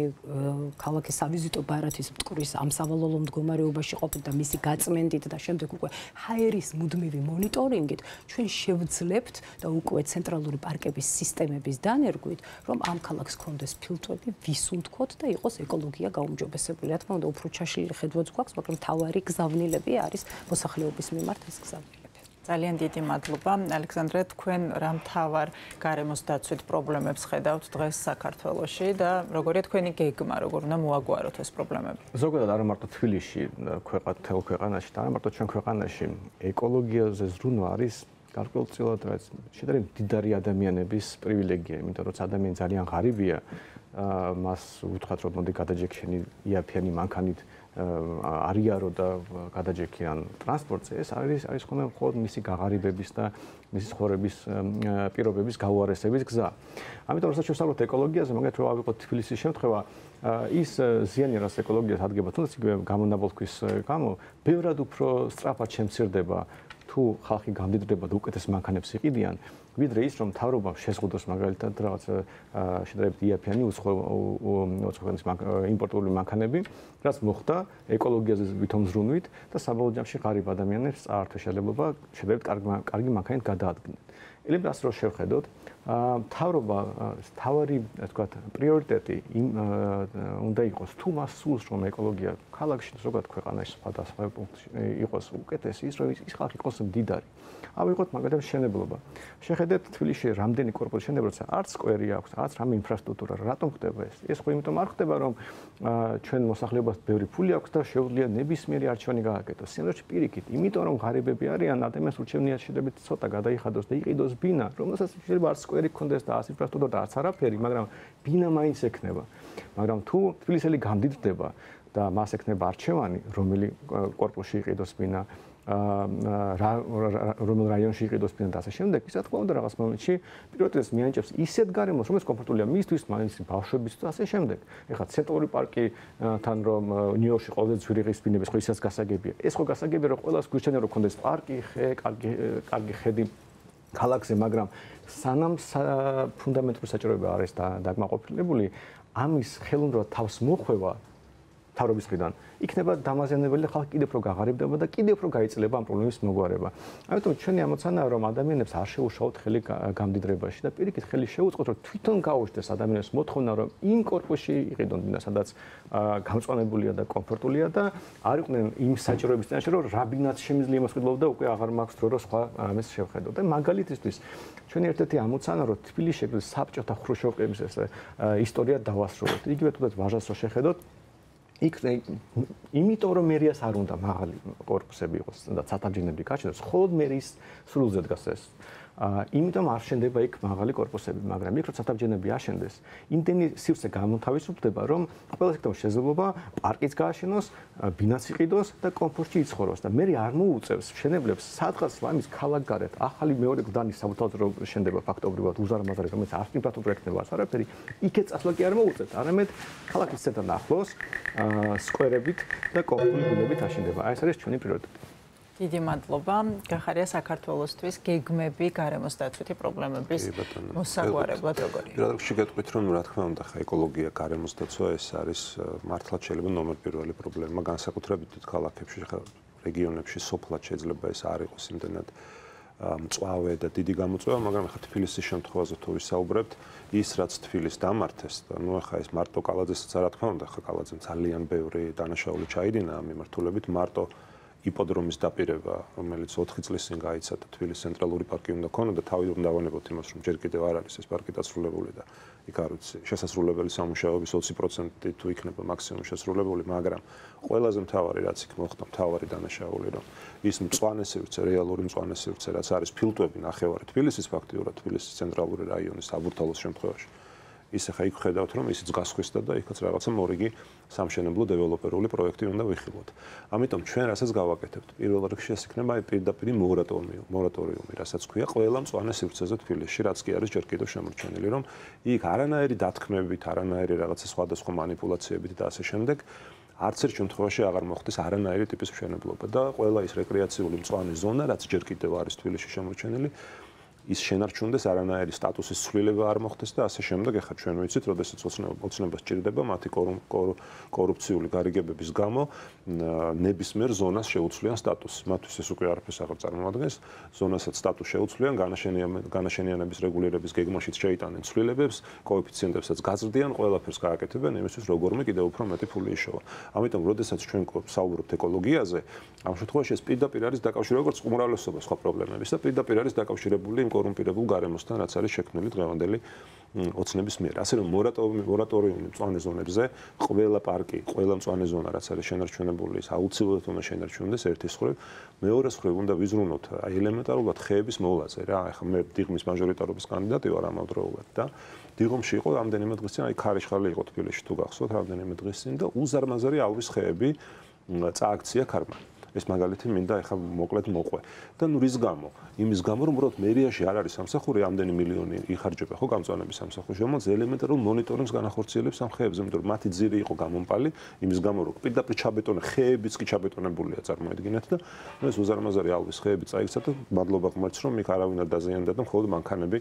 ქალაქის სავიზიტო ბარათის მტკვრის ამ სავალალო მდგომარეობაში ყოფით და მისი გაწმენდით და შემდეგ უკვე ჰაერის მუდმივი მონიტორინგით ჩვენ შევძლებთ და უკვე ცენტრალური პარკების სისტემების დანერგვით, რომ ამ ქალაქს ჰქონდეს ფილტვები, ვისუნთქოთ და იყოს ეკოლოგია გაუმჯობესებული. რა თქმა უნდა, უფრო ჩაშლილი ხედვაც გვაქვს, მაგრამ მთავარი გზავნილები არის მოსახლეობის მიმართ ეს გზავნილები. ძალიან დიდი მადლობა. ალექსანდრე, თქვენ რა მთავარ გარემოს დაცვით პრობლემებს ხედავთ დღეს საქართველოში და როგორია თქვენი გეგმა, როგორ უნდა მოაგვაროთ ეს პრობლემები? ზოგადად არ მარტო თბილისში, თელ ქვეყანაში და არ მარტო ჩვენ ქვეყანაში, ეკოლოგიაზე ზრუნვა არის გარკვეულწილად რაც შედარებით მდიდარი ადამიანების პრივილეგია, იმიტომ რომ ადამიანი ძალიან ღარიბია, მას უთხრათ რომ მოდი გადაჯექშენი იაფიანი მანქანით არიარო და გადაჯექიან ტრანსპორტზე, ეს არის ხოლმე მხოლოდ მისი გაღარიბების და მისი ცხოვრების პირობების გაუარესების გზა. ამიტომ როცა შევსაუბროთ ეკოლოგიაზე, მაგათ რო ავიღოთ თბილისის შემთხვევა, ის ზიანი რაც ეკოლოგიას ადგება, თუნდაც იგივე გამონაბოლქვის გამო, ბევრად უფრო სწრაფად შემცირდება თუ ხალხი გამდიდრდება და უკეთეს მანქანებს იყიდიან, ვიდრე ის რომ მთავრობამ შეზღუდოს მაგალითად რაღაც შედარებით იაფიანი უცხოეთის იმპორტული მანქანები, რაც მოხდა ეკოლოგიაზე ვითომ ზრუნვით და საბოლოო ჯამში ღარიბ ადამიანებს წაართვა შეიძლება შედარებით კარგი მანქანით გადაადგნენ. ელემენტს რო შევხედოთ, მთავრობა თავარი, თქვათ, პრიორიტეტი უნდა იყოს თუ მას სულს რომ ეკოლოგია ქალაქში ზოგადად ქვეყანაში სხვადასხვა პუნქტში იყოს უკეთესი, ის რომ ის ხალხი იყოს მდიდარი. ავიღოთ მაგალითად მშენებლობა. შეხედეთ თბილისში რამდენი კორპუსი შენდება, როცა არც სკვერი აქვს, არც რამე ინფრასტრუქტურა, რატომ ხდება ეს? ეს ხო იმიტომ არ ხდება, რომ ჩვენ მოსახლეობას ბევრი ფული აქვს და შეუძლია ნებისმიერი არჩევანი გააკეთოს. სინამდვილეში პირიქით, იმიტომ რომ ღარიბები არიან, ადამიანს ურჩევნია შედარებით ცოტა გადაიხადოს და იყიდოს ბინა, რომელსაც შეიძლება არც სკვერი ქონდეს და არც ინფრასტრუქტურა და არც არაფერი, მაგრამ ბინა მაინც ექნება. მაგრამ თუ თბილისელი გამდიდრდება და მას ექნება არჩევანი, რომელი კორპუსში იყიდოს ბინა, რომელ რაიონში იყიდოს ბინა და ასე შემდეგ, ის რა თქმა უნდა რაღაც მომენტში პიროტეს მიანიჭებს ისეთ გარემოს, რომელიც კომფორტულია მისთვის, მაინც ბავშვების და ასე შემდეგ. ეხლა ცენტრალური პარკთან რომ ნიუ-იორკში ყოველდღე ძვირიღის ბინების ხო ისაც გასაგებია. ეს ხო გასაგებია რომ ყველას გვირჩენია რომ კონდეს პარკი, ხე, კარგი ხედი ქალაქზე, მაგრამ სანამ ფუნდამენტური საჭიროება არის დაკმაყოფილებული, ამის ხელოვნურად თავს მოხვევა თავრობის მხრიდან იქნება დამაზიანებელი და ხალხი კიდევ უფრო გაღარიბდება და კიდევ უფრო გაიწელება ამ პრობლემის მოგვარება. ამიტომ ჩვენი ამოცანაა რომ ადამიანებს არ შეუშალოთ ხელი გამდიდრებაში და პირიქით ხელი შეუწყოთ რომ თვითონ გაუშვდეს ადამიანებს მოთხოვნა რომ იმ კორპუსში იყიდონ და სადაც გამწვანებულია და კომფორტულია და არ იყვნენ იმ საჭიროების წინაშე რომ რაბინაც შემიძლია მოსყიდლობა და უკვე აღარ მაქვს დრო რომ სხვა ამას შევხედოთ. და მაგალითისთვის ჩვენი ერთ-ერთი ამოცანა რომ თბილისში საბჭოთა ხრუშჩოვკების ეს ისტორია დავასრულოთ. იგივე თუნდაც ვაჟას რო შეხედოთ იქ იმიტომ რომ მერიას არ უნდა მაღალი კორპუსები იყოს და ცათამბჯენები გაჩნდეს, მხოლოდ მერის სრულზე დგას ეს. იმიტომ არ შენდება იქ მაღალი კორპუსები, მაგრამ იქ როცა თავჯენები აშენდეს, იმდენი სივრცე გამოთავისუფლდება, რომ ყველა სექტორის შესაძლებლობა პარკიც გააშენოს, ბინაც იყიდოს და კომფორტში იცხოვროს და მე არ მოუწევს მშენებლებს სადღაც ლამის ქალაქ გარეთ ახალი მეორე გზანის საბუთალო შენდება ფაქტობრივად უზარმაზარი, რომელიც არ ინფრასტრუქტურა ექნება ასარაფერი, იქეთ წასვლა კი არ მოუწევთ, არამედ ქალაქის ცენტრთან ახლოს სკვერებით და კომფორტული ბინებით აშენდება. აი ეს არის ჩვენი პრიორიტეტი. დიდი მადლობა. გახარია საქართველოსთვის გეგმები გარემოს დაცვითი პრობლემების მოსაგვარებლად როგორია? პირადად შეგეტყვით, რომ რა თქმა უნდა, ხა ეკოლოგია, გარემოს დაცვა ეს არის მართლაც შეიძლება ნომერ პირველი პრობლემა, განსაკუთრებით დიდ ქალაქებში, ხა რეგიონებში სოფლად შეიძლება ეს არ იყოს იმდენად მწვავე და დიდი გამოწვევა, მაგრამ ხა თბილისის შემთხვევაზე თუ ვისაუბრებთ, ის რაც თბილისს დამართეს და ნუ ხა ეს მარტო კალაძესაც რა თქმა უნდა, ხა კალაძემ ძალიან ბევრი დანაშაული ჩაიდინა ამ მიმართულებით, მარტო იპოდრომის დაპირება, რომელიც 4 წლის წინ გაიცადა თბილისის ცენტრალური პარკი უნდა ქონოდა, თავი უნდა დავანებოთ იმას, რომ ჯერ კიდევ არ არის ეს პარკი დასრულებული და იქ არ ვიცი, შესასრულებელი სამუშაოების 20% თუ იქნება მაქსიმუმ შესრულებული, მაგრამ ყველაზე მთავარი რაც იქ მოხდა, მთავარი დანაშაული, რომ ის მწვანე სივრცე, რეალური მწვანე სივრცე, რაც არის ფილტვები ნახევარი თბილისის ფაქტიურად თბილისის ცენტრალური რაიონის საბურთალოს შემთხვევაში. ის ახლა იქ ხედავთ, რომ ისიც გასხვისდა და იქაც რაღაცა მორიგი სამშენებლო დეველოპერული პროექტი უნდა ვიხილოთ. ამიტომ ჩვენ რასაც გავაკეთებთ, პირველ რიგში ეს იქნება აი პირდაპირ მორატორიუმი, რასაც ქვია ყველა მწვანე სივრცეზე თბილისში, რაც კი არის ჯერ კიდევ შემორჩენილი, რომ იქ არანაირი დათქმებით, არანაირი რაღაცა სხვადასხვა манипуляციებით და ასე შემდეგ არც ერთ შემთხვევაში აღარ მოხდეს არანაირი ტიპის მშენებლობა და ყველა ის რეკრეაციული მწვანე ზონა, რაც ჯერ კიდევ არის თბილისში შემორჩენილი, ის შენარჩუნდეს, არანაირი სტატუსის ცვლილება არ მოხდეს და ასე შემდეგ. ახლა ჩვენ ვიცით, როდესაც ოცნება სჭირდება მათი კორუფციული გარიგებების გამო ნებისმიერ ზონას შეუცვლიან სტატუსს. მათთვის ეს უკვე არაფერს აღარ წარმოადგენს. ზონასაც სტატუსს შეუცვლიან, განაშენიანების რეგულირების გეგმაშიც შეიტანენ ცვლილებებს, კოეფიციენტებსაც გაზრდიან, ყველაფერს გააკეთებენ იმისთვის, როგორმე კიდევ უფრო მეტი ფული იშოვა. ამიტომ, როდესაც ჩვენ საუბრობთ ეკოლოგიაზე, ამ შემთხვევაში ეს პირდაპირ არის დაკავშირებული როგორც უმრავლესობა სხვა პრობლემების და პირდაპირ არის დაკავშირებული კორუმპირებულ გარემოსთან, რაც არის შექმნილი დღევანდელი ოცნების მიერ. ასე რომ მორატორიუმი მწვანე ზონებზე, ყველა პარკი, ყველა მწვანე ზონა, რაც არის შენარჩუნებული, ის აუცილებლად უნდა შენარჩუნდეს ერთის მხრივ, მეორეს მხრივ უნდა ვიზრუნოთ აი ელემენტარულად ხეების მოვლაზე რა. ახლა მე დიღმის მაჟორიტარობის კანდიდატი ვარ ამავდროულად და დიღომში იყო რამდენიმე დღის წინ, აი ქარიშხალი იყო თბილისში თუ გახსოვთ რამდენიმე დღის წინ და უზარმაზარი ალვის ხეები წააქცია ქარმა. ეს მაგალითი მინდა ახლა მოკლედ მოყვე. და ნუ რის გამო? იმის გამო, რომ უბრალოდ მერიაში არ არის სამსახური, ამდენი მილიონი იხარჯება ხო გამწვანების სამსახურში, რომელიც ელემენტარულ მონიტორინგს განახორციელებს ამ ხეებზე, იმიტომ რომ მათი ძირი იყო გამომპალი, იმის გამო რომ პირდაპირ ჩაბეტონე ხეებიც კი ჩაბეტონებულია წარმოედგინეთ და ეს უზარმაზარი ალვის ხეები წაიქცა და მადლობა ღმერთს რომ იქ არავინ არ დაზიანდა და მხოლოდ მანქანები,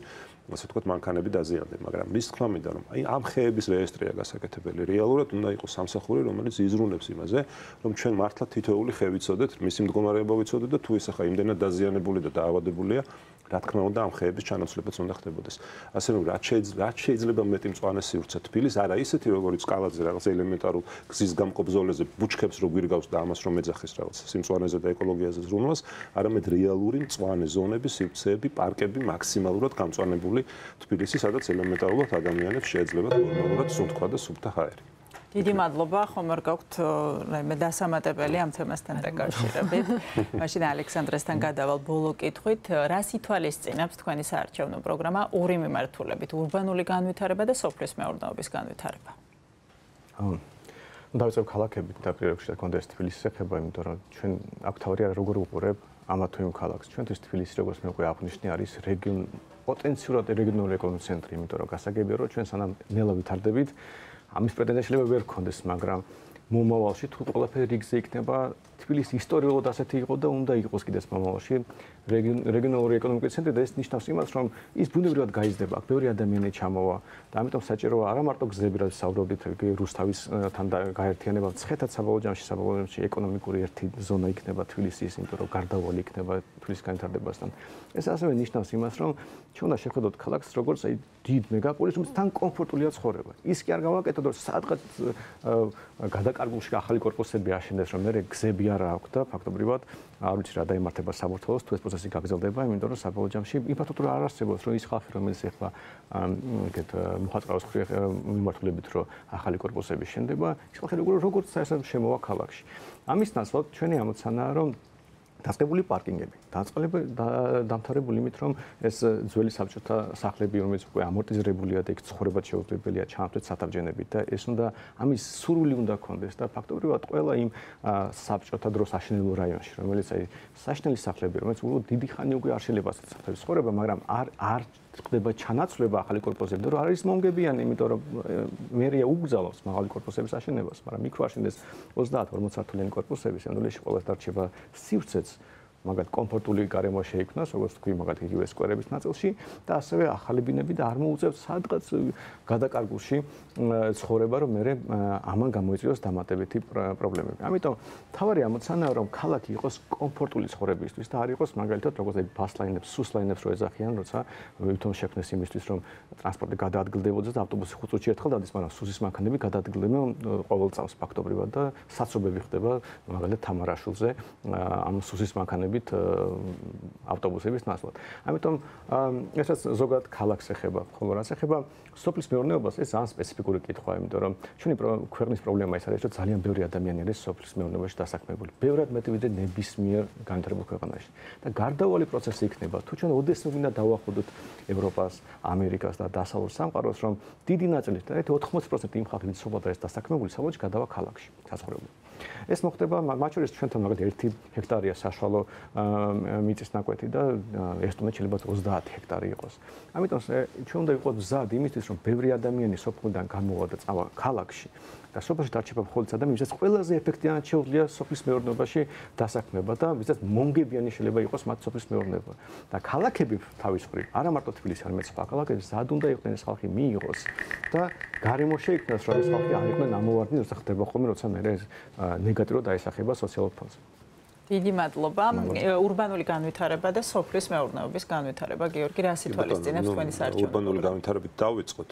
ასე ვთქვათ, მანქანები დაზიანდნენ, მაგრამ რის თქმა მინდა რომ აი ამ ხეების რეესტრია გასაკეთებელი. რეალურად უნდა იყოს სამსახური, რომელიც იზრუნებს იმაზე, რომ ჩვენ მართლა თითოეული ხე ვიცოდეთ, მისი მდგომარეობა ვიცოდეთ და თუ ის ახლა იმდენად დაზიანებული და დაავადებულია, რა თქმა უნდა ამ ხეების ჩანაცვლებაც უნდა ხდებოდეს. ასე რომ რაც შეიძლება მეტი მწვანე სივრცე თბილის, არა ისეთი როგორც კალაძე რაღაც ელემენტარულ გზის გამკობზოლეზე ბუჩქებს რო გვირგავს და ამას რომ ეძახის რაღაც სიმწვანეზე და ეკოლოგიაზე ზრუნვას, არამედ რეალური მწვანე ზონები, სივრცეები, პარკები მაქსიმალურად გამწვანებული თბილისი, სადაც ელემენტარულად ადამიანებს შეეძლება ნორმალურად სუნთქვა და სუფთა ჰაერი. დიდი მადლობა, ხომ არ გაქვთ რაიმე დასამატებელი ამ თემასთან დაკავშირებით. მაშინ ალექსანდრესთან გადავალ ბოლო კითხვით, რას ითვალისწინებს თქვენი საარჩევნო პროგრამა ორი მიმართულებით, ურბანული განვითარება და სოფლის მეურნეობის განვითარება? დავიწყებ ქალაქებით და პირველში კონდეს თბილისის ეხება, იმიტომ რომ ჩვენ აქ თავი როგორ უყურებ ამა თუ იმ ქალაქს. ჩვენთვის თბილისი როგორც მე უკვე აღნიშნე არის პოტენციურად რეგიონული ეკონომიკური ცენტრი, იმიტომ რომ გასაგებია რომ ჩვენ სანამ ნელა ვითარდებით ამის პრეტენზია შეიძლება ვერ გქონდეს, მაგრამ მომავალში თუ ყველაფერი რიგზე იქნება, თბილისი ისტორიულად ასეთი იყო და უნდა იყოს კიდეც მომავალში რეგიონალური ეკონომიკური ცენტრი და ეს ნიშნავს იმას, რომ ის ბუნებრივად გაიზრდება, აქ ბევრი ადამიანი ჩამოვა და ამიტომ საჭიროა არა მარტო გზები, რაც საუბრობდით რუსთავისთან გაერთიანება, ცხეთად საბოლოო ჯამში ეკონომიკური ერთი ზონა იქნება თბილისის, იმიტომ რომ გარდაუვალი იქნება თბილისის განვითარებასთან. ეს ასევე ნიშნავს იმას, რომ ჩვენ უნდა შევხედოთ ქალაქს როგორც აი დიდ მეგაპოლისს, რომელსაც თან კომფორტულია ცხოვრება. ის კი არ გავაკეთოთ, რომ სადღაც გადაკარგულში ახალი კორპუსები აშენდეს, რომ მე გზები არ აქვს და ფაქტობრივად არ ვიცი რა დაემართება საბურთალოს, თუ ეს პროცესი გაგრძელდება, იმიტომ რომ საბოლოო ჯამში ინფრასტრუქტურა არ არსებობს, რომ ის ხალხი, რომელიც ახლა ეგეთ მოხაწყაოს მიმართულებით, რომ ახალი კორპუსები შენდება, ის ხალხი როგორც საერთოდ შემოვა ქალაქში. ამის ნაცვლად ჩვენი ამოცანაა, რომ დაწყებული პარკინგები, დამთავრებული იმით, რომ ეს ძველი საბჭოთა სახლები, რომელიც უკვე ამორტიზირებულია და იქ ცხოვრება შეუძლებელია ჩამოთვეთ სათავჯენებით და ეს უნდა ამის სურვილი უნდა ქონდეს და ფაქტობრივად ყველა იმ საბჭოთა დროს აშენებულ რაიონში, რომელიც აი საშინელი სახლები, რომელიც უბრალოდ დიდი ხანი უკვე არ შეიძლება სათავის ცხოვრება, მაგრამ არ ხდება ჩანაცვლება ახალი კორპუსები, რომ არ არის მომგებიანი, იმიტომ რომ მერია უგზავნოს მაღალი კორპუსების აშენებას, მაგრამ იქ რო აშენდეს 30-40 სართულიანი კორპუსები, სამდროში ყოველს დარჩება სივრცეც მაგათ კომფორტული გარემო შეიქმნას, როგორც თქვი, მაგათ იგივე სკვერების ნაწილში და ასევე ახალი ბინები და არ მოუწევს სადღაც გადაკარგულში ცხოვრება, რომ მე ამან გამოიწვიოს დამატებითი პრობლემები. ამიტომ თავარი ამოცანაა, რომ ქალაქი იყოს კომფორტული ცხოვრებისთვის და არ იყოს მაგალითად როგორც აი ბასლაინებს, სუსლაინებს რო ეძახიან, როცა ვითომ შექმნეს იმისთვის, რომ ტრანსპორტი გადაადგილდებოდეს და ავტობუსი 5 წუთში ერთხელ დადის, მაგრამ სუსის მანქანები გადაადგილდებიან ყოველ წამს ფაქტობრივად და საცობები ხდება მაგალითად თამარაშულზე ამ სუსის მანქანებით ავტობუსების ნაცვლად. ამიტომ ესაც ზოგადად ქალაქს ეხება, ხოლო რაც ეხება სოფლის მეურნეობას, ეს ძალიან სპეციფიკური კითხვაა, იმიტომ რომ ჩვენი ქვეყნის პრობლემა ის არის, რომ ძალიან ბევრი ადამიანი არის სოფლის მეურნეობაში დასაქმებული. ბევრად მეტი ვიდრე ნებისმიერ განვითარებულ ქვეყანაში. და გარდაუვალი პროცესი იქნება, თუ ჩვენ ოდესმე გვინდა დავახვედროთ ევროპას, ამერიკას და დასავლურ სამყაროს, რომ დიდი ნაწილი, და 80% იმ ხალხის სოფლად არის დასაქმებული, საბოლოოდ გადავა ქალაქში, საცხოვრებლად. ეს მოხდება მათ შორის ჩვენთან მაგალითად 1 ჰექტარია საშუალო მიწის ნაკვეთი და ესტონეთში შეიძლება 30 ჰექტარი იყოს. ამიტომ ჩვენ უნდა ვიყოთ მზად იმისთვის, რომ ბევრი ადამიანი სოფლიდან გამოვა და წავა ქალაქში და სოფელში დარჩება მხოლოდ ადამიანი, ვისაც ყველაზე ეფექტიანად შეუძლია სოფლის მეურნეობაში დასაქმება და ვისაც მომგებიანი შეიძლება იყოს მათ სოფლის მეურნეობა. და ქალაქები თავის მხრივ, არა მარტო თბილისი, არამედ სხვა ქალაქები სად უნდა იყვნენ ეს ხალხი მიიღოს და გარემო შეიქმნას, რომ ეს ხალხი არ იყვნენ ამოვარდნი, როცა ხდება ხოლმე, როცა მე ნეგატიურად დაისახება სოციალურ ფონზე. დიდი მადლობა. ურბანული განვითარება და სოფლის მეურნეობის განვითარება. გიორგი, რა სიტუაცია თქვენი საარჩევნო? ურბანული განვითარებით დავიწყოთ.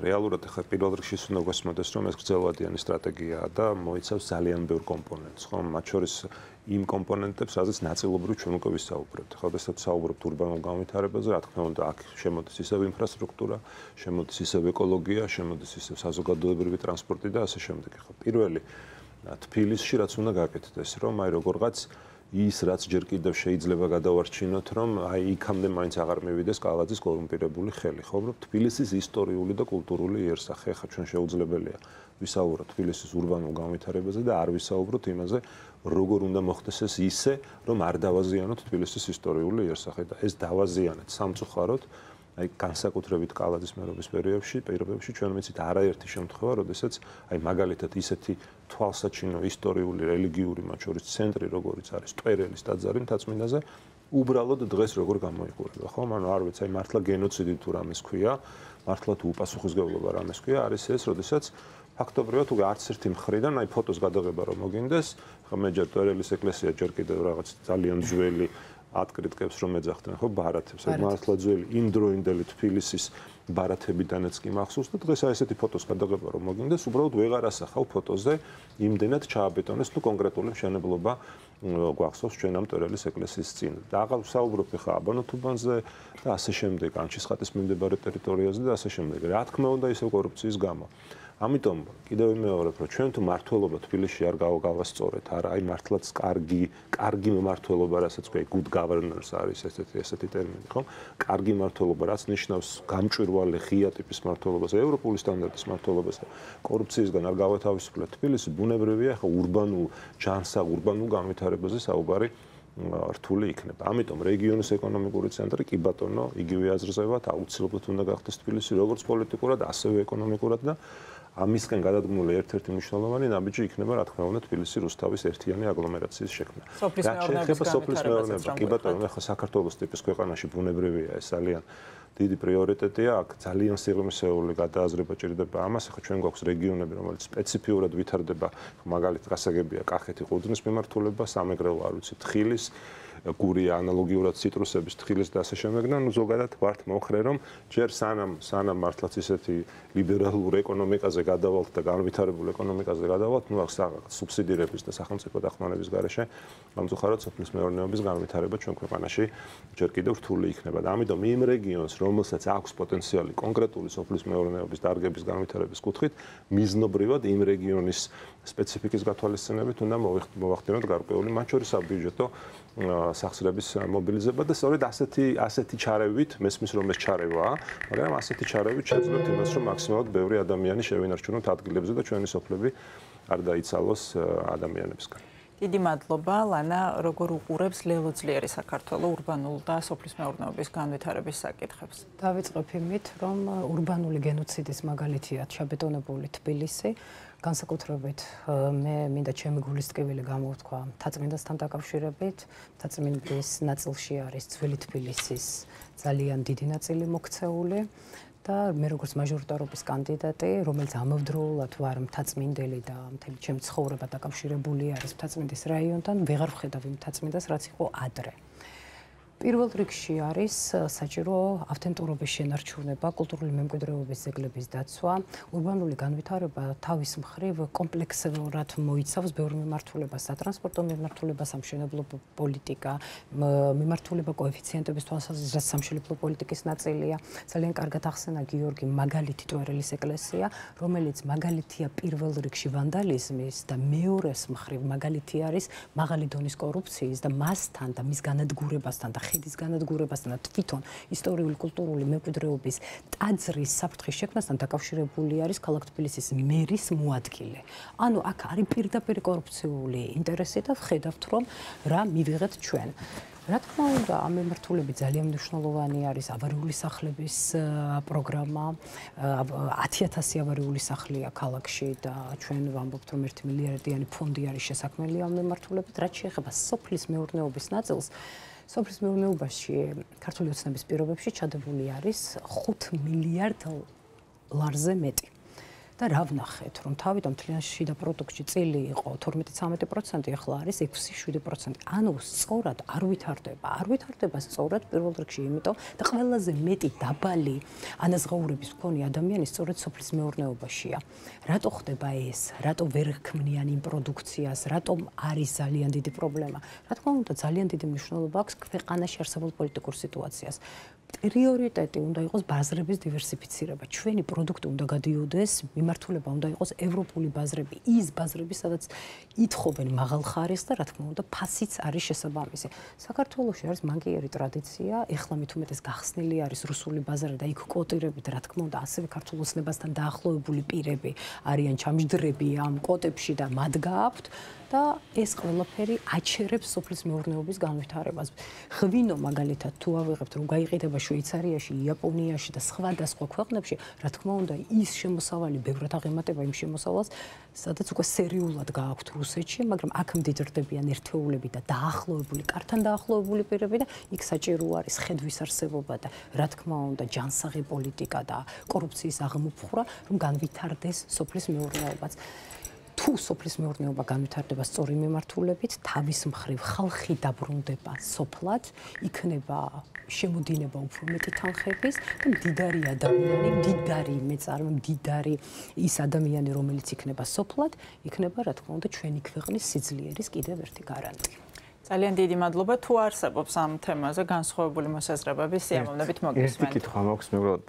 რეალურად ახლა პირველ რიგში უნდა გასმოდეს, რომ ეს გრძელვადიანი სტრატეგიაა და მოიცავს ძალიან ბევრ კომპონენტს, ხო? მათ შორის იმ კომპონენტებს, რაზეც ნაწილობრივ ჩვენ უკვე ვისაუბრებთ. ხო, შესაძლოა საუბრობთ ურბანულ განვითარებაზე, რა თქმა უნდა, აქ შემოდის ისევ ინფრასტრუქტურა, შემოდის ისევ ეკოლოგია, შემოდის ისევ საზოგადოებრივი ტრანსპორტი და ასე შემდეგ. ხო, პირველი თბილისში რაც უნდა გაკეთდეს, რომ აი როგორღაც ის რაც ჯერ კიდევ შეიძლება გადავარჩინოთ, რომ აი იქამდე მაინც აღარ მივიდეს კალაძის კორუმპირებული ხელი, ხო, რომ თბილისის ისტორიული და კულტურული იერსახე, ხა ჩვენ შეუძლებელია ვისაუბროთ თბილისის ურბანულ განვითარებაზე და არ ვისაუბროთ იმაზე, როგორ უნდა მოხდეს ეს ისე, რომ არ დავაზიანოთ თბილისის ისტორიული იერსახე და ეს დავაზიანეთ სამწუხაროდ აი განსაკუთრებით კალაძის მერობის პირობებში ჩვენ ვიცით არაერთი შემთხვევა, როდესაც აი მაგალითად ისეთი თვალსაჩინო ისტორიული რელიგიური მათ შორის ცენტრი, როგორიც არის ტვერელის ტაძარი მთაწმინდაზე, უბრალოდ დღეს როგორ გამოიყურება, ხო? ანუ არ ვიცი, აი მართლა გენოციდი თუ რამეს ქვია, მართლა თუ უპასუხისმგებლობა რამეს ქვია, არის ეს, როდესაც ფაქტობრივად უკვე არც ერთი მხრიდან აი ფოტოს გადაღება რომ მოგინდეს, ხო მე ჯერ ტვერელის ეკლესია ჯერ კიდევ რაღაც ძალიან ძველი ატკრიტკებს რომ ეძახდნენ ხო ბარათებს აი მართლა ძველი იმდროინდელი თბილისის ბარათებიდანაც კი მახსოვს და დღეს აი ესეთი ფოტოს გადაღება რომ მოგინდეს უბრალოდ ვეღარ ასახავ ფოტოზე იმდენად ჩააბეტონეს თუ კონკრეტული მშენებლობა გვახსოვს ჩვენ ამ ტვერელის ეკლესიის წინ და აღარ ვსაუბრობ ხა აბანოთუბანზე და ასე შემდეგ ანჩისხატის მიმდებარე ტერიტორიაზე და ასე შემდეგ რა თქმა უნდა ისევ კორუფციის გამო ამიტომ კიდევ ვიმეორებ რომ ჩვენ თუ მართლობა თბილისში არ გავასწორეთ არა აი მართლაც კარგი მმართველობა რასაც ქვია good governance არის ესეთი ტერმინი ხო კარგი მმართველობა რაც ნიშნავს გამჭვირვალე ღია ტიპის მმართველობას ევროპული სტანდარტის მმართველობას კორუფციისგან არ გავათავისუფლეთ თბილისი ბუნებრივია ხო ურბანულ ჯანსაღ ურბანულ განვითარებაზე საუბარი რთული იქნება. ამიტომ რეგიონის ეკონომიკური ცენტრი კი ბატონო იგივე აზრზევათ აუცილებლად უნდა გახდეს თბილისი როგორც პოლიტიკურად ასევე ეკონომიკურად და ამისგან გადადგმული ერთ-ერთი მნიშვნელოვანი ნაბიჯი იქნება რა თქმა უნდა თბილისი რუსთავის ერთიანი აგლომერაციის შექმნა. სოფლის მეურნეობა კი ბატონო ახლა საქართველოს ტიპის ქვეყანაში ბუნებრივია ეს ძალიან დიდი პრიორიტეტია აქ ძალიან სიღრმისეული გადააზრება ჭირდება ამას ახლა ჩვენ გვაქვს რეგიონები რომელიც სპეციფიურად ვითარდება მაგალითად გასაგებია კახეთი ყურძნის მიმართულება სამეგრელო არ ვიცი თხილის გურია ანალოგიურად ციტრუსების თხილის და ასე შემდეგ და ნუ ზოგადად ვართ მოხრე რომ ჯერ სანამ მართლაც ისეთი ლიბერალურ ეკონომიკაზე გადავალთ და განვითარებულ ეკონომიკაზე გადავალთ ნუ აქვს რაღაც სუბსიდირების და სახელმწიფო დახმარების გარეშე გამწუხაროდ სოფლის მეურნეობის განვითარება ჩვენ ქვეყანაში ჯერ კიდევ რთული იქნება და ამიტომ იმ რეგიონს რომელსაც აქვს პოტენციალი კონკრეტული სოფლის მეურნეობის დარგების განვითარების კუთხით მიზნობრივად იმ რეგიონის სპეციფიკის გათვალისწინებით უნდა მოვახდინოთ გარკვეული მათ შორის საბიუჯეტო სახსრების მობილიზება და სწორედ ასეთი ჩარევით მესმის რომ ეს ჩარევაა, მაგრამ ასეთი ჩარევით შეძლოთ იმას, რომ მაქსიმალურად ბევრი ადამიანი შევინარჩუნოთ ადგილებზე და ჩვენი სოფლები არ დაიცალოს ადამიანებისგან. დიდი მადლობა ლანა, როგორ უყურებს ლელოძლიერი საქართველოს ურბანულ და სოფლის მეურნეობის განვითარების საკითხებს. დავიწყებ იმით, რომ ურბანული გენოციდის მაგალითია ჩაბეტონებული თბილისი, განსაკუთრებით მე მინდა ჩემი გულის ტკივილი გამოვთქვა მთაწმინდასთან დაკავშირებით. მთაწმინდის ნაწილში არის ძველი თბილისის ძალიან დიდი ნაწილი მოქცეული. და მე როგორც მაჟორიტარობის კანდიდატი, რომელიც ამავდროულად ვარ მთაწმინდელი და მთელი ჩემი ცხოვრება დაკავშირებული არის მთაწმინდის რაიონთან, ვეღარ ვხედავ იმ მთაწმინდას, რაც იყო ადრე. პირველ რიგში არის საჭირო ავთენტურობის შენარჩუნება, კულტურული მემკვიდრეობის ძეგლების დაცვა, ურბანული განვითარება თავის მხრივ კომპლექსურად მოიცავს ბევრ მიმართულებას, სატრანსპორტო მიმართულებას, სამშენებლო პოლიტიკა, მიმართულება კოეფიციენტების თვალსაზრისით სამშენებლო პოლიტიკის ნაწილია. ძალიან კარგად ახსენა გიორგი მაგალითი ტვარელის ეკლესია, რომელიც მაგალითია პირველ რიგში ვანდალიზმის და მეორეს მხრივ მაგალითი არის მაღალი დონის კორუფციის და მასთან და მის განადგურებასთან და ხედის განადგურებასთან და თვითონ ისტორიული კულტურული მემკვიდრეობის ტაძრის საფრთხის შექმნასთან დაკავშირებული არის ქალაქ თბილისის მერის მოადგილე. ანუ აქ არის პირდაპირ კორუფციული ინტერესი და ვხედავთ რომ რა მივიღეთ ჩვენ. რა თქმა უნდა, ამ მიმართულებით ძალიან მნიშვნელოვანი არის ავარიული სახლების პროგრამა. 10,000 ავარიული სახლია ქალაქში და ჩვენ ვამბობთ, რომ 1 მილიარდიანი ფონდი არის შესაქმნელი ამ მიმართულებით. რაც შეეხება სოფლის მეურნეობის ნაწილს, სოფლის მეურნეობაში ქართული ოცნების პირობებში ჩადებული არის 5 მილიარდ ლარზე მეტი. და რა ვნახეთ, რომ თავიდან მთლიან შიდა პროდუქტში წილი იყო 12-13%, ახლა არის 6-7%. ანუ სწორად არ ვითარდება სწორად პირველ რიგში იმიტომ და ყველაზე მეტი დაბალი ანაზღაურების მქონე ადამიანი სწორედ სოფლის მეურნეობაშია. რატო ხდება ეს? რატო ვერ ქმნიან იმ პროდუქციას? რატომ არის ძალიან დიდი პრობლემა? რა თქმა უნდა, ძალიან დიდი მნიშვნელობა აქვს ქვეყანაში არსებულ პოლიტიკურ სიტუაციას. პრიორიტეტი უნდა იყოს ბაზრების დივერსიფიცირება. ჩვენი პროდუქტი უნდა გადიოდეს, მიმართულება უნდა იყოს ევროპული ბაზრები, ის ბაზრები, სადაც ითხოვენ მაღალ ხარისხს და რა თქმა უნდა, ფასიც არის შესაბამისი. საქართველოში არის მანკიერი ტრადიცია, ეხლა მით უმეტეს გახსნილი არის რუსული ბაზარი და იქ კოტირებით, რა თქმა უნდა, ასევე ქართულ ოცნებასთან დაახლოებული პირები არიან ჩამჯდრები ამ კოტებში და მათ გააქვთ. და ეს ყველაფერი აჩერებს სოფლის მეურნეობის განვითარებას. ღვინო მაგალითად თუ ავიღებთ რომ გაიყიდება შვეიცარიაში, იაპონიაში და სხვადასხვა ქვეყნებში, რა თქმა უნდა, ის შემოსავალი ბევრად აღემატება იმ შემოსავალს, სადაც უკვე სერიულად გააქვთ რუსეთში, მაგრამ აქ მდიდრდებიან ერთეულები და დაახლოებული, კართან დაახლოებული პირები და იქ საჭირო არის ხედვის არსებობა და რა თქმა უნდა, ჯანსაღი პოლიტიკა და კორუფციის აღმოფხვრა, რომ განვითარდეს სოფლის მეურნეობაც. თუ სოფლის მეურნეობა განვითარდება სწორი მიმართულებით, თავის მხრივ ხალხი დაბრუნდება სოფლად, იქნება შემოდინება უფრო მეტი თანხების და მდიდარი ადამიანი, მდიდარი მეწარმე, მდიდარი ის ადამიანი, რომელიც იქნება სოფლად, იქნება რა თქმა უნდა ჩვენი ქვეყნის სიძლიერის კიდევ ერთი გარანტი. ძალიან დიდი მადლობა. თუ არსებობს ამ თემაზე განსხვავებული მოსაზრებები, სიამოვნებით მოგესმენთ. ერთი კითხვა მაქვს მეუბრალოდ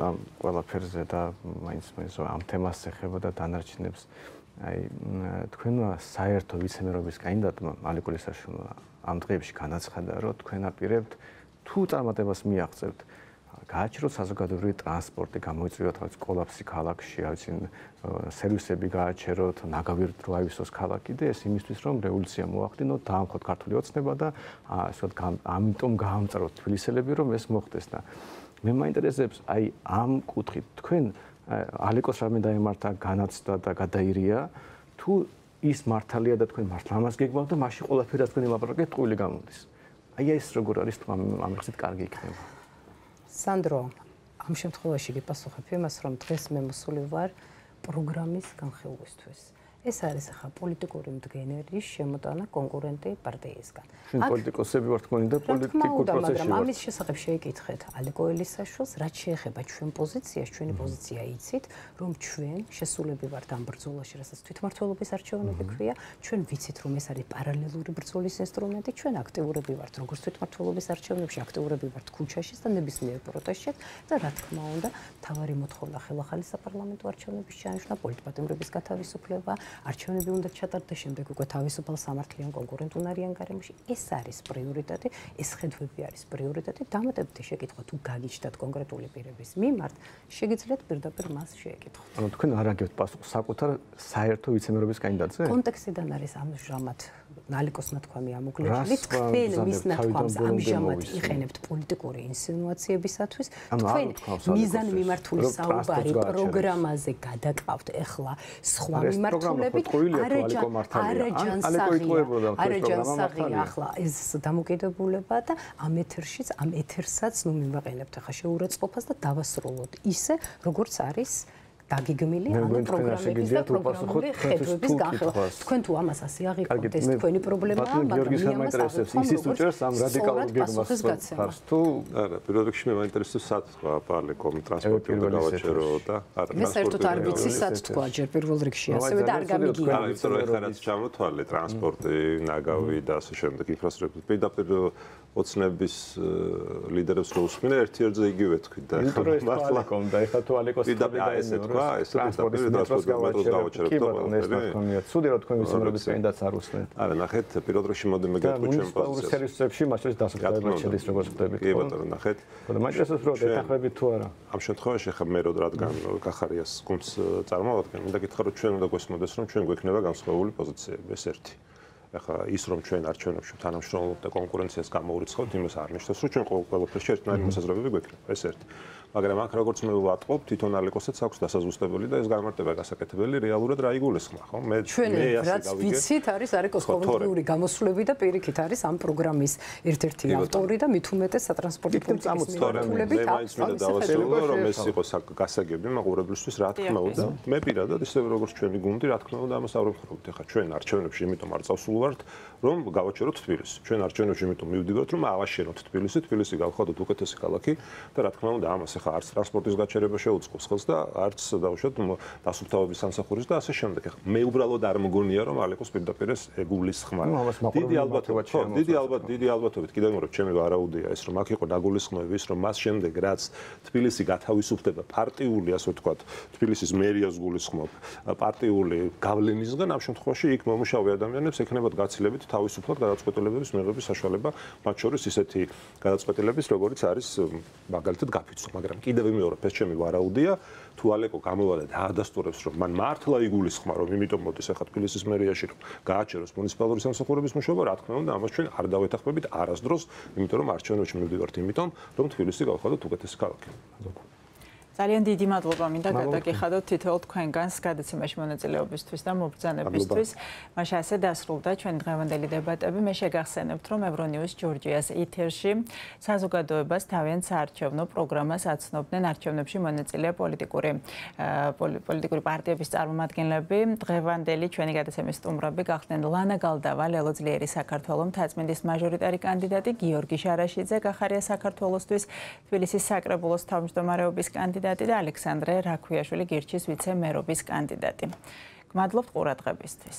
ამ ყველაფერზე და მაინც ამ თემას ეხება და დანარჩენებს. აი თქვენმა საერთო ვიცემერობის კანდიდატმა ალიკო ლისაშვილმა ამ დღეებში განაცხადა, რომ თქვენ აპირებთ თუ წარმატებას მიაღწევთ, გააჩეროთ საზოგადოებრივი ტრანსპორტი, გამოიწვიოთ რაღაც კოლაფსი ქალაქში, ავიცი სერვისები გააჩეროთ, ნაგავი დრო აივსოს ქალაქი და ეს იმისთვის, რომ რევოლუცია მოახდინოთ, დაამხოთ ქართული ოცნება და ასე ვთქვათ, ამიტომ გაამწაროთ თბილისელები, რომ ეს მოხდეს და მე მაინტერესებს აი ამ კუთხით თქვენ ალიკოს რამე დაემართა განაცდა და გადაირია თუ ის მართალია და თქვენ მართლა ამას გეგმავთ და მაშინ ყველაფერი თქვენი ლაპარაკეთ ტყუილი გამოდის. აი ეს როგორ არის თუ ამ ხსით კარგი იქნება. სანდრო, ამ შემთხვევაში გიპასუხებ იმას, რომ დღეს მე მოსული ვარ პროგრამის განხილვისთვის. ეს არის ახლა პოლიტიკური მდგენერის შემოტანა კონკურენტი პარტიისგან. შენ პოლიტიკოსები ვართ თქვენი და პოლიტიკურ პროცესში ვართ. ამის შესახებ შეიკითხეთ ალიკო ელისაშვილს, რაც შეეხება ჩვენ პოზიციას, ჩვენი პოზიცია იცით, რომ ჩვენ შესულები ვართ ამ ბრძოლაში, რასაც თვითმმართველობის არჩევნები ქვია, ჩვენ ვიცით, რომ ეს არის პარალელური ბრძოლის ინსტრუმენტი, ჩვენ აქტიურები ვართ როგორც თვითმმართველობის არჩევნებში, აქტიურები ვართ ქუჩაში და ნებისმიერ პროტესტში და რა თქმა უნდა, თავარი მოთხოვნა ხელახალი საპარლამენტო არჩევნების ჩანიშვნა, პოლიტპატიმრების გათავისუფლება, არჩევნები უნდა ჩატარდეს, შემდეგ უკვე თავისუფალ სამართლიან კონკურენტუნარიან გარემოში. ეს არის პრიორიტეტი, ეს ხედვები არის პრიორიტეტი. დამატებითი შეკითხვა თუ გაგიჩნდათ კონკრეტული პირების მიმართ, შეგიძლიათ პირდაპირ მას შეეკითხოთ. ანუ თქვენ არ აგებთ პასუხს საკუთარ საერთო ვიცემერობის კანდიდატზე? კონტექსტიდან არის ამჟამად ნალიკოს ნათქვამი ამოკლებული. თქვენ მის ნათქვამს ამჟამად იყენებთ პოლიტიკური ინსინუაციებისათვის. თქვენ მიზანმიმართული საუბარი პროგრამაზე გადაკავთ ახლა სხვა მიმართულებით. არაჯანსაღია ახლა ეს დამოკიდებულება და ამ ეთერშიც, ამ ეთერსაც მივაყენებთ ახლა შეურაცხყოფას და დავასრულოთ ისე, როგორც არის დაგიგმილი ანუ პროგრამების და პროგრამული ხედვების განხილვა. თქვენ თუ ამას ასე აღიქვთ, ეს თქვენი პრობლემაა, მაგრამ მე ამას აღიქვ. ისიც უჭერს ამ რადიკალურ გეგმას ხარს თუ არა, პირველ რიგში მე მაინტერესებს სად თქვა პარლეკომ ტრანსპორტი უნდა გავაჩერო და არა მე საერთოდ არ ვიცი სად თქვა ჯერ პირველ რიგში ასევე და არ გამიგია. არა, იმიტომ რომ ეხლა რაც ჩამოთვალე ტრანსპორტი, ნაგავი და ასე შემდეგ ინფრასტრუქტურა პირდაპირ ოცნების ლიდერებს რო უსმინე ერთ-ერთზე იგივე თქვი და მართლა და ეხლა თუ ალეკოს ესე თქვა, ეს ტრანსპორტის გავაჩერებთ ყველაფერი. ცუდი რა თქვენ ვიცემერობის კანდიდატს არ უსმენთ. არა, ნახეთ, პირველ რიგში მოდემ მეგეთქვი ჩვენ პოზიციას. სერვისებში მასშტაბის დასაქმება შედის როგორც ხდებით. კი ბატონო, ნახეთ. და მაინტერესებს რომ ეთანხმებით თუ არა. ამ შემთხვევაში ხა მე რადგან კახარიას გუნდს წარმოვადგენ, მინდა გითხრა რომ ჩვენ უნდა გვესმოდეს რომ ჩვენ გვექნება განსხვავებული პოზიციები, ეს ერთი. ახლა ის რომ ჩვენ არჩევნებში თანამშრომლობთ და კონკურენციას გამოურიცხავთ, იმას არ ნიშნავს, რომ ჩვენ ყველაფერში ერთნაირი მოსაზრებები გვექნება, ეს ერთი. მაგრამ აქ როგორც მე ვატყობ, თვითონ ალეკოსაც აქვს დასაზუსტებელი და ეს გამარტება გასაკეთებელი რეალურად რა იგულისხმება, ხო? მე რაც ვიცით არის ალეკოს ყოველდღიური გამოსვლები და პირიქით არის ამ პროგრამის ერთ-ერთი ავტორი და მით უმეტეს სატრანსპორტო პოლიტიკის მიმართულებით აქვს დავასრულო რომ ეს იყოს გასაგები მაყურებლისთვის რა თქმა უნდა. მე პირადად ისე როგორც ჩვენი გუნდი რა თქმა უნდა ამას არ ვხდებით. ახლა ჩვენ არჩევნებში იმიტომ არ წავსულვართ რომ გავაჩეროთ თბილისი. ჩვენ არჩევნებში იმიტომ მივდივართ რომ ავაშენოთ თბილისი, თბილისი გავხადოთ უკეთესი ქალაქი და რა თქმა უნდა ამას ახლა არც ტრანსპორტის გაჩერება შეუწყობს ხელს და არც დავუშვათ დასუფთავების სამსახურის და ასე შემდეგ. ახლა მე უბრალოდ არ მგონია რომ ალეკოს პირდაპირ ეს ეგულისხმა. დიდი ალბათობით კიდევ რომ ჩემი ვარაუდია ეს რომ აქ იყო დაგულისხმები ის რომ მას შემდეგ რაც თბილისი გათავისუფლდება პარტიული ასე ვთქვათ თბილისის მერიას გულისხმობ პარტიული გავლენისგან ამ შემთხვევაში იქ მომუშავე ადამიანებს ექნებათ გაცილებით თავისუფლად გადაწყვეტილებების მიღების საშუალება მათ შორის ისეთი გადაწყვეტილების როგორიც არის მაგალითად გაფიცვა მაგრამ კიდევ ვიმეორებ ეს ჩემი ვარაუდია თუ ალეკო გამოვა და დაადასტურებს რომ მან მართლა იგულისხმა რომ იმიტომ მოდის ახლა თბილისის მერიაში რომ გააჩეროს მუნიციპალური სამსახურების მუშაობა რა თქმა უნდა ამას ჩვენ არ დავეთანხმებით არასდროს იმიტომ რომ არჩევნებში მივდივართ იმიტომ რომ თბილისი გავხადოთ უკეთესი ქალაქი. ძალიან დიდი მადლობა მინდა გადაგიხადოთ თითოეულ თქვენგანს გადაცემაში მონაწილეობისთვის და მობრძანებისთვის. მაშინ ასე დასრულდა ჩვენი დღევანდელი დებატები. მე შეგახსენებთ, რომ ევრონიუს ჯორჯიას ეთერში საზოგადოებას თავიანთ საარჩევნო პროგრამას აცნობდნენ არჩევნებში მონაწილე პოლიტიკური პარტიების წარმომადგენლები. დღევანდელი ჩვენი გადაცემის სტუმრები გახდნენ ლანა გალდავა, ლელო ძლიერი საქართველოს მთაწმინდის მაჟორიტარი კანდიდატი, გიორგი შარაშიძე გახარია საქართველოსთვის, თბილისის საკრებულოს თავმჯდომარეობის კანდიდატი და ალექსანდრე რაქვიაშვილი გირჩის ვიცე-მერობის კანდიდატი. გმადლობთ ყურადღებისთვის.